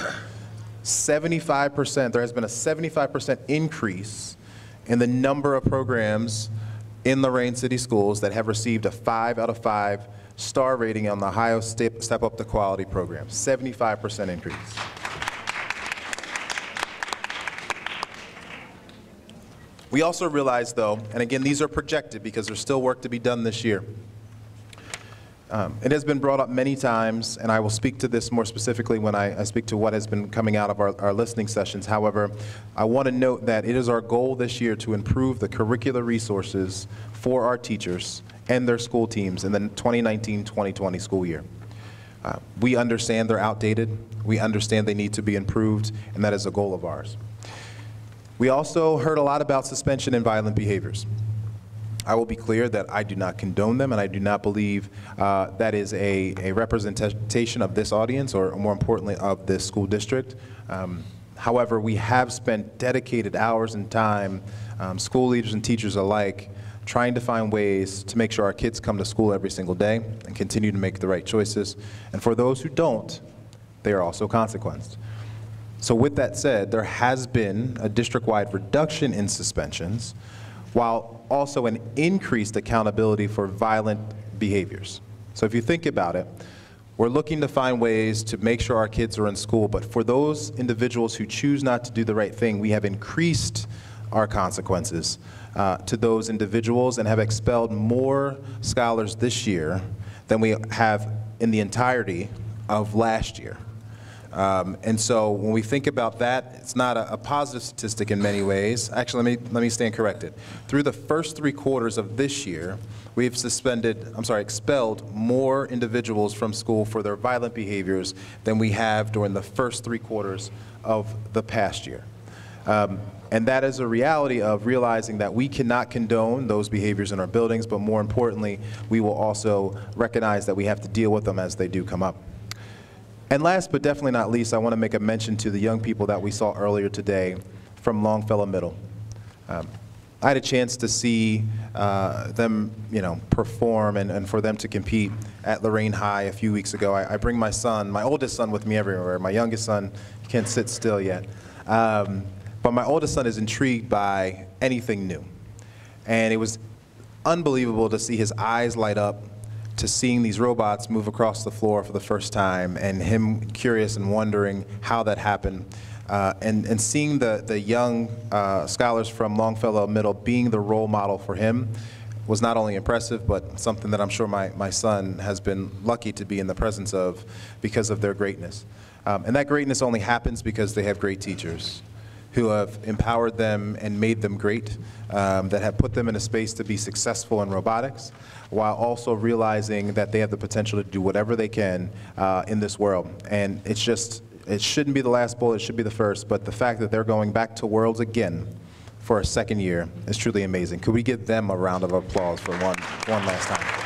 D: 75%, there has been a 75% increase in the number of programs in Lorain City Schools that have received a 5 out of 5 star rating on the Ohio Step Up to Quality program. 75% increase. We also realize, though, and again, these are projected because there's still work to be done this year. It has been brought up many times, and I will speak to this more specifically when I speak to what has been coming out of our listening sessions. However, I want to note that it is our goal this year to improve the curricular resources for our teachers and their school teams in the 2019-2020 school year. We understand they're outdated. We understand they need to be improved, and that is a goal of ours. We also heard a lot about suspension and violent behaviors. I will be clear that I do not condone them, and I do not believe that is a representation of this audience, or more importantly, of this school district. However, we have spent dedicated hours and time, school leaders and teachers alike, trying to find ways to make sure our kids come to school every single day and continue to make the right choices. And for those who don't, they are also consequenced. So with that said, there has been a district-wide reduction in suspensions, while also an increased accountability for violent behaviors. So if you think about it, we're looking to find ways to make sure our kids are in school, but for those individuals who choose not to do the right thing, we have increased our consequences to those individuals and have expelled more scholars this year than we have in the entirety of last year. And so when we think about that, it's not a positive statistic in many ways. Actually, let me stand corrected. Through the first 3 quarters of this year, we've expelled more individuals from school for their violent behaviors than we have during the first 3 quarters of the past year. And that is a reality of realizing that we cannot condone those behaviors in our buildings, but more importantly, we will also recognize that we have to deal with them as they do come up. And last but definitely not least, I want to make a mention to the young people that we saw earlier today from Longfellow Middle. I had a chance to see them, perform and for them to compete at Lorain High a few weeks ago. I bring my son, my oldest son, with me everywhere. My youngest son can't sit still yet. But my oldest son is intrigued by anything new. And it was unbelievable to see his eyes light up to seeing these robots move across the floor for the first time, and him curious and wondering how that happened. And seeing the young scholars from Longfellow Middle being the role model for him was not only impressive, but something that I'm sure my son has been lucky to be in the presence of because of their greatness. And that greatness only happens because they have great teachers who have empowered them and made them great, that have put them in a space to be successful in robotics, while also realizing that they have the potential to do whatever they can in this world. And it shouldn't be the last bullet, it should be the first, but the fact that they're going back to Worlds again for a second year is truly amazing. Could we give them a round of applause for one last time?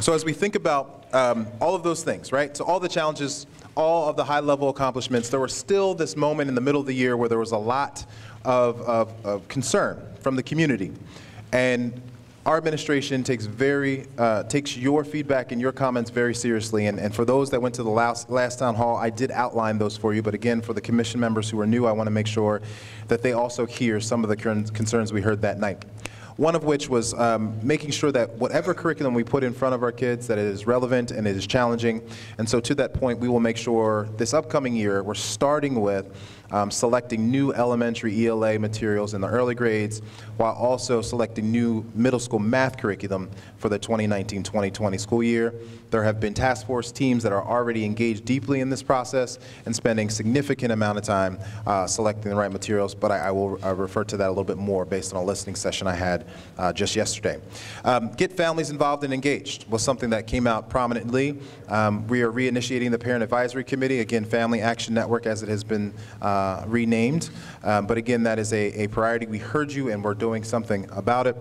D: So as we think about all of those things, right? So all the challenges, all of the high-level accomplishments, there was still this moment in the middle of the year where there was a lot of concern from the community. And our administration takes your feedback and your comments very seriously. And for those that went to the last town hall, I did outline those for you. But again, for the commission members who are new, I want to make sure that they also hear some of the concerns we heard that night. One of which was making sure that whatever curriculum we put in front of our kids, that it is relevant and it is challenging. And so to that point, we will make sure this upcoming year, we're starting with selecting new elementary ELA materials in the early grades, while also selecting new middle school math curriculum for the 2019-2020 school year. There have been task force teams that are already engaged deeply in this process and spending significant amount of time selecting the right materials, but I will refer to that a little bit more based on a listening session I had just yesterday. Get families involved and engaged was something that came out prominently. We are reinitiating the Parent Advisory Committee, again, Family Action Network as it has been renamed. But again, that is a priority. We heard you and we're doing something about it.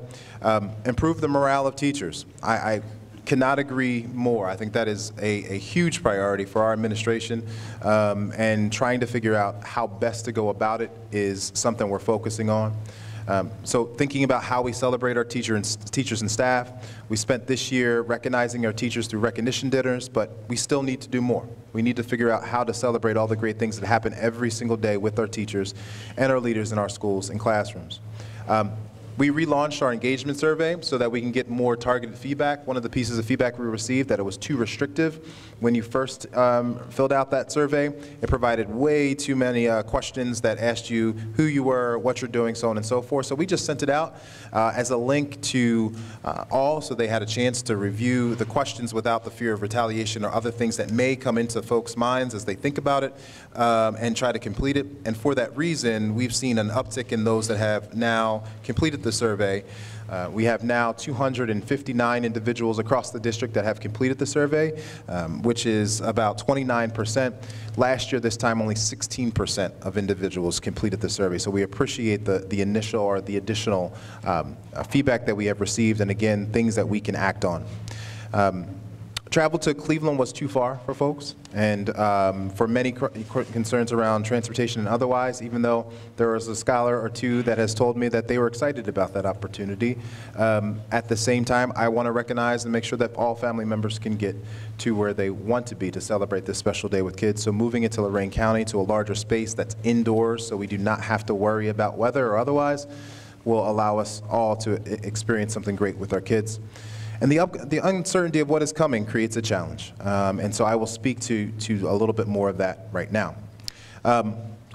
D: Improve the morale of teachers. I cannot agree more. I think that is a huge priority for our administration, and trying to figure out how best to go about it is something we're focusing on. So thinking about how we celebrate our teachers and staff, we spent this year recognizing our teachers through recognition dinners, but we still need to do more. We need to figure out how to celebrate all the great things that happen every single day with our teachers and our leaders in our schools and classrooms. We relaunched our engagement survey so that we can get more targeted feedback. One of the pieces of feedback we received that it was too restrictive. When you first filled out that survey, it provided way too many questions that asked you who you were, what you're doing, so on and so forth. So we just sent it out as a link to all, so they had a chance to review the questions without the fear of retaliation or other things that may come into folks' minds as they think about it, and try to complete it. And for that reason, we've seen an uptick in those that have now completed the survey. We have now 259 individuals across the district that have completed the survey, which is about 29%. Last year, this time, only 16% of individuals completed the survey. So we appreciate the initial or the additional feedback that we have received, and again, things that we can act on. Travel to Cleveland was too far for folks, and for many concerns around transportation and otherwise, even though there was a scholar or two that has told me that they were excited about that opportunity. At the same time, I want to recognize and make sure that all family members can get to where they want to be to celebrate this special day with kids. So moving it to Lorain County to a larger space that's indoors so we do not have to worry about weather or otherwise will allow us all to experience something great with our kids. And the uncertainty of what is coming creates a challenge. And so I will speak to a little bit more of that right now.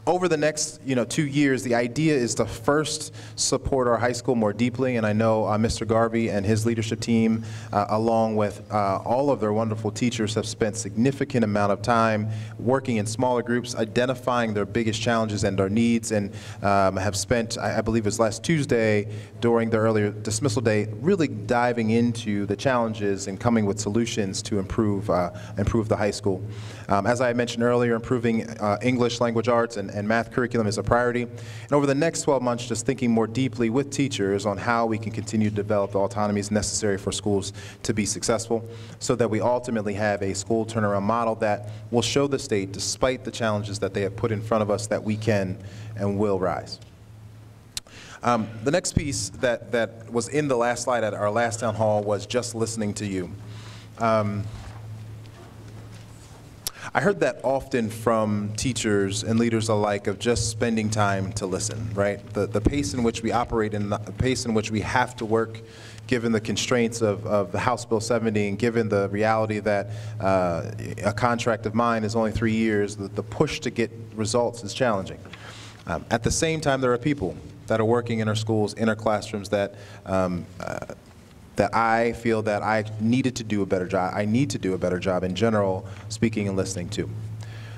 D: Over the next 2 years, the idea is to first support our high school more deeply, and I know Mr. Garvey and his leadership team, along with all of their wonderful teachers, have spent significant amount of time working in smaller groups, identifying their biggest challenges and their needs, and have spent, I believe it was last Tuesday, during the earlier dismissal day, really diving into the challenges and coming with solutions to improve the high school. As I mentioned earlier, improving English language arts and math curriculum is a priority. And over the next 12 months, just thinking more deeply with teachers on how we can continue to develop the autonomies necessary for schools to be successful, so that we ultimately have a school turnaround model that will show the state, despite the challenges that they have put in front of us, that we can and will rise. The next piece that was in the last slide at our last town hall was just listening to you. I heard that often from teachers and leaders alike, of just spending time to listen, right? The pace in which we operate and the pace in which we have to work, given the constraints of the House Bill 70 and given the reality that a contract of mine is only 3 years, the push to get results is challenging. At the same time, there are people that are working in our schools, in our classrooms, that I feel that I needed to do a better job. I need to do a better job in general, speaking and listening to.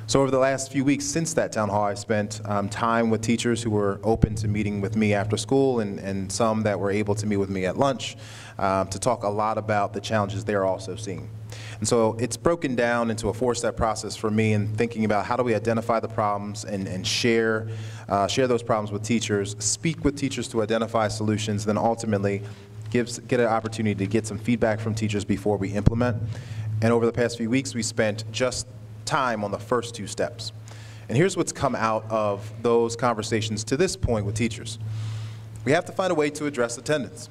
D: So over the last few weeks since that town hall, I spent time with teachers who were open to meeting with me after school, and some that were able to meet with me at lunch to talk a lot about the challenges they're also seeing. And so it's broken down into a 4-step process for me in thinking about how do we identify the problems and share those problems with teachers, speak with teachers to identify solutions, then ultimately get an opportunity to get some feedback from teachers before we implement. And over the past few weeks, we spent just time on the first 2 steps. And here's what's come out of those conversations to this point with teachers. We have to find a way to address attendance.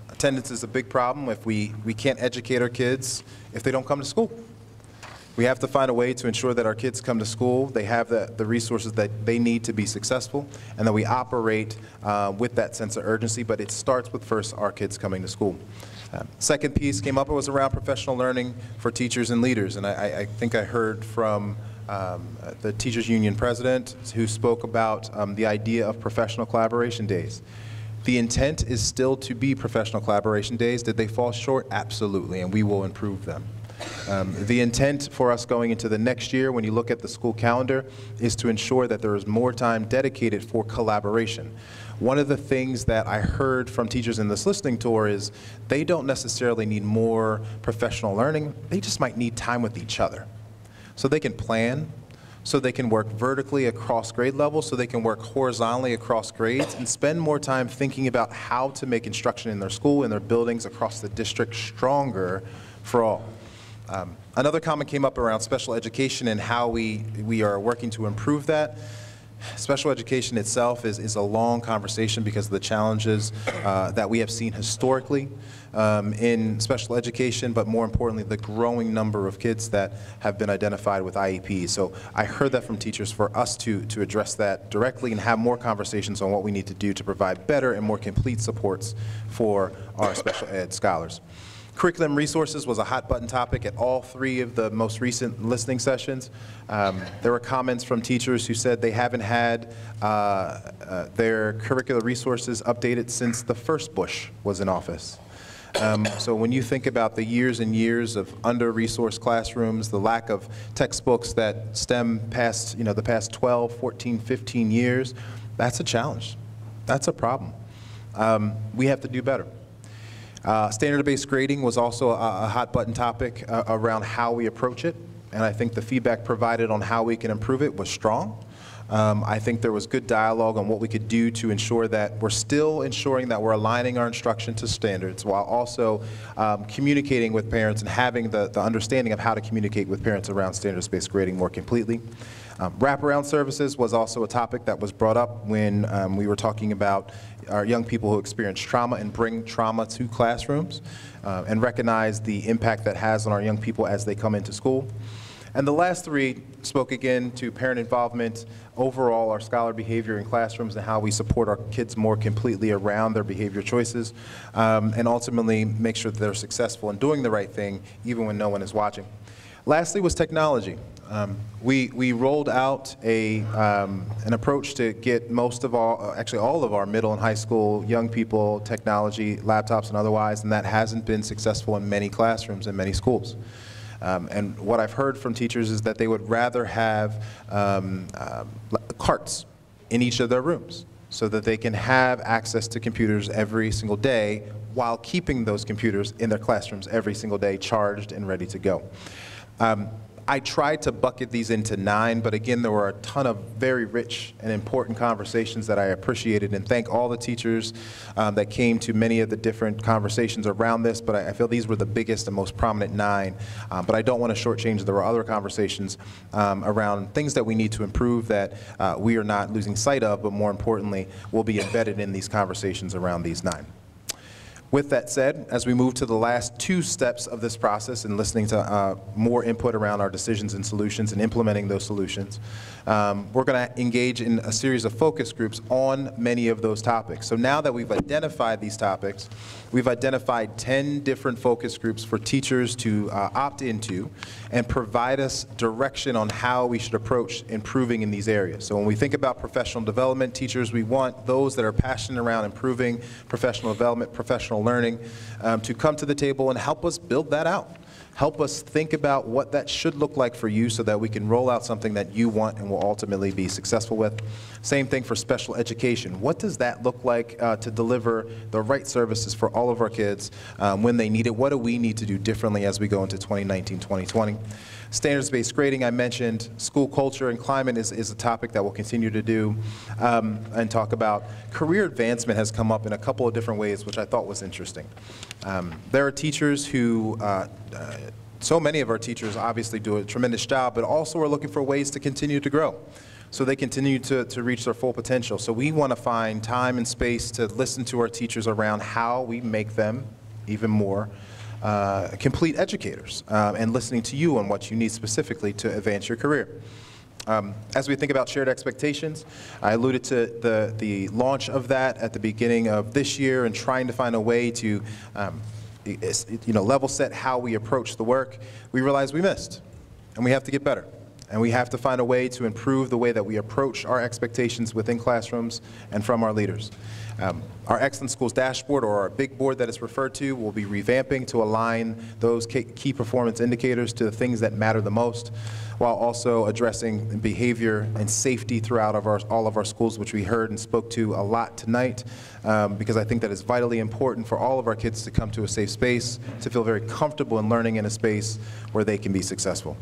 D: Attendance is a big problem if we can't educate our kids if they don't come to school. We have to find a way to ensure that our kids come to school, they have the resources that they need to be successful, and that we operate with that sense of urgency, but it starts with first our kids coming to school. Second piece came up, it was around professional learning for teachers and leaders, and I think I heard from the Teachers Union president who spoke about the idea of professional collaboration days. The intent is still to be professional collaboration days. Did they fall short? Absolutely, and we will improve them. The intent for us going into the next year, when you look at the school calendar, is to ensure that there is more time dedicated for collaboration. One of the things that I heard from teachers in this listening tour is they don't necessarily need more professional learning, they just might need time with each other. So they can plan, so they can work vertically across grade levels, so they can work horizontally across grades, and spend more time thinking about how to make instruction in their school and their buildings across the district stronger for all. Another comment came up around special education and how we are working to improve that. Special education itself is a long conversation because of the challenges that we have seen historically in special education, but more importantly, the growing number of kids that have been identified with IEPs. So I heard that from teachers for us to address that directly and have more conversations on what we need to do to provide better and more complete supports for our special ed scholars. Curriculum resources was a hot button topic at all 3 of the most recent listening sessions. There were comments from teachers who said they haven't had their curricular resources updated since the first Bush was in office. So when you think about the years and years of under-resourced classrooms, the lack of textbooks that stem past, the past 12, 14, 15 years, that's a challenge. That's a problem. We have to do better. Standard-based grading was also a hot-button topic around how we approach it, and I think the feedback provided on how we can improve it was strong. I think there was good dialogue on what we could do to ensure that we're still ensuring that we're aligning our instruction to standards while also communicating with parents and having the understanding of how to communicate with parents around standards-based grading more completely. Wraparound services was also a topic that was brought up when we were talking about our young people who experience trauma and bring trauma to classrooms and recognize the impact that has on our young people as they come into school. And the last 3 spoke again to parent involvement, overall our scholar behavior in classrooms and how we support our kids more completely around their behavior choices, and ultimately make sure that they're successful in doing the right thing even when no one is watching. Lastly was technology. We rolled out an approach to get most of actually all of our middle and high school young people technology, laptops and otherwise, and that hasn't been successful in many classrooms in many schools. And what I've heard from teachers is that they would rather have carts in each of their rooms so that they can have access to computers every single day while keeping those computers in their classrooms every single day charged and ready to go. I tried to bucket these into 9, but again, there were a ton of very rich and important conversations that I appreciated, and thank all the teachers that came to many of the different conversations around this, but I feel these were the biggest and most prominent 9. But I don't want to shortchange, there were other conversations around things that we need to improve that we are not losing sight of, but more importantly, will be embedded in these conversations around these 9. With that said, as we move to the last 2 steps of this process and listening to more input around our decisions and solutions and implementing those solutions, we're going to engage in a series of focus groups on many of those topics. So now that we've identified these topics, we've identified 10 different focus groups for teachers to opt into and provide us direction on how we should approach improving in these areas. So when we think about professional development, teachers, we want those that are passionate around improving professional development, professional learning, to come to the table and help us build that out. Help us think about what that should look like for you so that we can roll out something that you want and will ultimately be successful with. Same thing for special education. What does that look like to deliver the right services for all of our kids when they need it? What do we need to do differently as we go into 2019, 2020? Standards-based grading, I mentioned. School culture and climate is a topic that we'll continue to do and talk about. Career advancement has come up in a couple of different ways, which I thought was interesting. There are teachers who so many of our teachers obviously do a tremendous job, but also are looking for ways to continue to grow, so they continue to reach their full potential. So we want to find time and space to listen to our teachers around how we make them even more complete educators, and listening to you on what you need specifically to advance your career. As we think about shared expectations, I alluded to the launch of that at the beginning of this year and trying to find a way to level set how we approach the work. We realized we missed, and we have to get better. And we have to find a way to improve the way that we approach our expectations within classrooms and from our leaders. Our Excellent Schools dashboard, or our big board that it's referred to, will be revamping to align those key performance indicators to the things that matter the most, while also addressing behavior and safety throughout all of our schools, which we heard and spoke to a lot tonight, because I think that it's vitally important for all of our kids to come to a safe space, to feel very comfortable in learning in a space where they can be successful.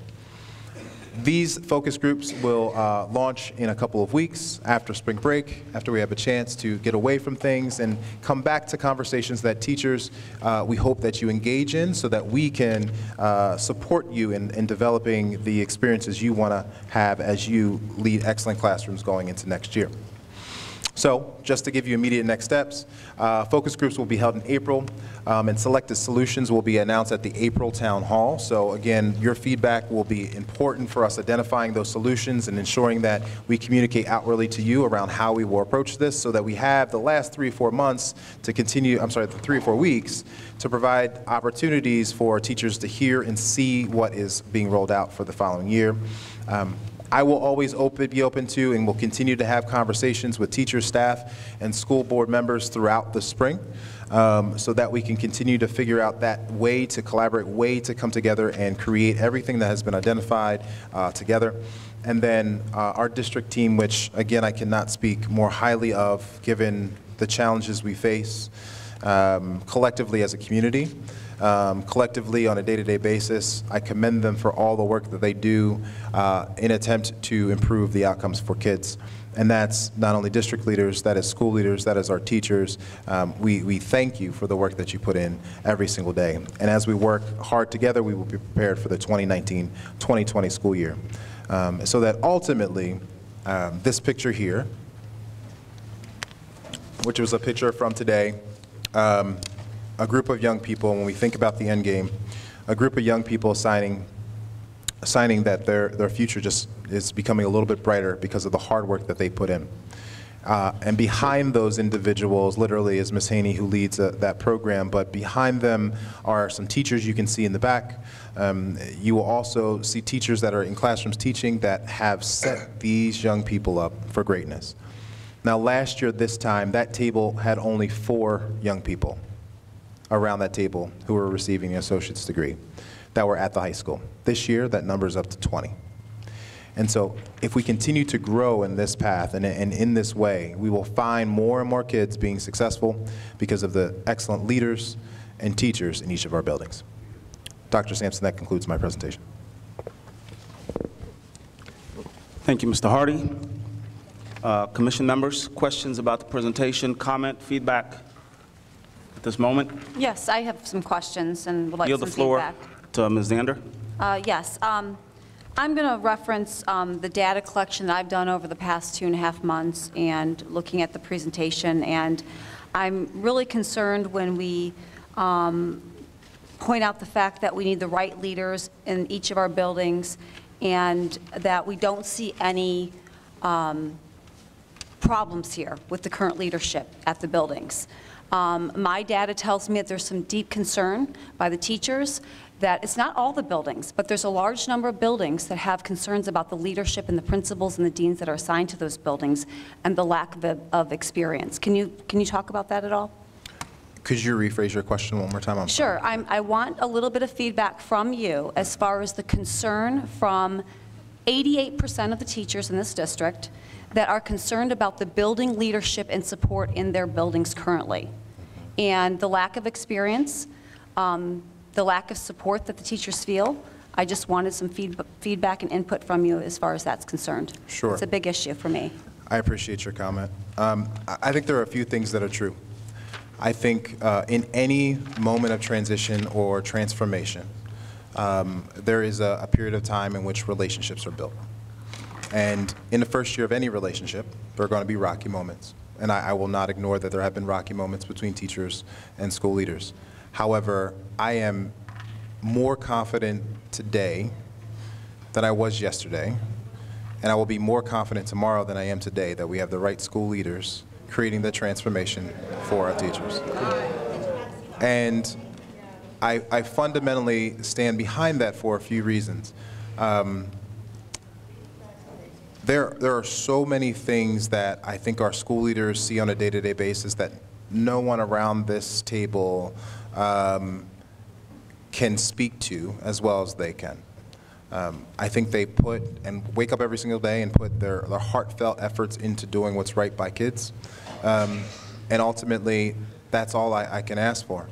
D: These focus groups will launch in a couple of weeks after spring break, after we have a chance to get away from things and come back to conversations that teachers, we hope that you engage in, so that we can support you in developing the experiences you want to have as you lead excellent classrooms going into next year. So, just to give you immediate next steps, focus groups will be held in April, and selected solutions will be announced at the April Town Hall. So again, your feedback will be important for us identifying those solutions and ensuring that we communicate outwardly to you around how we will approach this, so that we have the last 3 or 4 months to continue, the 3 or 4 weeks, to provide opportunities for teachers to hear and see what is being rolled out for the following year. I will always be open to and will continue to have conversations with teachers, staff, and school board members throughout the spring, so that we can continue to figure out that way to collaborate, way to come together and create everything that has been identified together. And then our district team, which again I cannot speak more highly of given the challenges we face collectively as a community. Collectively on a day-to-day basis, I commend them for all the work that they do in attempt to improve the outcomes for kids. And that's not only district leaders, that is school leaders, that is our teachers. We thank you for the work that you put in every single day. And as we work hard together, we will be prepared for the 2019-2020 school year. So that ultimately, this picture here, which was a picture from today, a group of young people, when we think about the end game, a group of young people signing that their future just is becoming a little bit brighter because of the hard work that they put in. And behind those individuals, literally, is Ms. Haney, who leads that program, but behind them are some teachers you can see in the back. You will also see teachers that are in classrooms teaching that have set these young people up for greatness. Now, last year, this time, that table had only 4 young people around that table who were receiving an associate's degree that were at the high school. This year, that number is up to 20. And so if we continue to grow in this path and in this way, we will find more and more kids being successful because of the excellent leaders and teachers in each of our buildings. Dr. Sampson, that concludes my presentation.
A: Thank you, Mr. Hardy. Commission members, questions about the presentation, comment, feedback at this moment?
B: Yes, I have some questions and would like
A: Yield
B: some
A: the floor
B: feedback.
A: to Ms. Zander.
B: Yes. I'm going to reference the data collection that I've done over the past 2.5 months and looking at the presentation, and I'm really concerned when we point out the fact that we need the right leaders in each of our buildings and that we don't see any problems here with the current leadership at the buildings. My data tells me that there's some deep concern by the teachers that it's not all the buildings, but there's a large number of buildings that have concerns about the leadership and the principals and the deans that are assigned to those buildings and the lack of experience. Can you talk about that at all?
D: Could you rephrase your question one more time?
B: Sure. I want a little bit of feedback from you as far as the concern from 88% of the teachers in this district that are concerned about the building leadership and support in their buildings currently, and the lack of experience, the lack of support that the teachers feel. I just wanted some feedback and input from you as far as that's concerned.
D: Sure.
B: It's a big issue for me.
D: I appreciate your comment. I think there are a few things that are true. I think in any moment of transition or transformation, there is a period of time in which relationships are built. And in the first year of any relationship, there are going to be rocky moments. And I will not ignore that there have been rocky moments between teachers and school leaders. However, I am more confident today than I was yesterday, and I will be more confident tomorrow than I am today that we have the right school leaders creating the transformation for our teachers. And I fundamentally stand behind that for a few reasons. There are so many things that I think our school leaders see on a day-to-day basis that no one around this table can speak to as well as they can. I think they put and wake up every single day and put their heartfelt efforts into doing what's right by kids. And ultimately, that's all I can ask for.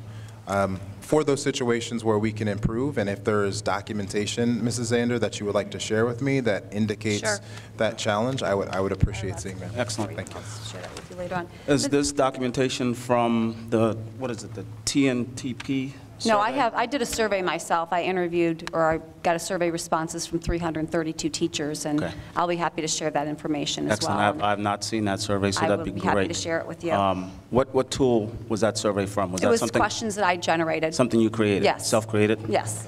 D: For those situations where we can improve, and if there is documentation, Mrs. Zander, that you would like to share with me that indicates that challenge, I would appreciate seeing that.
A: Excellent.
D: Thank you.
B: I'll share that with you later on.
A: Is this documentation from the, what is it, the TNTP survey?
B: No, I did a survey myself. I interviewed, or I got a survey responses from 332 teachers, and
A: Okay.
B: I'll be happy to share that information as well.
A: Excellent. I've not seen that survey, so
B: I
A: that'd be
B: would
A: great.
B: be happy to share it with you.
A: What tool was that survey from? Was
B: It
A: that
B: was
A: something?
B: questions that I generated.
A: Something you created?
B: Yes.
A: Self-created?
B: Yes.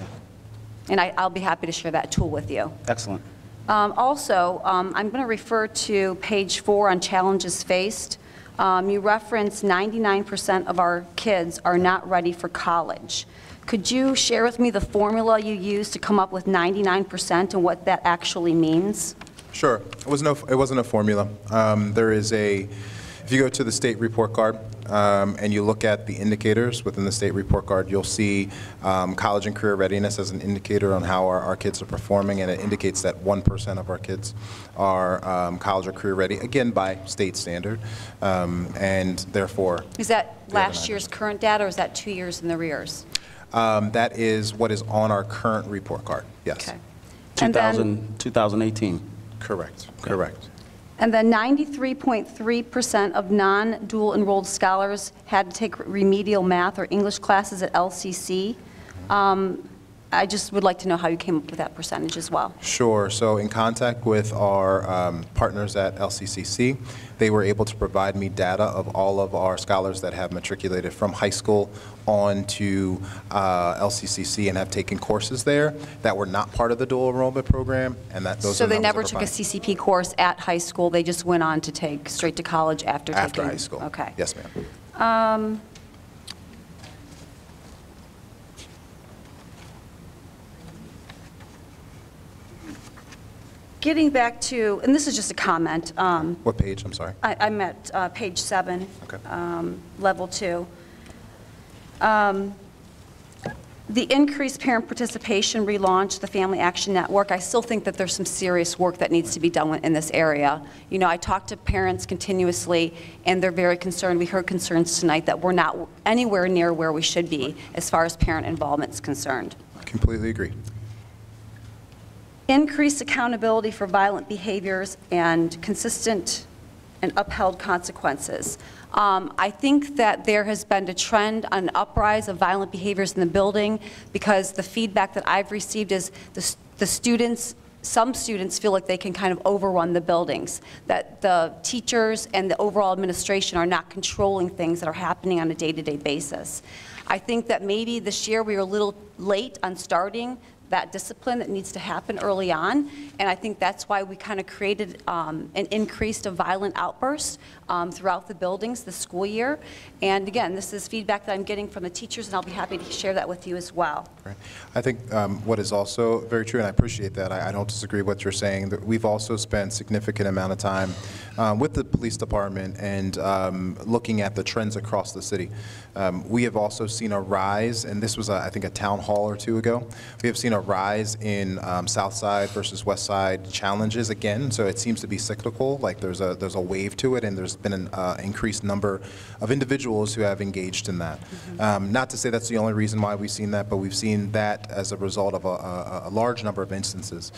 B: And I'll be happy to share that tool with you.
A: Excellent.
B: Also, I'm going to refer to page 4 on challenges faced. You reference 99% of our kids are not ready for college. Could you share with me the formula you used to come up with 99% and what that actually means?
D: Sure. It wasn't a formula. There is if you go to the state report card and you look at the indicators within the state report card, you'll see college and career readiness as an indicator on how our kids are performing, and it indicates that 1% of our kids are college or career ready, again, by state standard, and therefore...
B: Is that last year's current data, or is that 2 years in the arrears?
D: That is what is on our current report card, yes.
B: Okay. And then-
A: 2018?
D: Correct, correct.
B: And then 93.3% of non-dual enrolled scholars had to take remedial math or English classes at LCC. I just would like to know how you came up with that percentage as well.
D: Sure. So in contact with our partners at LCCC, they were able to provide me data of all of our scholars that have matriculated from high school on to LCCC and have taken courses there that were not part of the dual enrollment program, and that those
B: So
D: are the
B: they
D: numbers
B: never
D: that
B: took a
D: provided.
B: CCP course at high school, they just went on to take straight to college after taking?
D: After high school.
B: Okay.
D: Yes, ma'am.
B: Getting back to, and this is just a comment.
D: What page? I'm sorry.
B: I'm at page 7,
D: Okay.
B: level 2. The increased parent participation relaunch, the Family Action Network, I still think that there's some serious work that needs to be done in this area. You know, I talk to parents continuously, and they're very concerned. We heard concerns tonight that we're not anywhere near where we should be as far as parent involvement is concerned.
D: Completely agree.
B: Increased accountability for violent behaviors and consistent and upheld consequences. I think that there has been a trend on uprise of violent behaviors in the building because the feedback that I've received is the students, some students feel like they can kind of overrun the buildings, that the teachers and the overall administration are not controlling things that are happening on a day-to-day basis. I think that maybe this year we were a little late on starting that discipline that needs to happen early on, and I think that's why we kind of created an increase of violent outbursts throughout the buildings this school year. And again, this is feedback that I'm getting from the teachers, and I'll be happy to share that with you as well.
D: Right. I think what is also very true, and I appreciate that, I don't disagree with what you're saying, that we've also spent significant amount of time with the police department and looking at the trends across the city. We have also seen a rise, and this was, I think, a town hall or two ago. We have seen a rise in South Side versus West Side challenges again. So it seems to be cyclical, like there's a wave to it, and there's been an increased number of individuals who have engaged in that. Not to say that's the only reason why we've seen that, but we've seen that as a result of a large number of instances.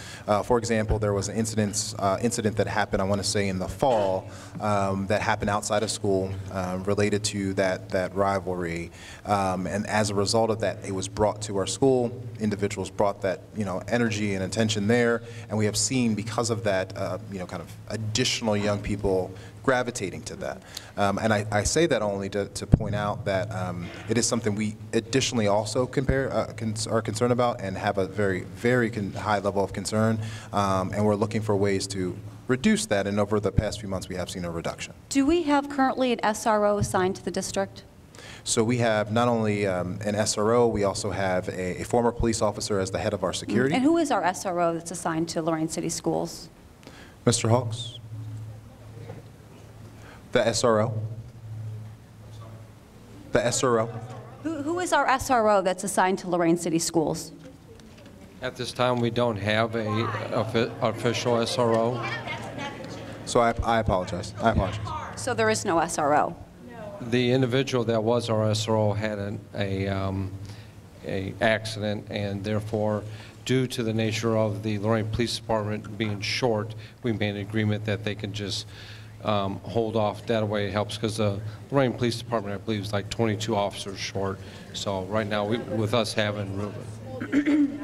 D: For example, there was an incident that happened, I want to say in the fall, that happened outside of school related to that rivalry. And as a result of that, it was brought to our school. Individuals brought that, energy and attention there, and we have seen because of that, kind of additional young people gravitating to that. And I say that only to point out that it is something we additionally also are concerned about and have a very, very high level of concern, and we're looking for ways to reduce that, and over the past few months we have seen a reduction.
B: Do we have currently an SRO assigned to the district?
D: So we have not only an SRO, we also have a former police officer as the head of our security.
B: And who is our SRO that's assigned to Lorain City Schools?
D: Mr. Hawks? The SRO? The SRO?
B: Who is our SRO that's assigned to Lorain City Schools?
Q: At this time, we don't have a official SRO.
D: So I apologize. I apologize.
B: So there is no SRO?
Q: The individual that was our SRO had a accident, and therefore, due to the nature of the Lorain Police Department being short, we made an agreement that they can just hold off. That way it helps, because the Lorain Police Department, I believe, is like 22 officers short. So right now, with us having Ruben.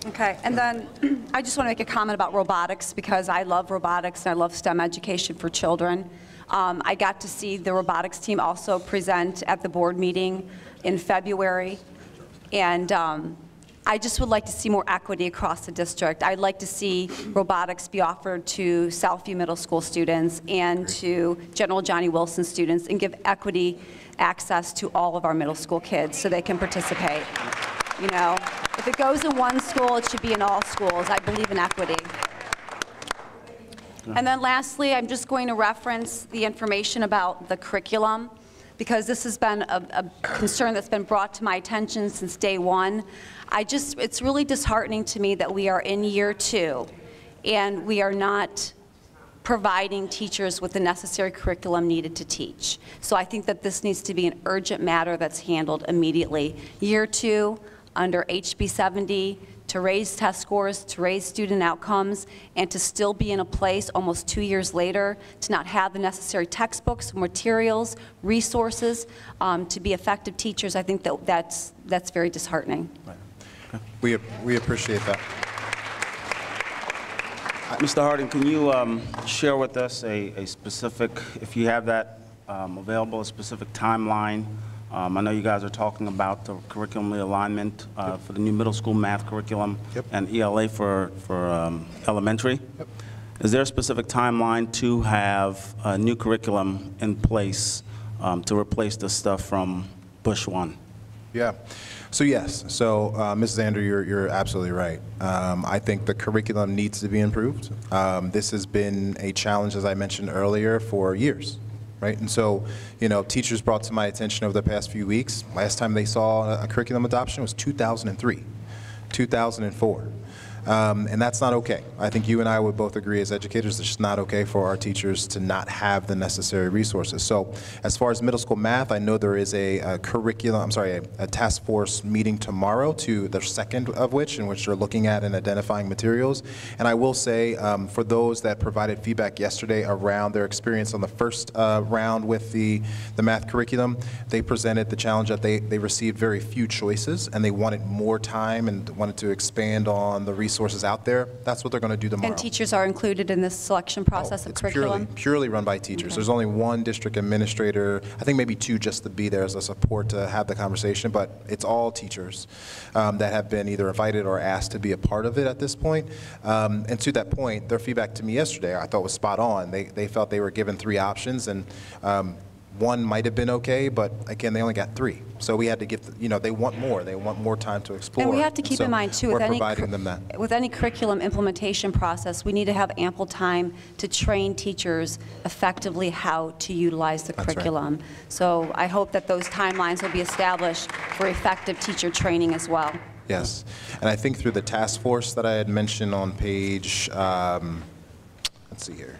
B: Okay, and then I just want to make a comment about robotics, because I love robotics and I love STEM education for children. I got to see the robotics team also present at the board meeting in February, and I just would like to see more equity across the district. I'd like to see robotics be offered to Southview Middle School students and to General Johnnie Wilson students, and give equity access to all of our middle school kids so they can participate. If it goes in one school, it should be in all schools. I believe in equity. And then lastly, I'm just going to reference the information about the curriculum, because this has been a concern that's been brought to my attention since day one. It's really disheartening to me that we are in year 2 and we are not providing teachers with the necessary curriculum needed to teach. So I think that this needs to be an urgent matter that's handled immediately. Year 2, under HB 70, to raise test scores, to raise student outcomes, and to still be in a place almost 2 years later to not have the necessary textbooks, materials, resources to be effective teachers. I think that's very disheartening.
D: Right. We appreciate that.
A: Mr. Harding, can you share with us a specific, if you have that available, a specific timeline? I know you guys are talking about the curriculum realignment for the new middle school math curriculum and ELA for elementary. Is there a specific timeline to have a new curriculum in place to replace the stuff from Bush 1?
D: Yeah. So yes. So Mrs. Andrew, you're absolutely right. I think the curriculum needs to be improved. This has been a challenge, as I mentioned earlier, for years. Right? And so, teachers brought to my attention over the past few weeks, last time they saw a curriculum adoption was 2003, 2004. And that's not okay. I think you and I would both agree as educators, it's just not okay for our teachers to not have the necessary resources. So as far as middle school math, I know there is a task force meeting tomorrow, the second of which, in which they're looking at and identifying materials. And I will say, for those that provided feedback yesterday around their experience on the first round with the math curriculum, they presented the challenge that they received very few choices, and they wanted more time and wanted to expand on the resources out there. That's what they're going to do tomorrow.
B: And teachers are included in this selection process of curriculum?
D: It's purely run by teachers. Okay. There's only one district administrator, I think maybe 2 just to be there as a support to have the conversation, but it's all teachers that have been either invited or asked to be a part of it at this point. And to that point, their feedback to me yesterday I thought was spot on. They felt they were given 3 options, and one might have been okay, but again, they only got 3. So we had to give, they want more. They want more time to explore.
B: And we have to keep in mind, too,
D: with
B: any curriculum implementation process, we need to have ample time to train teachers effectively how to utilize the curriculum. Right. So I hope that those timelines will be established for effective teacher training as well.
D: Yes. And I think through the task force that I had mentioned on page, let's see here.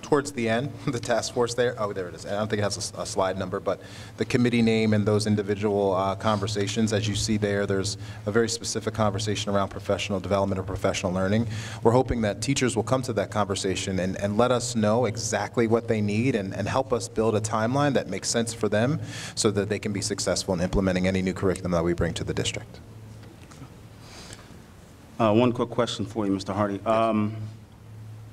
D: Towards the end, the task force there, oh, there it is. I don't think it has a slide number, but the committee name and those individual conversations, as you see there, there's a very specific conversation around professional development or professional learning. We're hoping that teachers will come to that conversation and let us know exactly what they need and help us build a timeline that makes sense for them so that they can be successful in implementing any new curriculum that we bring to the district.
A: One quick question for you, Mr. Hardy.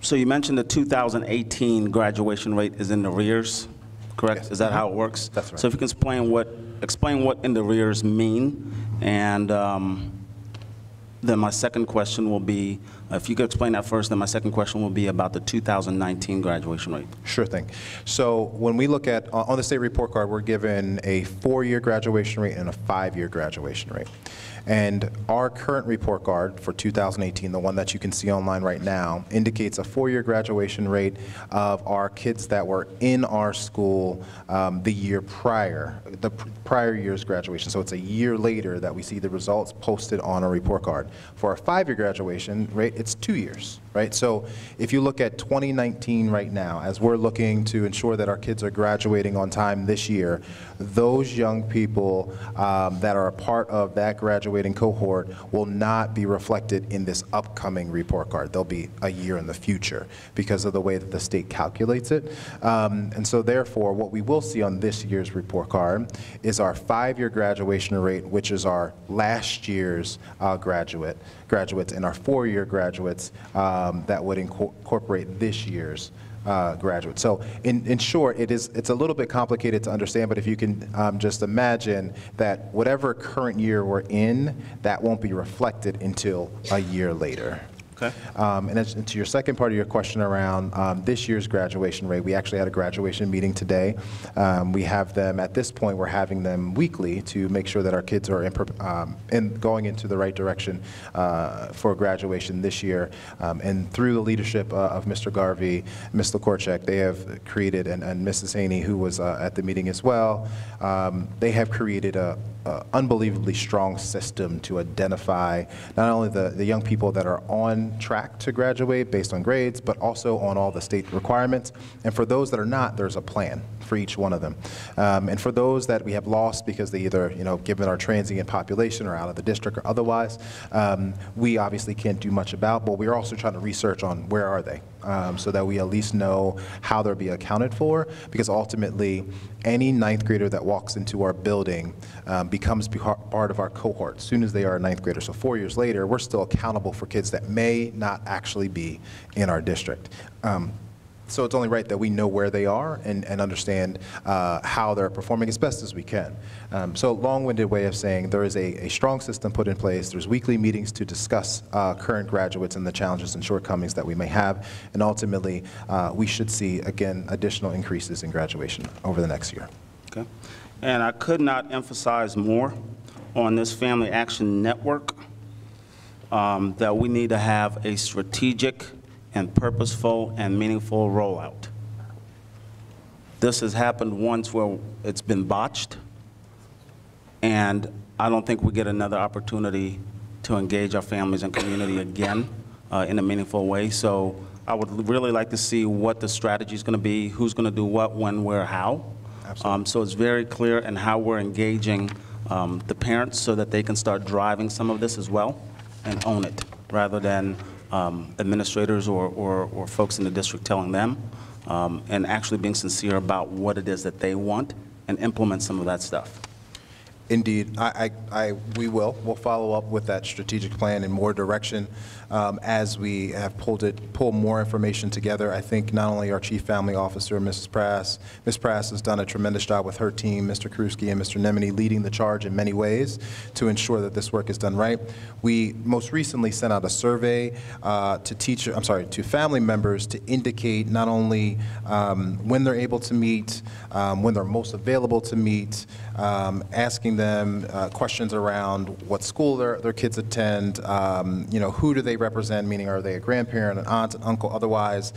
A: So you mentioned the 2018 graduation rate is in arrears, correct?
D: Yes.
A: Is that how it works?
D: That's right.
A: So if you can explain what in arrears mean, and then my second question will be, if you could explain that first, then my second question will be about the 2019 graduation rate.
D: Sure thing. So when we look at, on the state report card, we're given a 4-year graduation rate and a 5-year graduation rate. And our current report card for 2018, the one that you can see online right now, indicates a 4-year graduation rate of our kids that were in our school the year prior, the prior year's graduation. So it's a year later that we see the results posted on a report card. For a 5-year graduation rate, it's 2 years, right? So if you look at 2019 right now, as we're looking to ensure that our kids are graduating on time this year, those young people that are a part of that graduating cohort will not be reflected in this upcoming report card. They'll be a year in the future because of the way that the state calculates it. And so therefore, what we will see on this year's report card is our 5-year graduation rate, which is our last year's graduates, and our 4-year graduates that would incorporate this year's graduate. So in short, it's a little bit complicated to understand, but if you can just imagine that whatever current year we're in, that won't be reflected until a year later.
A: Okay.
D: And as to your second part of your question around this year's graduation rate, we actually had a graduation meeting today. We have them, at this point, we're having them weekly to make sure that our kids are going into the right direction for graduation this year. And through the leadership of Mr. Garvey, Ms. LaCourcheck, they have created, and Mrs. Haney, who was at the meeting as well, they have created a unbelievably strong system to identify not only the young people that are on track to graduate based on grades, but also on all the state requirements. And for those that are not, there's a plan for each one of them. And for those that we have lost because they either, given our transient population or out of the district or otherwise, we obviously can't do much about, but we're also trying to research on where are they, so that we at least know how they'll be accounted for, because ultimately any 9th grader that walks into our building becomes part of our cohort as soon as they are a 9th grader. So 4 years later, we're still accountable for kids that may not actually be in our district. So it's only right that we know where they are and understand how they're performing as best as we can. So long-winded way of saying there is a strong system put in place. There's weekly meetings to discuss current graduates and the challenges and shortcomings that we may have. And ultimately, we should see, again, additional increases in graduation over the next year.
A: Okay. And I could not emphasize more on this Family Action Network that we need to have a strategic and purposeful and meaningful rollout. This has happened once where it's been botched, and I don't think we get another opportunity to engage our families and community again in a meaningful way. So I would really like to see what the strategy is going to be, who's going to do what, when, where, how. So it's very clear in how we're engaging the parents so that they can start driving some of this as well and own it, rather than administrators or folks in the district telling them, and actually being sincere about what it is that they want and implement some of that stuff.
D: Indeed, we'll follow up with that strategic plan in more direction as we have pulled more information together. I think not only our Chief Family Officer, Ms. Prass has done a tremendous job with her team, Mr. Kruski and Mr. Nemeny leading the charge in many ways to ensure that this work is done right. We most recently sent out a survey to family members to indicate not only when they're able to meet, when they're most available to meet, asking them them questions around what school their kids attend, who do they represent, meaning are they a grandparent, an aunt, an uncle, otherwise,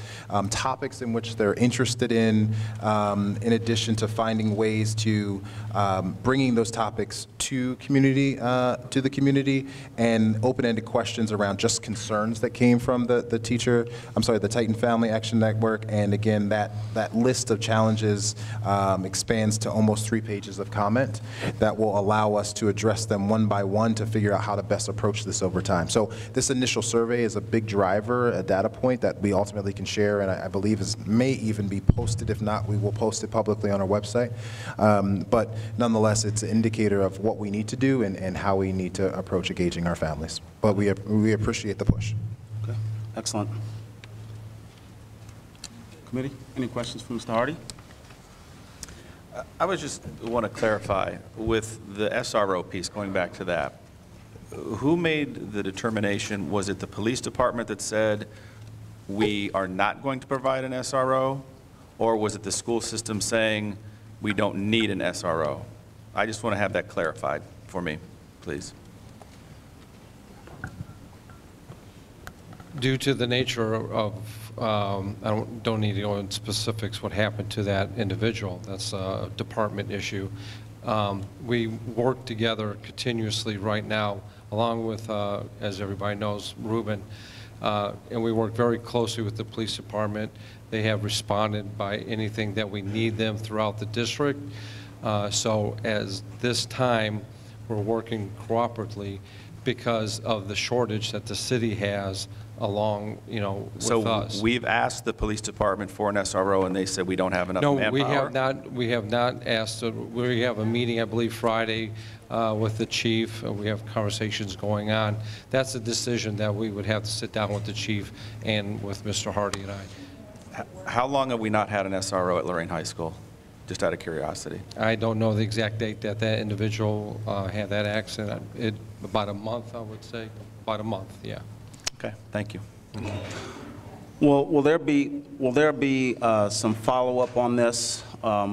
D: topics in which they're interested in addition to finding ways to bringing those topics to the community, and open-ended questions around just concerns that came from the Titan Family Action Network. And again, that list of challenges expands to almost 3 pages of comment that will allow us to address them one by one to figure out how to best approach this over time. So this initial survey is a big driver, a data point that we ultimately can share, and I believe may even be posted. If not, we will post it publicly on our website. But nonetheless, it's an indicator of what we need to do and how we need to approach engaging our families. But we appreciate the push.
A: Okay, excellent. Committee, any questions from Mr. Hardy?
R: I would just want to clarify with the SRO piece, going back to that. Who made the determination? Was it the police department that said we are not going to provide an SRO? Or was it the school system saying we don't need an SRO? I just want to have that clarified for me, please.
Q: Due to the nature of, I don't need to go into specifics what happened to that individual. That's a department issue. We work together continuously right now, along with, as everybody knows, Ruben, and we work very closely with the police department. They have responded by anything that we need them throughout the district. So as this time, we're working cooperatively because of the shortage that the city has along, with us.
R: So we've asked the police department for an SRO, and they said we don't have enough manpower?
Q: No, we have not asked. We have a meeting, I believe, Friday with the chief. We have conversations going on. That's a decision that we would have to sit down with the chief and with Mr. Hardy and I.
R: How long have we not had an SRO at Lorain High School? Just out of curiosity.
Q: I don't know the exact date that that individual had that accident. About a month, I would say. About a month, yeah.
R: Okay, thank you.
A: Well, will there be some follow-up on this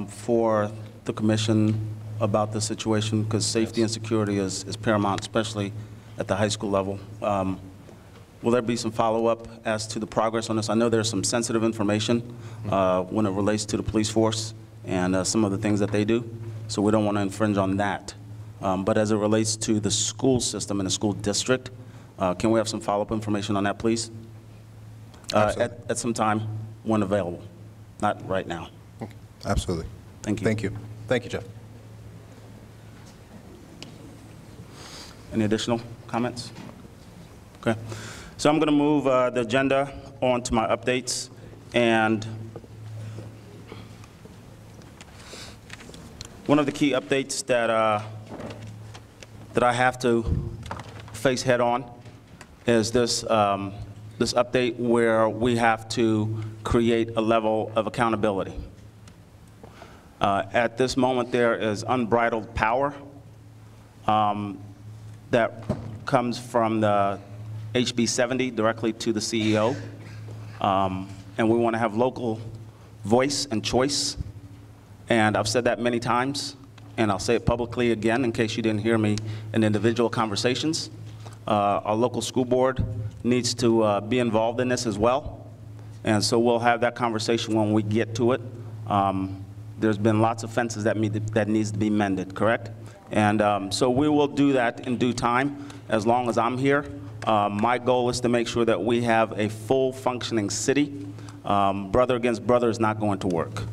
A: for the commission about the situation? Because safety and security is paramount, especially at the high school level. Will there be some follow-up as to the progress on this? I know there's some sensitive information when it relates to the police force and some of the things that they do, so we don't want to infringe on that. But as it relates to the school system and the school district, can we have some follow-up information on that, please? At some time when available, not right now.
D: Okay. Absolutely.
A: Thank you.
D: Thank you. Thank you, Jeff.
A: Any additional comments? Okay. So I'm going to move the agenda on to my updates. And one of the key updates that I have to face head on is this update where we have to create a level of accountability. At this moment, there is unbridled power that comes from the HB 70 directly to the CEO. And we want to have local voice and choice. And I've said that many times, and I'll say it publicly again in case you didn't hear me in individual conversations. Our local school board needs to be involved in this as well. And so we'll have that conversation when we get to it. There's been lots of fences that needs to be mended, correct? And so we will do that in due time as long as I'm here. My goal is to make sure that we have a full functioning city. Brother against brother is not going to work.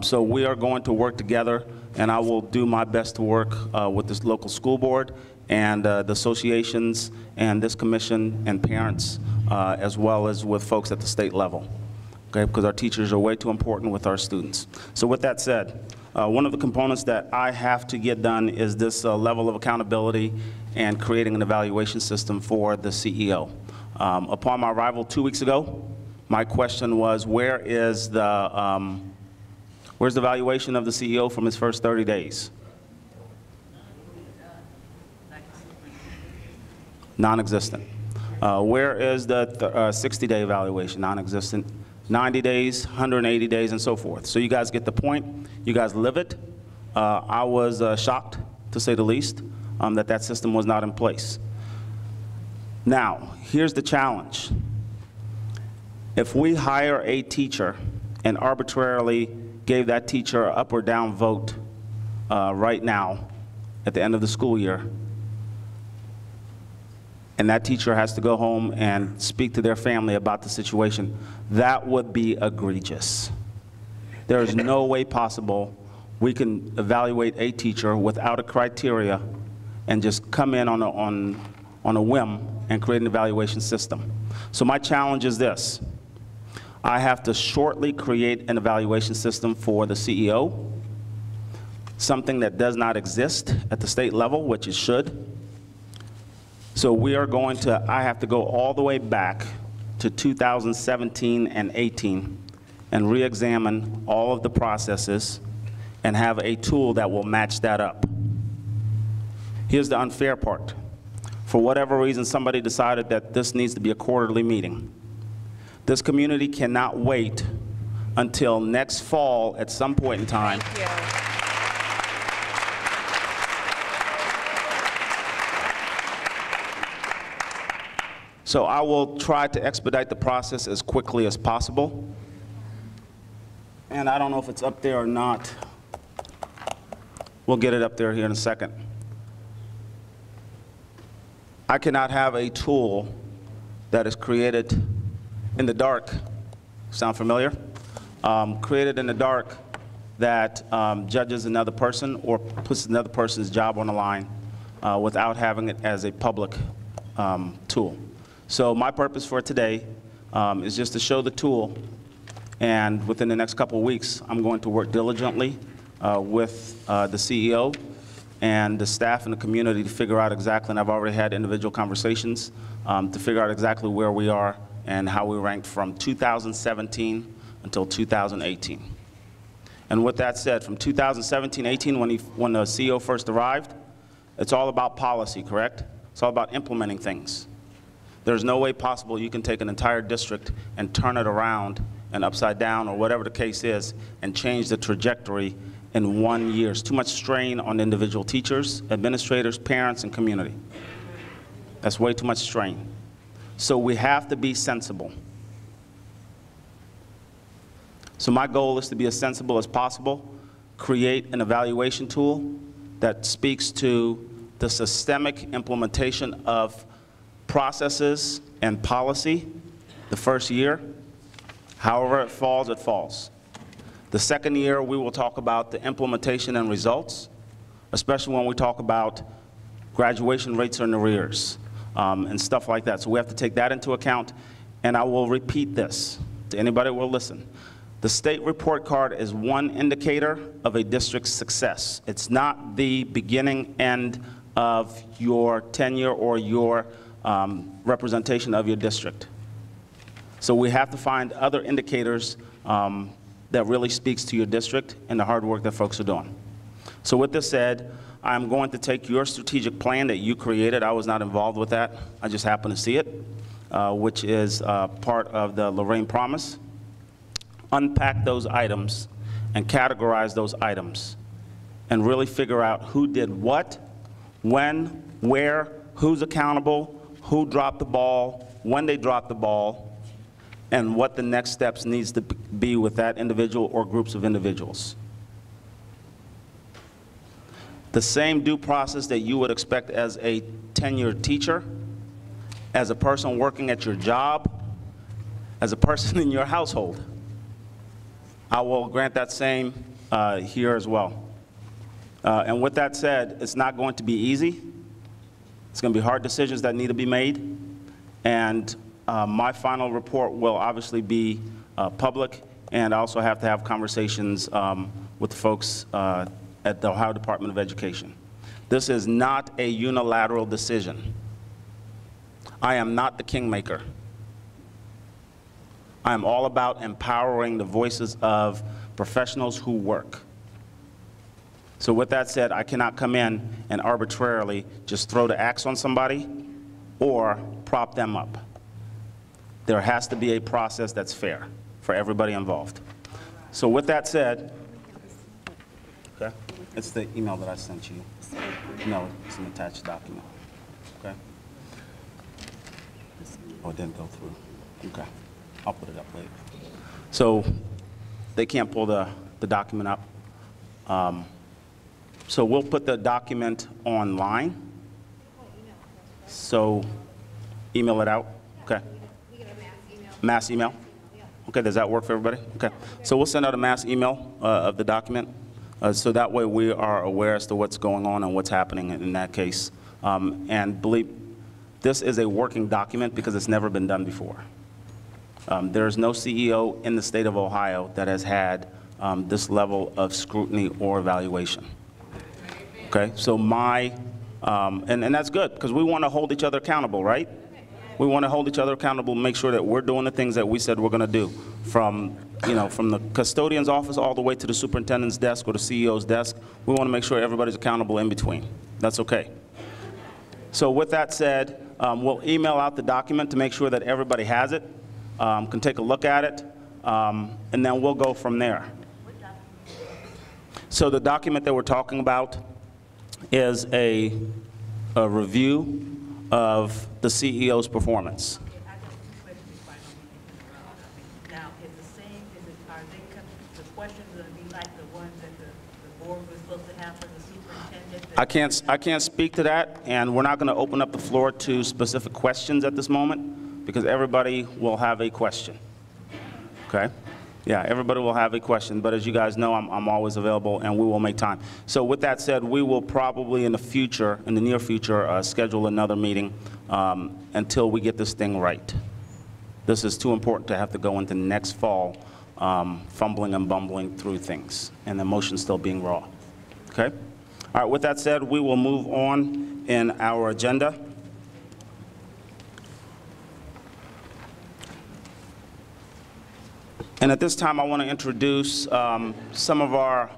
A: So we are going to work together, and I will do my best to work with this local school board and the associations and this commission and parents, as well as with folks at the state level, okay? Because our teachers are way too important with our students. So with that said, one of the components that I have to get done is this level of accountability and creating an evaluation system for the CEO. Upon my arrival 2 weeks ago, my question was, where's the evaluation of the CEO from his first 30 days? Non-existent. Where is the 60-day evaluation? Non-existent. 90 days, 180 days, and so forth. So you guys get the point. You guys live it. I was shocked to say the least, that system was not in place. Now, here's the challenge. If we hire a teacher and arbitrarily gave that teacher an up or down vote right now at the end of the school year, and that teacher has to go home and speak to their family about the situation, that would be egregious. There is no way possible we can evaluate a teacher without a criteria and just come in on a whim and create an evaluation system. So my challenge is this. I have to shortly create an evaluation system for the CEO, something that does not exist at the state level, which it should. So we are going to, I have to go all the way back to 2017 and 18 and re-examine all of the processes and have a tool that will match that up. Here's the unfair part. For whatever reason, somebody decided that this needs to be a quarterly meeting. This community cannot wait until next fall at some point in time.
B: Thank you.
A: So I will try to expedite the process as quickly as possible. And I don't know if it's up there or not. We'll get it up there here in a second. I cannot have a tool that is created in the dark. Sound familiar? Created in the dark that judges another person or puts another person's job on the line without having it as a public tool. So my purpose for today is just to show the tool, and within the next couple of weeks, I'm going to work diligently with the CEO and the staff and the community to figure out exactly, and I've already had individual conversations, to figure out exactly where we are and how we ranked from 2017 until 2018. And with that said, from 2017-18, when the CEO first arrived, it's all about policy, correct? It's all about implementing things. There's no way possible you can take an entire district and turn it around and upside down or whatever the case is and change the trajectory in 1 year. It's too much strain on individual teachers, administrators, parents, and community. That's way too much strain. So we have to be sensible. So my goal is to be as sensible as possible, create an evaluation tool that speaks to the systemic implementation of processes and policy the first year. However it falls, it falls. The second year, we will talk about the implementation and results, especially when we talk about graduation rates and arrears and stuff like that. So we have to take that into account, and I will repeat this to anybody who will listen. The state report card is one indicator of a district's success. It's not the beginning end of your tenure or your representation of your district. So we have to find other indicators that really speaks to your district and the hard work that folks are doing. So with this said, I'm going to take your strategic plan that you created. I was not involved with that. I just happened to see it, which is part of the Lorain Promise. Unpack those items and categorize those items and really figure out who did what, when, where, who's accountable, who dropped the ball, when they dropped the ball, and what the next steps needs to be with that individual or groups of individuals. The same due process that you would expect as a tenured teacher, as a person working at your job, as a person in your household. I will grant that same here as well. And with that said, it's not going to be easy. It's going to be hard decisions that need to be made. And my final report will obviously be public, and I also have to have conversations with the folks at the Ohio Department of Education. This is not a unilateral decision. I am not the kingmaker. I am all about empowering the voices of professionals who work. So with that said, I cannot come in and arbitrarily just throw the axe on somebody or prop them up. There has to be a process that's fair for everybody involved. So with that said, okay, it's the email that I sent you. No, it's an attached document. Okay? Oh, it didn't go through. Okay. I'll put it up later. So they can't pull the document up. So we'll put the document online. So email it out. Okay. Mass email? Okay, does that work for everybody? Okay. So we'll send out a mass email of the document. So that way we are aware as to what's going on and what's happening in that case. And believe, this is a working document because it's never been done before. There is no CEO in the state of Ohio that has had this level of scrutiny or evaluation. Okay, so and that's good because we want to hold each other accountable, right? We want to hold each other accountable, make sure that we're doing the things that we said we're going to do, from the custodian's office all the way to the superintendent's desk or the CEO's desk. We want to make sure everybody's accountable in between. That's okay. So with that said, we'll email out the document to make sure that everybody has it, can take a look at it, and then we'll go from there. So the document that we're talking about is a review of the CEO's performance.
S: Now, is the questions going to be like the ones that the board was supposed to have for the superintendent?
A: I can't speak to that, and we're not going to open up the floor to specific questions at this moment because everybody will have a question. Okay? Yeah, everybody will have a question, but as you guys know, I'm always available and we will make time. So with that said, we will probably in the near future, schedule another meeting until we get this thing right. This is too important to have to go into next fall fumbling and bumbling through things and the motion still being raw. Okay? All right, with that said, we will move on in our agenda. And at this time, I want to introduce some of our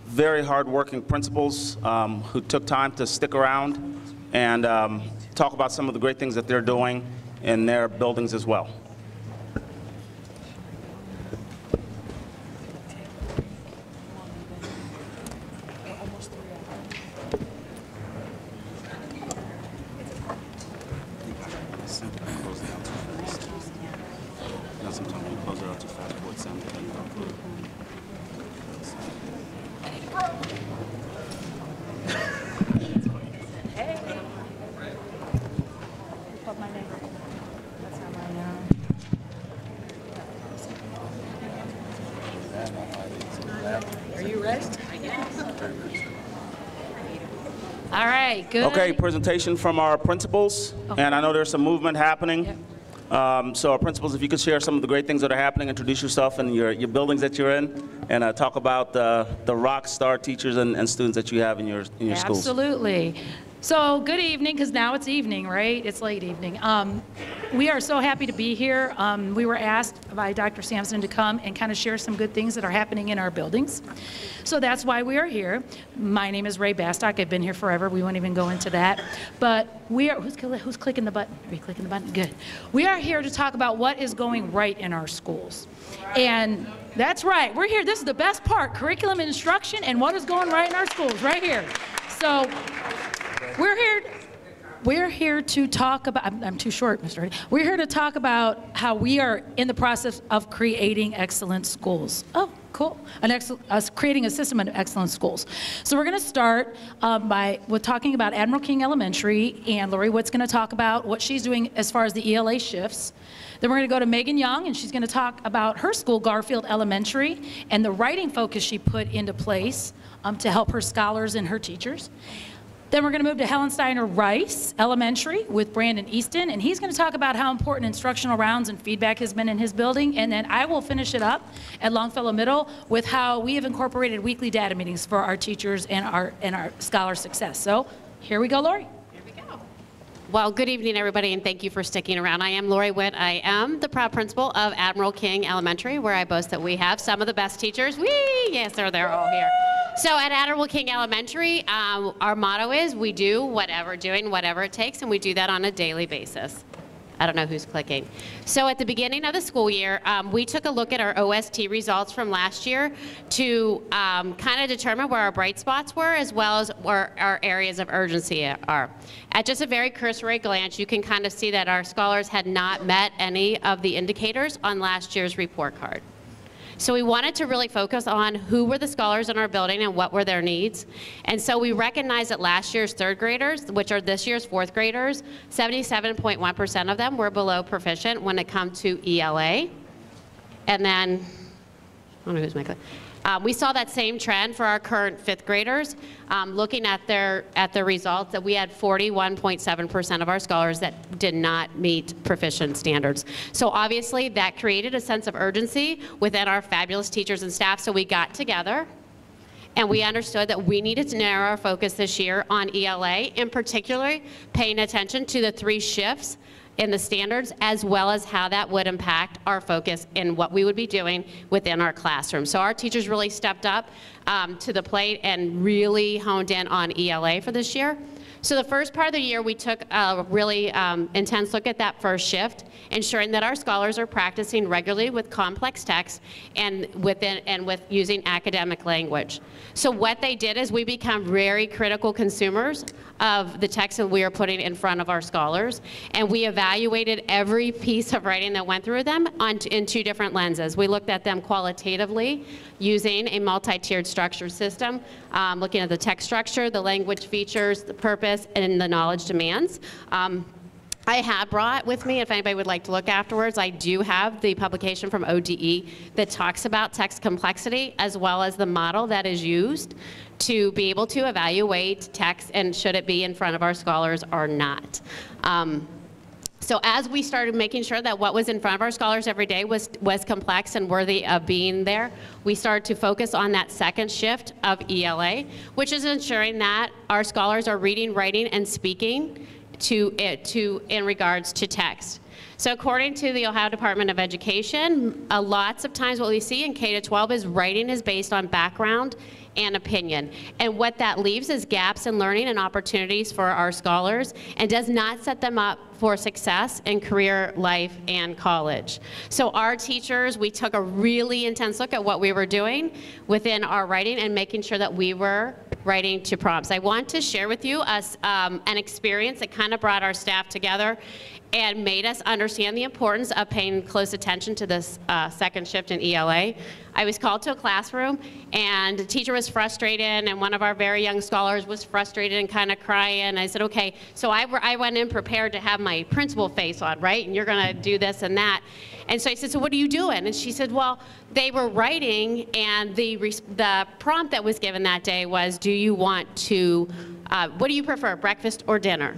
A: very hardworking principals who took time to stick around and talk about some of the great things that they're doing in their buildings as well.
S: Are you ready?
T: All right, good.
A: Okay, presentation from our principals, and I know there's some movement happening. So our principals, if you could share some of the great things that are happening, introduce yourself and your buildings that you're in, and talk about the rock star teachers and students that you have in your schools.
T: Absolutely. So good evening, because now it's evening, right? It's late evening. We are so happy to be here. We were asked by Dr. Sampson to come and kind of share some good things that are happening in our buildings. So that's why we are here. My name is Ray Bastock. I've been here forever. We won't even go into that. But we are, who's clicking the button? Are you clicking the button? Good. We are here to talk about what is going right in our schools. And that's right. We're here. This is the best part, curriculum and instruction and what is going right in our schools, right here. So we're here to talk about, I'm too short, Mr. Ray. We're here to talk about how we are in the process of creating excellent schools. Oh, cool. Creating a system of excellent schools. So we're going to start with talking about Admiral King Elementary, and Lori Witt's going to talk about what she's doing as far as the ELA shifts. Then we're going to go to Megan Young, and she's going to talk about her school, Garfield Elementary, and the writing focus she put into place to help her scholars and her teachers. Then we're going to move to Helen Steiner Rice Elementary with Brandon Easton, and he's going to talk about how important instructional rounds and feedback has been in his building. And then I will finish it up at Longfellow Middle with how we have incorporated weekly data meetings for our teachers and our scholar success. So here we go, Lori.
W: Well, good evening, everybody, and thank you for sticking around. I am Lori Witt. I am the proud principal of Admiral King Elementary, where I boast that we have some of the best teachers. Whee! Yes, they're all here. So at Admiral King Elementary, our motto is we do whatever it takes, and we do that on a daily basis. I don't know who's clicking. So at the beginning of the school year, we took a look at our OST results from last year to kind of determine where our bright spots were, as well as where our areas of urgency are. At just a very cursory glance, you can kind of see that our scholars had not met any of the indicators on last year's report card. So we wanted to really focus on who were the scholars in our building and what were their needs. And so we recognized that last year's third graders, which are this year's fourth graders, 77.1% of them were below proficient when it comes to ELA. And then, I don't know who's making we saw that same trend for our current fifth graders. Looking at their results, that we had 41.7% of our scholars that did not meet proficient standards. So obviously that created a sense of urgency within our fabulous teachers and staff. So we got together and we understood that we needed to narrow our focus this year on ELA, in particular paying attention to the 3 shifts in the standards, as well as how that would impact our focus in what we would be doing within our classroom. So our teachers really stepped up to the plate and really honed in on ELA for this year. So the first part of the year, we took a really intense look at that first shift, ensuring that our scholars are practicing regularly with complex text and with using academic language. So what they did is we become very critical consumers of the text that we are putting in front of our scholars, and we evaluated every piece of writing that went through them in 2 different lenses. We looked at them qualitatively using a multi-tiered structure system, looking at the text structure, the language features, the purpose, and the knowledge demands. I have brought with me, if anybody would like to look afterwards, I do have the publication from ODE that talks about text complexity, as well as the model that is used to be able to evaluate text and should it be in front of our scholars or not. So as we started making sure that what was in front of our scholars every day was complex and worthy of being there, we started to focus on that second shift of ELA, which is ensuring that our scholars are reading, writing, and speaking in regards to text. So according to the Ohio Department of Education, lots of times what we see in K-12 is writing is based on background and opinion. And what that leaves is gaps in learning and opportunities for our scholars, and does not set them up for success in career life and college. So our teachers, we took a really intense look at what we were doing within our writing and making sure that we were writing to prompts. I want to share with you an experience that kind of brought our staff together and made us understand the importance of paying close attention to this second shift in ELA. I was called to a classroom, and the teacher was frustrated, and one of our very young scholars was frustrated and kind of crying. I said, okay, so I went in prepared to have my principal face on, right? And you're gonna do this and that. And so I said, so what are you doing? And she said, well, they were writing, and the prompt that was given that day was, do you want to, what do you prefer, breakfast or dinner?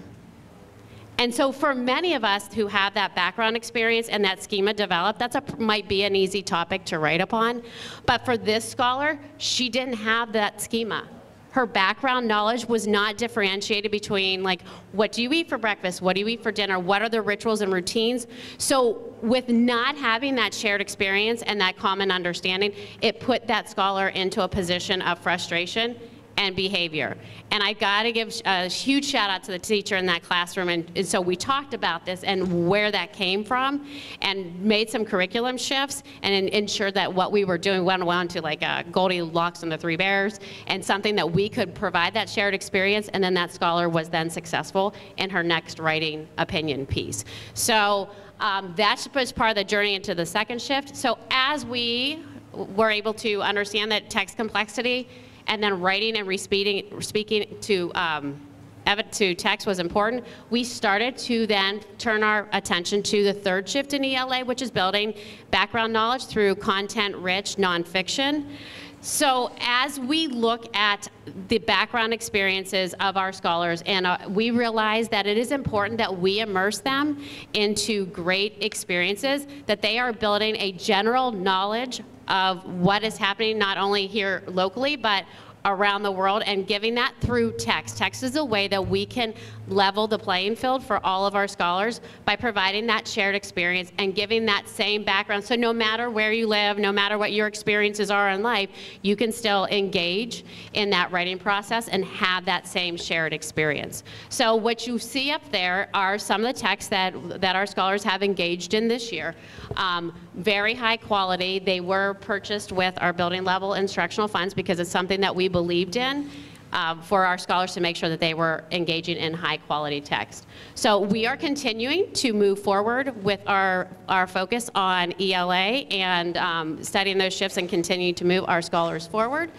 W: And so for many of us who have that background experience and that schema developed, might be an easy topic to write upon. But for this scholar, she didn't have that schema. Her background knowledge was not differentiated between, like, what do you eat for breakfast? What do you eat for dinner? What are the rituals and routines? So with not having that shared experience and that common understanding, it put that scholar into a position of frustration and behavior. And I gotta give a huge shout out to the teacher in that classroom, and so we talked about this and where that came from, and made some curriculum shifts, and ensured that what we were doing went on to like Goldilocks and the Three Bears, and something that we could provide that shared experience, and then that scholar was then successful in her next writing opinion piece. So that was part of the journey into the second shift. So as we were able to understand that text complexity and then writing and speaking to text was important, we started to then turn our attention to the third shift in ELA, which is building background knowledge through content-rich nonfiction. So as we look at the background experiences of our scholars, and we realize that it is important that we immerse them into great experiences, that they are building a general knowledge of what is happening not only here locally, but around the world, and giving that through text. Text is a way that we can level the playing field for all of our scholars by providing that shared experience and giving that same background. So no matter where you live, no matter what your experiences are in life, you can still engage in that writing process and have that same shared experience. So what you see up there are some of the texts that our scholars have engaged in this year. Very high quality. They were purchased with our building level instructional funds because it's something that we believed in. For our scholars to make sure that they were engaging in high quality text. So we are continuing to move forward with our focus on ELA and studying those shifts and continuing to move our scholars forward.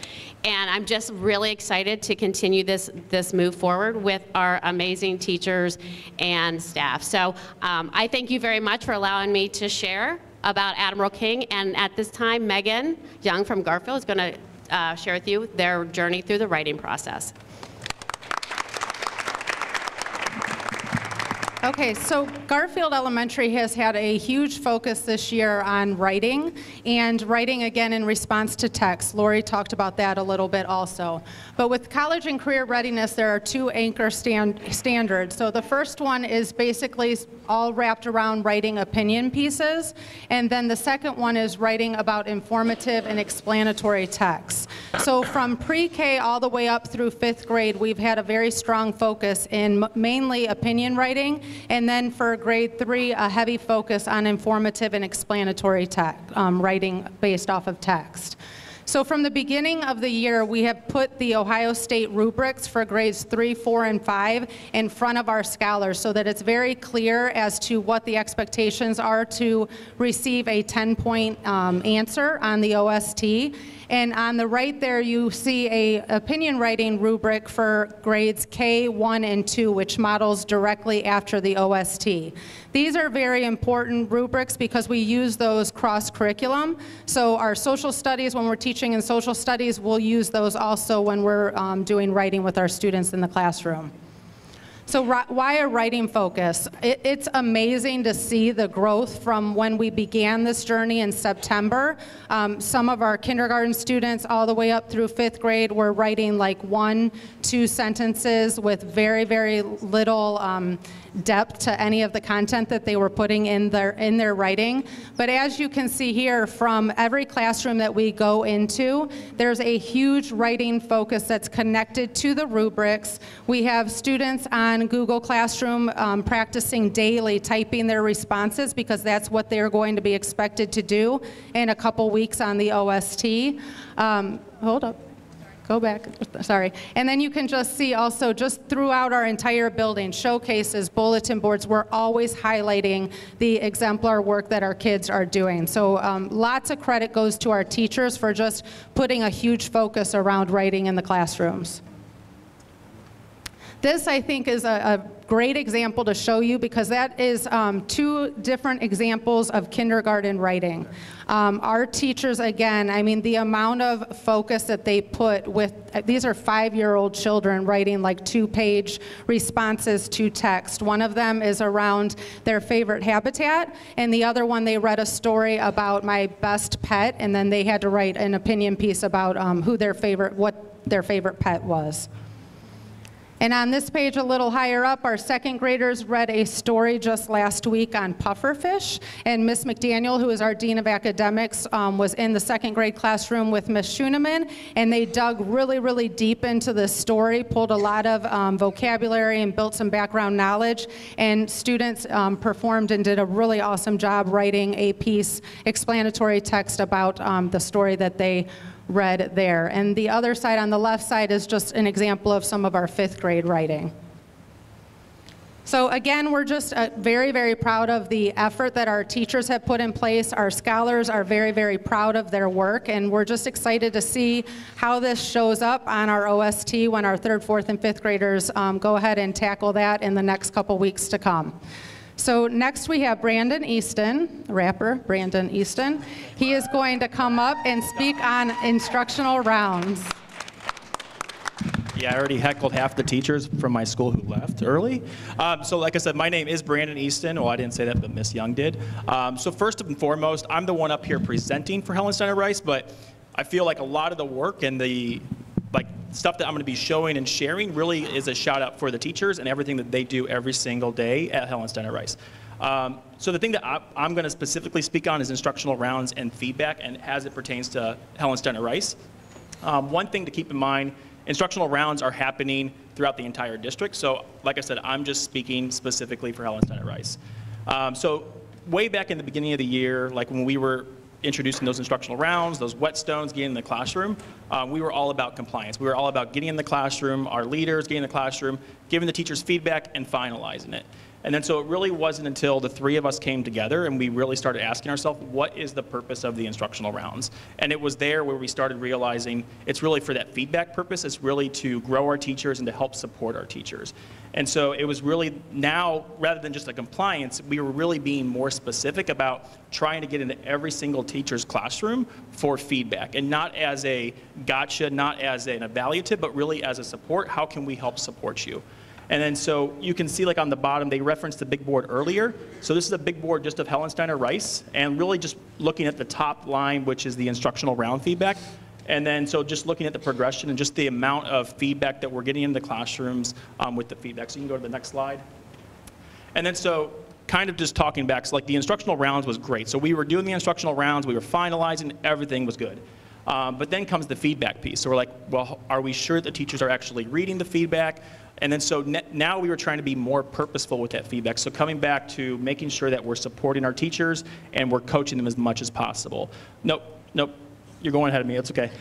W: And I'm just really excited to continue this move forward with our amazing teachers and staff. So I thank you very much for allowing me to share about Admiral King. And at this time, Megan Young from Garfield is going to share with you their journey through the writing process.
O: Okay, so Garfield Elementary has had a huge focus this year on writing, and writing again in response to text. Lori talked about that a little bit also. But with college and career readiness, there are two anchor standards. So the first one is basically all wrapped around writing opinion pieces, and then the second one is writing about informative and explanatory texts. So from pre-K all the way up through 5th grade, we've had a very strong focus in mainly opinion writing, and then for grade 3, a heavy focus on informative and explanatory writing based off of text. So from the beginning of the year, we have put the Ohio State rubrics for grades 3, 4, and 5 in front of our scholars so that it's very clear as to what the expectations are to receive a 10-point answer on the OST. And on the right there, you see a opinion writing rubric for grades K, 1, and 2, which models directly after the OST. These are very important rubrics because we use those cross-curriculum. So our social studies, when we're teaching in social studies, we'll use those also when we're doing writing with our students in the classroom. So why a writing focus? It's amazing to see the growth from when we began this journey in September. Some of our kindergarten students all the way up through 5th grade were writing like 1, 2 sentences with very, very little depth to any of the content that they were putting in their writing. But as you can see here, from every classroom that we go into, there's a huge writing focus that's connected to the rubrics. We have students on Google Classroom practicing daily, typing their responses because that's what they're going to be expected to do in a couple weeks on the OST. Hold up. Go back, sorry. And then you can just see also just throughout our entire building, showcases, bulletin boards, we're always highlighting the exemplar work that our kids are doing. So lots of credit goes to our teachers for just putting a huge focus around writing in the classrooms. This, I think, is a great example to show you because that is 2 different examples of kindergarten writing. Our teachers, again, I mean, the amount of focus that they put with, these are 5-year-old children writing like 2-page responses to text. One of them is around their favorite habitat, and the other one they read a story about my best pet, and then they had to write an opinion piece about what their favorite pet was. And on this page a little higher up, our 2nd graders read a story just last week on pufferfish. And Miss McDaniel, who is our Dean of Academics, was in the 2nd grade classroom with Miss Schuneman, and they dug really, really deep into this story, pulled a lot of vocabulary and built some background knowledge. And students performed and did a really awesome job writing a piece, explanatory text about the story that they read there. And the other side on the left side is just an example of some of our 5th grade writing. So again, we're just very, very proud of the effort that our teachers have put in place. Our scholars are very, very proud of their work, and we're just excited to see how this shows up on our OST when our 3rd, 4th, and 5th graders go ahead and tackle that in the next couple weeks to come. So next we have Brandon Easton, rapper Brandon Easton. He is going to come up and speak on instructional rounds.
E: Yeah, I already heckled half the teachers from my school who left early. So like I said, my name is Brandon Easton. Well, I didn't say that, but Miss Young did. So first and foremost, I'm the one up here presenting for Helen Steiner Rice, but I feel like a lot of the work and the stuff that I'm going to be showing and sharing really is a shout out for the teachers and everything that they do every single day at Helen Steiner Rice. So the thing that I'm going to specifically speak on is instructional rounds and feedback, and as it pertains to Helen Steiner Rice. One thing to keep in mind, instructional rounds are happening throughout the entire district. So like I said, I'm just speaking specifically for Helen Steiner Rice. So way back in the beginning of the year, like when we were introducing those instructional rounds, those whetstones, getting in the classroom, we were all about compliance. We were all about getting in the classroom, our leaders getting in the classroom, giving the teachers feedback, and finalizing it. And then so it really wasn't until the three of us came together and we really started asking ourselves, what is the purpose of the instructional rounds? And it was there where we started realizing it's really for that feedback purpose. It's really to grow our teachers and to help support our teachers. And so it was really now, rather than just a compliance, we were really being more specific about trying to get into every single teacher's classroom for feedback, and not as a gotcha, not as an evaluative, but really as a support. How can we help support you? And then so you can see, like on the bottom, they referenced the big board earlier. So this is a big board just of Helen Steiner Rice, and really just looking at the top line, which is the instructional round feedback. And then so just looking at the progression and just the amount of feedback that we're getting in the classrooms with the feedback. So you can go to the next slide. And then so kind of just talking back, so like the instructional rounds was great. So we were doing the instructional rounds, we were finalizing, everything was good. But then comes the feedback piece. So we're like, well, are we sure the teachers are actually reading the feedback? And then so now we were trying to be more purposeful with that feedback. So coming back to making sure that we're supporting our teachers and we're coaching them as much as possible. Nope. You're going ahead of me, it's okay.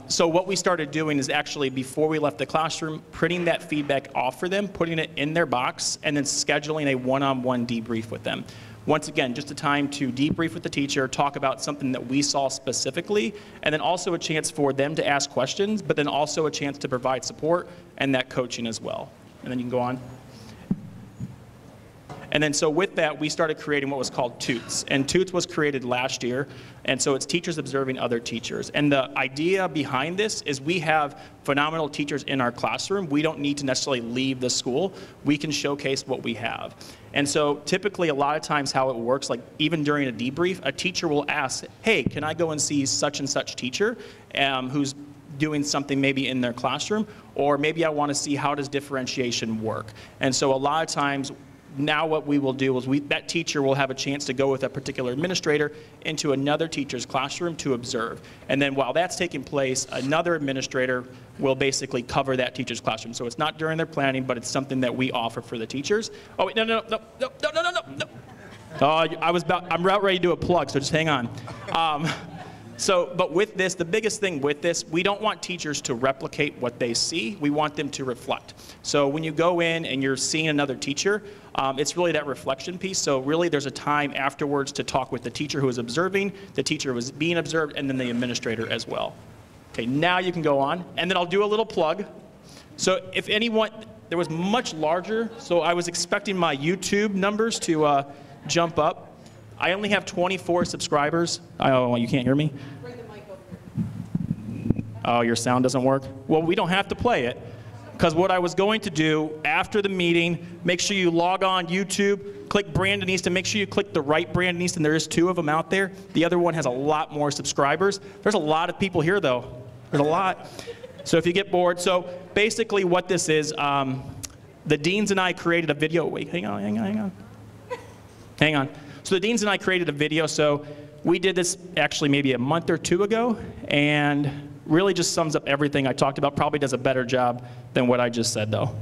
E: So what we started doing is actually, before we left the classroom, printing that feedback off for them, putting it in their box, and then scheduling a one-on-one debrief with them. Once again, just a time to debrief with the teacher, talk about something that we saw specifically, and then also a chance for them to ask questions, but then also a chance to provide support and that coaching as well. And then you can go on. And then so with that, we started creating what was called TOOTS. And TOOTS was created last year. And so it's teachers observing other teachers. And the idea behind this is we have phenomenal teachers in our classroom. We don't need to necessarily leave the school. We can showcase what we have. And so typically a lot of times how it works, like even during a debrief, a teacher will ask, hey, can I go and see such and such teacher who's doing something maybe in their classroom? Or maybe I want to see how does differentiation work. And so a lot of times, now what we will do is that teacher will have a chance to go with a particular administrator into another teacher's classroom to observe. And then while that's taking place, another administrator will basically cover that teacher's classroom. So it's not during their planning, but it's something that we offer for the teachers. Oh, wait, no. Oh, I'm about ready to do a plug, so just hang on. But with this, the biggest thing with this, we don't want teachers to replicate what they see. We want them to reflect. So when you go in and you're seeing another teacher, it's really that reflection piece. So really there's a time afterwards to talk with the teacher who is observing, the teacher who is being observed, and then the administrator as well. Okay, now you can go on. And then I'll do a little plug. So if anyone, there was much larger, so I was expecting my YouTube numbers to jump up. I only have 24 subscribers. Oh, you can't hear me? Bring the mic over. Oh, your sound doesn't work? Well, we don't have to play it, because what I was going to do after the meeting, make sure you log on YouTube, click Brandon Easton, make sure you click the right Brandon Easton. There is 2 of them out there. The other one has a lot more subscribers. There's a lot of people here, though. There's a lot. So if you get bored, so basically what this is, the deans and I created a video. Wait, hang on. So the deans and I created a video. So we did this actually maybe a month or 2 ago, and really just sums up everything I talked about. Probably does a better job than what I just said, though.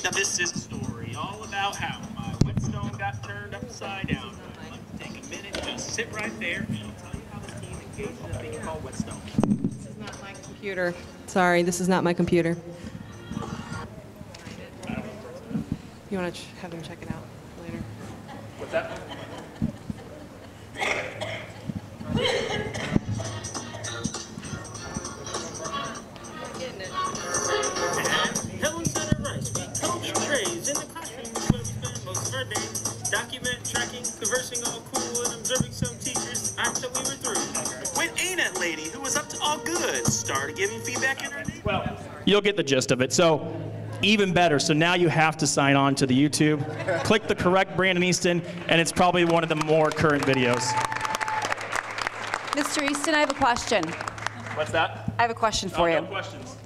E: Now this is a story all about how my whetstone got turned upside down. I'd like to take a minute, just sit right there, and I'll tell you how the team engaged in a thing called whetstone.
F: This is not my computer. Sorry, this is not my computer. You want to have them check it out later?
E: What's that?
U: Helen Steiner Rice, we coach trays in the classrooms where we spend most of our day. Document, tracking, conversing all cool, and observing some teachers until we were through. When ain't that lady who was up to all good started giving feedback in her name?
E: Well, you'll get the gist of it. So even better. So now you have to sign on to the YouTube. Click the correct Brandon Easton, and it's probably one of the more current videos.
B: Mr. Easton, I have a question.
E: What's that?
B: I have a question for you.
E: No questions.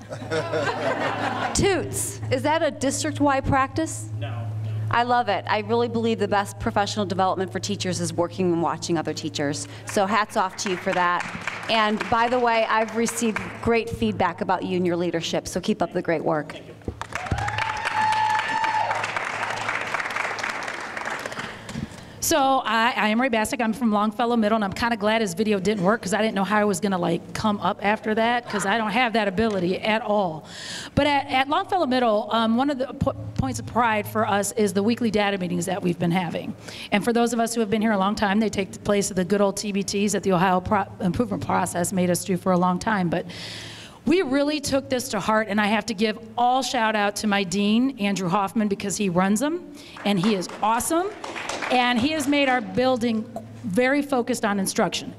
B: Toots, is that a district-wide practice?
E: No.
B: I love it. I really believe the best professional development for teachers is working and watching other teachers. So hats off to you for that. And by the way, I've received great feedback about you and your leadership, so keep up the great work.
E: Thank you.
T: So I am Ray Bassick. I'm from Longfellow Middle, and I'm kind of glad his video didn't work because I didn't know how I was going to like come up after that because I don't have that ability at all. But at Longfellow Middle, one of the points of pride for us is the weekly data meetings that we've been having. And for those of us who have been here a long time, they take the place of the good old TBTs that the Ohio Improvement Process made us do for a long time. But we really took this to heart, and I have to give all shout out to my dean, Andrew Hoffman, because he runs them, and he is awesome, and he has made our building very focused on instruction.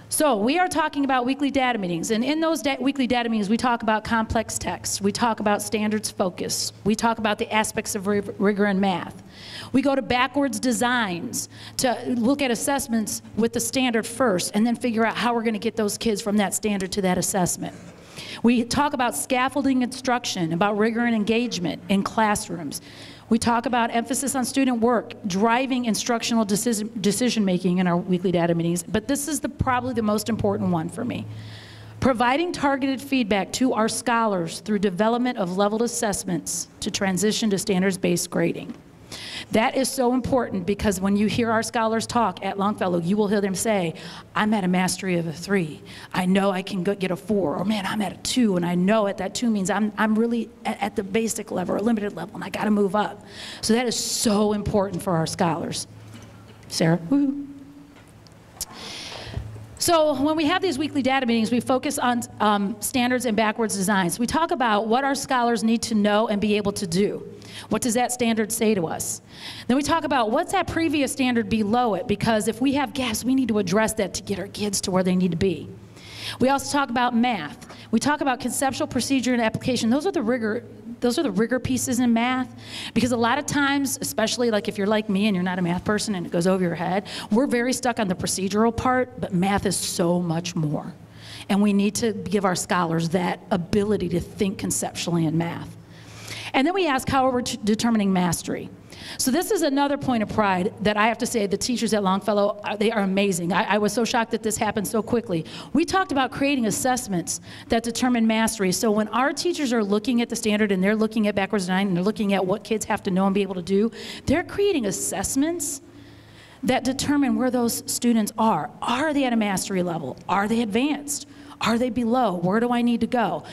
T: So we are talking about weekly data meetings, and in those weekly data meetings, we talk about complex text, we talk about standards focus, we talk about the aspects of rigor in math. We go to backwards designs to look at assessments with the standard first, and then figure out how we're going to get those kids from that standard to that assessment. We talk about scaffolding instruction, about rigor and engagement in classrooms. We talk about emphasis on student work, driving instructional decision-making in our weekly data meetings, but this is probably the most important one for me. Providing targeted feedback to our scholars through development of leveled assessments to transition to standards-based grading. That is so important because when you hear our scholars talk at Longfellow, you will hear them say, I'm at a mastery of a 3. I know I can get a 4. Or man, I'm at a 2, and I know at that 2 means I'm really at the basic level or limited level, and I got to move up. So that is so important for our scholars. Sarah? Woo-hoo. So when we have these weekly data meetings, we focus on standards and backwards designs. We talk about what our scholars need to know and be able to do. What does that standard say to us? Then we talk about what's that previous standard below it, because if we have gaps, we need to address that to get our kids to where they need to be. We also talk about math. We talk about conceptual, procedure, and application. Those are the rigor pieces in math, because a lot of times, especially like if you're like me and you're not a math person and it goes over your head, we're very stuck on the procedural part, but math is so much more. And we need to give our scholars that ability to think conceptually in math. And then we ask how we're determining mastery. So this is another point of pride that I have to say the teachers at Longfellow, they are amazing. I was so shocked that this happened so quickly. We talked about creating assessments that determine mastery. So when our teachers are looking at the standard and they're looking at backwards design and they're looking at what kids have to know and be able to do, they're creating assessments that determine where those students are. Are they at a mastery level? Are they advanced? Are they below? Where do I need to go?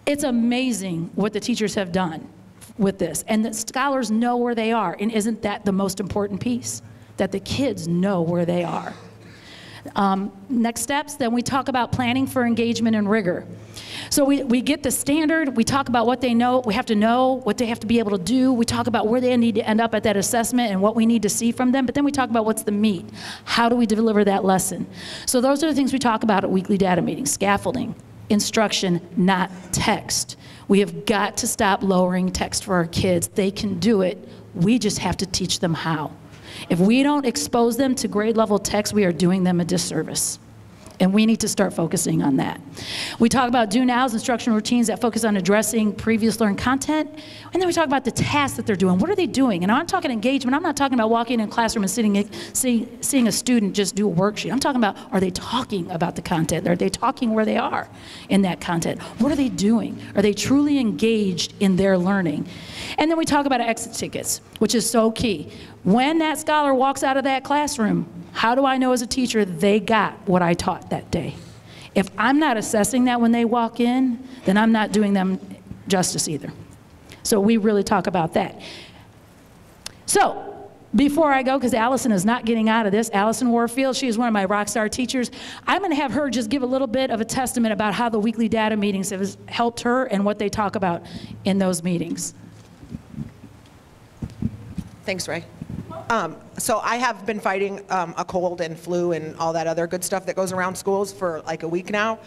T: It's amazing what the teachers have done with this, and the scholars know where they are, and isn't that the most important piece? That the kids know where they are. Next steps, then we talk about planning for engagement and rigor. So we get the standard, we talk about what they know, we have to know, what they have to be able to do, we talk about where they need to end up at that assessment and what we need to see from them, but then we talk about what's the meat. How do we deliver that lesson? So those are the things we talk about at weekly data meetings: scaffolding, instruction, not text. We have got to stop lowering text for our kids. They can do it. We just have to teach them how. If we don't expose them to grade level text, we are doing them a disservice. And we need to start focusing on that. We talk about do nows, instructional routines that focus on addressing previous learned content. And then we talk about the tasks that they're doing. What are they doing? And I'm talking engagement. I'm not talking about walking in a classroom and seeing a student just do a worksheet. I'm talking about, are they talking about the content? Are they talking where they are in that content? What are they doing? Are they truly engaged in their learning? And then we talk about exit tickets, which is so key. When that scholar walks out of that classroom, how do I know as a teacher they got what I taught that day? If I'm not assessing that when they walk in, then I'm not doing them justice either. So we really talk about that. So before I go, because Allison is not getting out of this, Allison Warfield, she is one of my rock star teachers. I'm going to have her just give a little bit of a testament about how the weekly data meetings have helped her and what they talk about in those meetings.
H: Thanks, Ray. So I have been fighting a cold and flu and all that other good stuff that goes around schools for like a week now.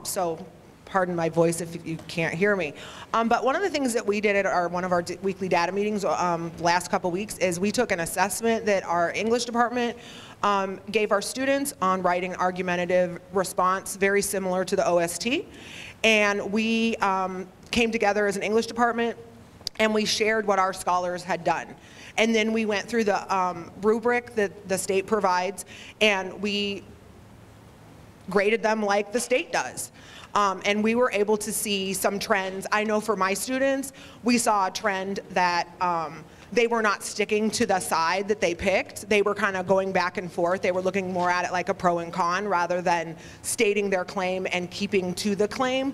H: So pardon my voice if you can't hear me. But one of the things that we did at one of our weekly data meetings last couple weeks is we took an assessment that our English department gave our students on writing argumentative response, very similar to the OST. And we came together as an English department and we shared what our scholars had done. And then we went through the rubric that the state provides, and we graded them like the state does. And we were able to see some trends. I know for my students, we saw a trend that they were not sticking to the side that they picked. They were kind of going back and forth. They were looking more at it like a pro and con rather than stating their claim and keeping to the claim.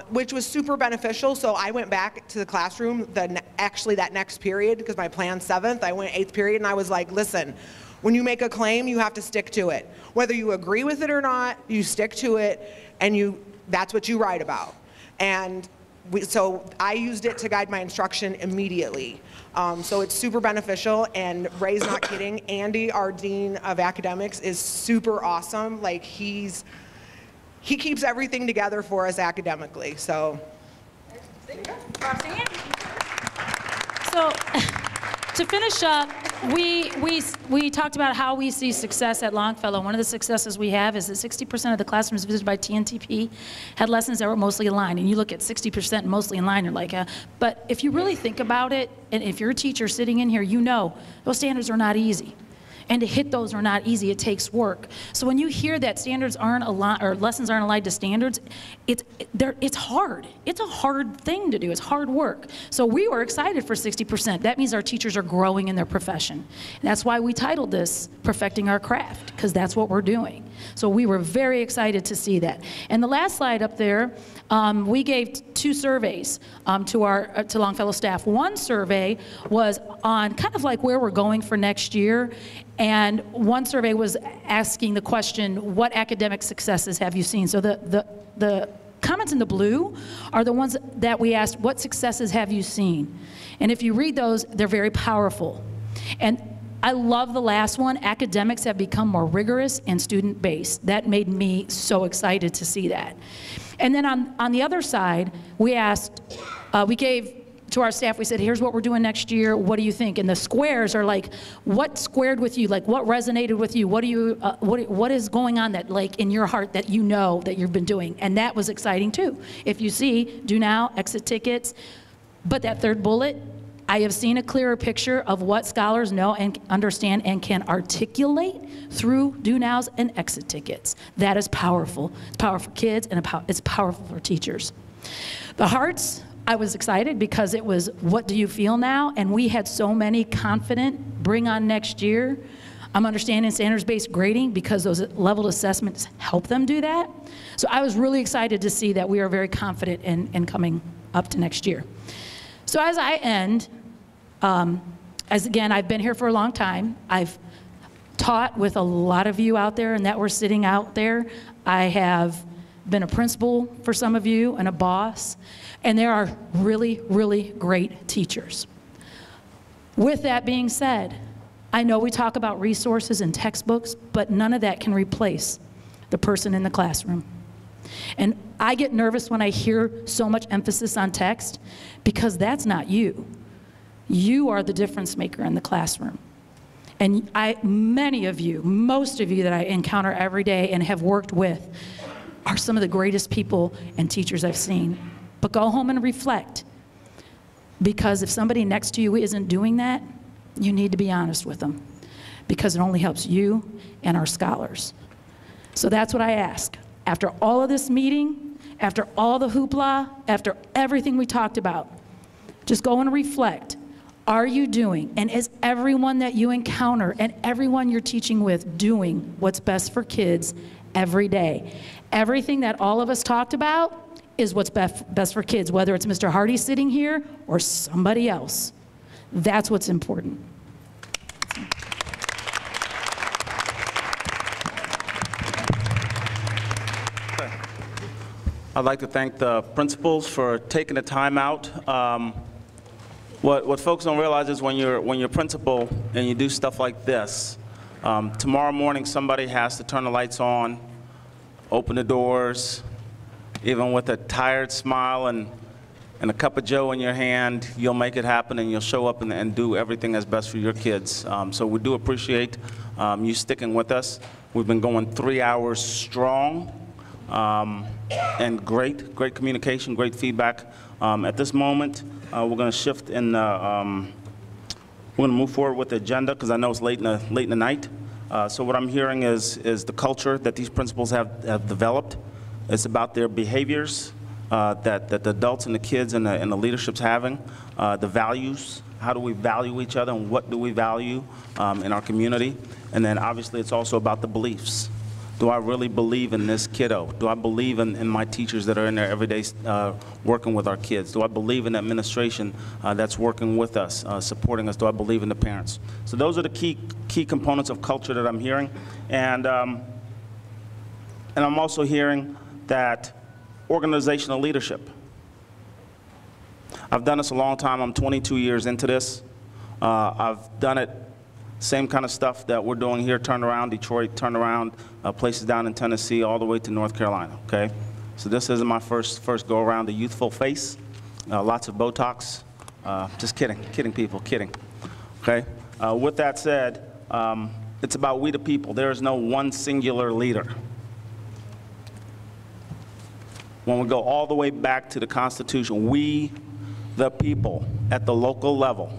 H: Which was super beneficial. So I went back to the classroom, actually that next period, because my plan's 7th, I went 8th period, and I was like, listen, when you make a claim, you have to stick to it. Whether you agree with it or not, you stick to it, and that's what you write about. And so I used it to guide my instruction immediately. So it's super beneficial, and Ray's not kidding. Andy, our Dean of Academics, is super awesome. Like, he keeps everything together for us academically, so.
T: So, to finish up, we talked about how we see success at Longfellow. One of the successes we have is that 60% of the classrooms visited by TNTP had lessons that were mostly aligned. And you look at 60% mostly in line, you're like, but if you really think about it, and if you're a teacher sitting in here, you know those standards are not easy. And to hit those are not easy, it takes work. So when you hear that standards aren't aligned, or lessons aren't aligned to standards, it's hard. It's a hard thing to do, it's hard work. So we were excited for 60%. That means our teachers are growing in their profession. And that's why we titled this, Perfecting Our Craft, because that's what we're doing. So we were very excited to see that. And the last slide up there, we gave 2 surveys to Longfellow staff. One survey was on kind of like where we're going for next year, and one survey was asking the question, what academic successes have you seen? So the comments in the blue are the ones that we asked, what successes have you seen? And if you read those, they're very powerful. And I love the last one, academics have become more rigorous and student-based. That made me so excited to see that. And then on the other side, we asked, we gave to our staff, we said, here's what we're doing next year, what do you think? And the squares are like, what squared with you? Like, what resonated with you? What do you, what is going on that, like, in your heart that you know that you've been doing? And that was exciting too. If you see, do now, exit tickets, but that third bullet, I have seen a clearer picture of what scholars know and understand and can articulate through do nows and exit tickets. That is powerful. It's powerful for kids, and it's powerful for teachers. The hearts, I was excited because it was, what do you feel now? And we had so many confident, bring on next year. I'm understanding standards-based grading because those leveled assessments help them do that. So I was really excited to see that we are very confident in coming up to next year. So as I end, as again, I've been here for a long time. I've taught with a lot of you out there and that were sitting out there. I have been a principal for some of you and a boss, and there are really, really great teachers. With that being said, I know we talk about resources and textbooks, but none of that can replace the person in the classroom. And I get nervous when I hear so much emphasis on text because that's not you. You are the difference maker in the classroom. And many of you, most of you that I encounter every day and have worked with are some of the greatest people and teachers I've seen. But go home and reflect, because if somebody next to you isn't doing that, you need to be honest with them, because it only helps you and our scholars. So that's what I ask. After all of this meeting, after all the hoopla, after everything we talked about, just go and reflect. Are you doing, and is everyone that you encounter and everyone you're teaching with doing what's best for kids every day? Everything that all of us talked about is what's best for kids, whether it's Mr. Hardy sitting here or somebody else. That's what's important.
A: I'd like to thank the principals for taking the time out. What folks don't realize is when you're principal and you do stuff like this, tomorrow morning somebody has to turn the lights on, open the doors, even with a tired smile and a cup of joe in your hand, you'll make it happen and you'll show up and do everything that's best for your kids. So we do appreciate you sticking with us. We've been going 3 hours strong, and great communication, great feedback. At this moment, we're going to shift in, we're going to move forward with the agenda because I know it's late in the night. So what I'm hearing is the culture that these principals have developed. It's about their behaviors that the adults and the kids and the leadership's having, the values. How do we value each other and what do we value in our community? And then obviously it's also about the beliefs. Do I really believe in this kiddo? Do I believe in my teachers that are in there every day working with our kids? Do I believe in the administration that's working with us, supporting us? Do I believe in the parents? So those are the key components of culture that I'm hearing. And I'm also hearing that organizational leadership. I've done this a long time. I'm 22 years into this. I've done it, same kind of stuff that we're doing here, turnaround, Detroit, turnaround, places down in Tennessee, all the way to North Carolina, okay? So this isn't my first go around, the youthful face, lots of Botox. Just kidding people, kidding, okay? With that said, it's about we the people. There is no one singular leader. When we go all the way back to the Constitution, we the people at the local level,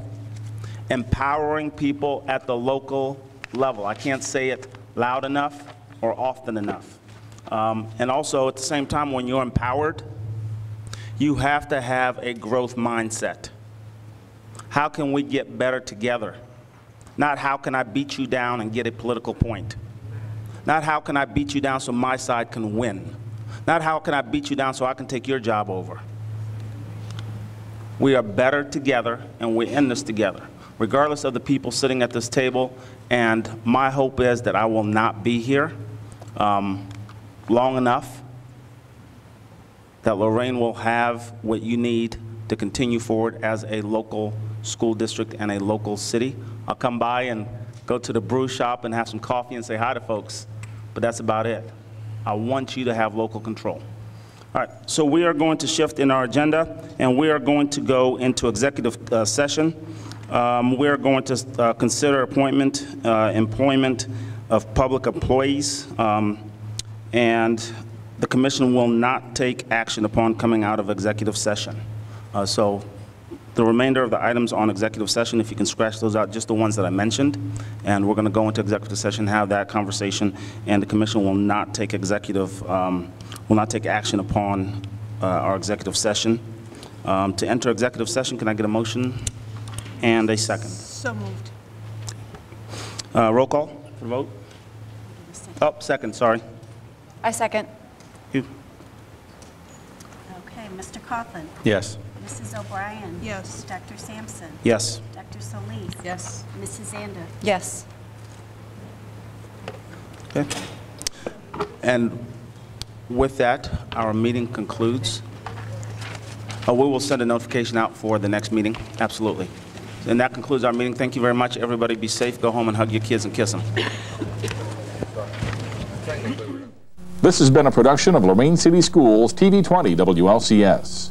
A: empowering people at the local level. I can't say it loud enough or often enough. And also at the same time, when you're empowered, you have to have a growth mindset. How can we get better together? Not how can I beat you down and get a political point. Not how can I beat you down so my side can win. Not how can I beat you down so I can take your job over. We are better together, and we're in this together, regardless of the people sitting at this table. And my hope is that I will not be here long enough, that Lorain will have what you need to continue forward as a local school district and a local city. I'll come by and go to the brew shop and have some coffee and say hi to folks, but that's about it. I want you to have local control. All right, so we are going to shift in our agenda, and we are going to go into executive session. We are going to consider employment of public employees, and the commission will not take action upon coming out of executive session. So the remainder of the items on executive session, if you can scratch those out, just the ones that I mentioned, and we're going to go into executive session, have that conversation, and the commission will not take action upon our executive session. To enter executive session, can I get a motion and a second?
C: So moved.
A: Roll call for the vote. Oh, second, sorry.
B: I second.
A: You.
C: Okay, Mr. Coughlin.
R: Yes.
C: Mrs. O'Brien. Yes. Dr. Sampson.
A: Yes.
C: Dr. Solis. Yes. Mrs. Zanda.
B: Yes.
A: Okay. And with that, our meeting concludes. We will send a notification out for the next meeting, absolutely. And that concludes our meeting. Thank you very much. Everybody be safe. Go home and hug your kids and kiss them.
I: This has been a production of Lorain City Schools TV 20 WLCS.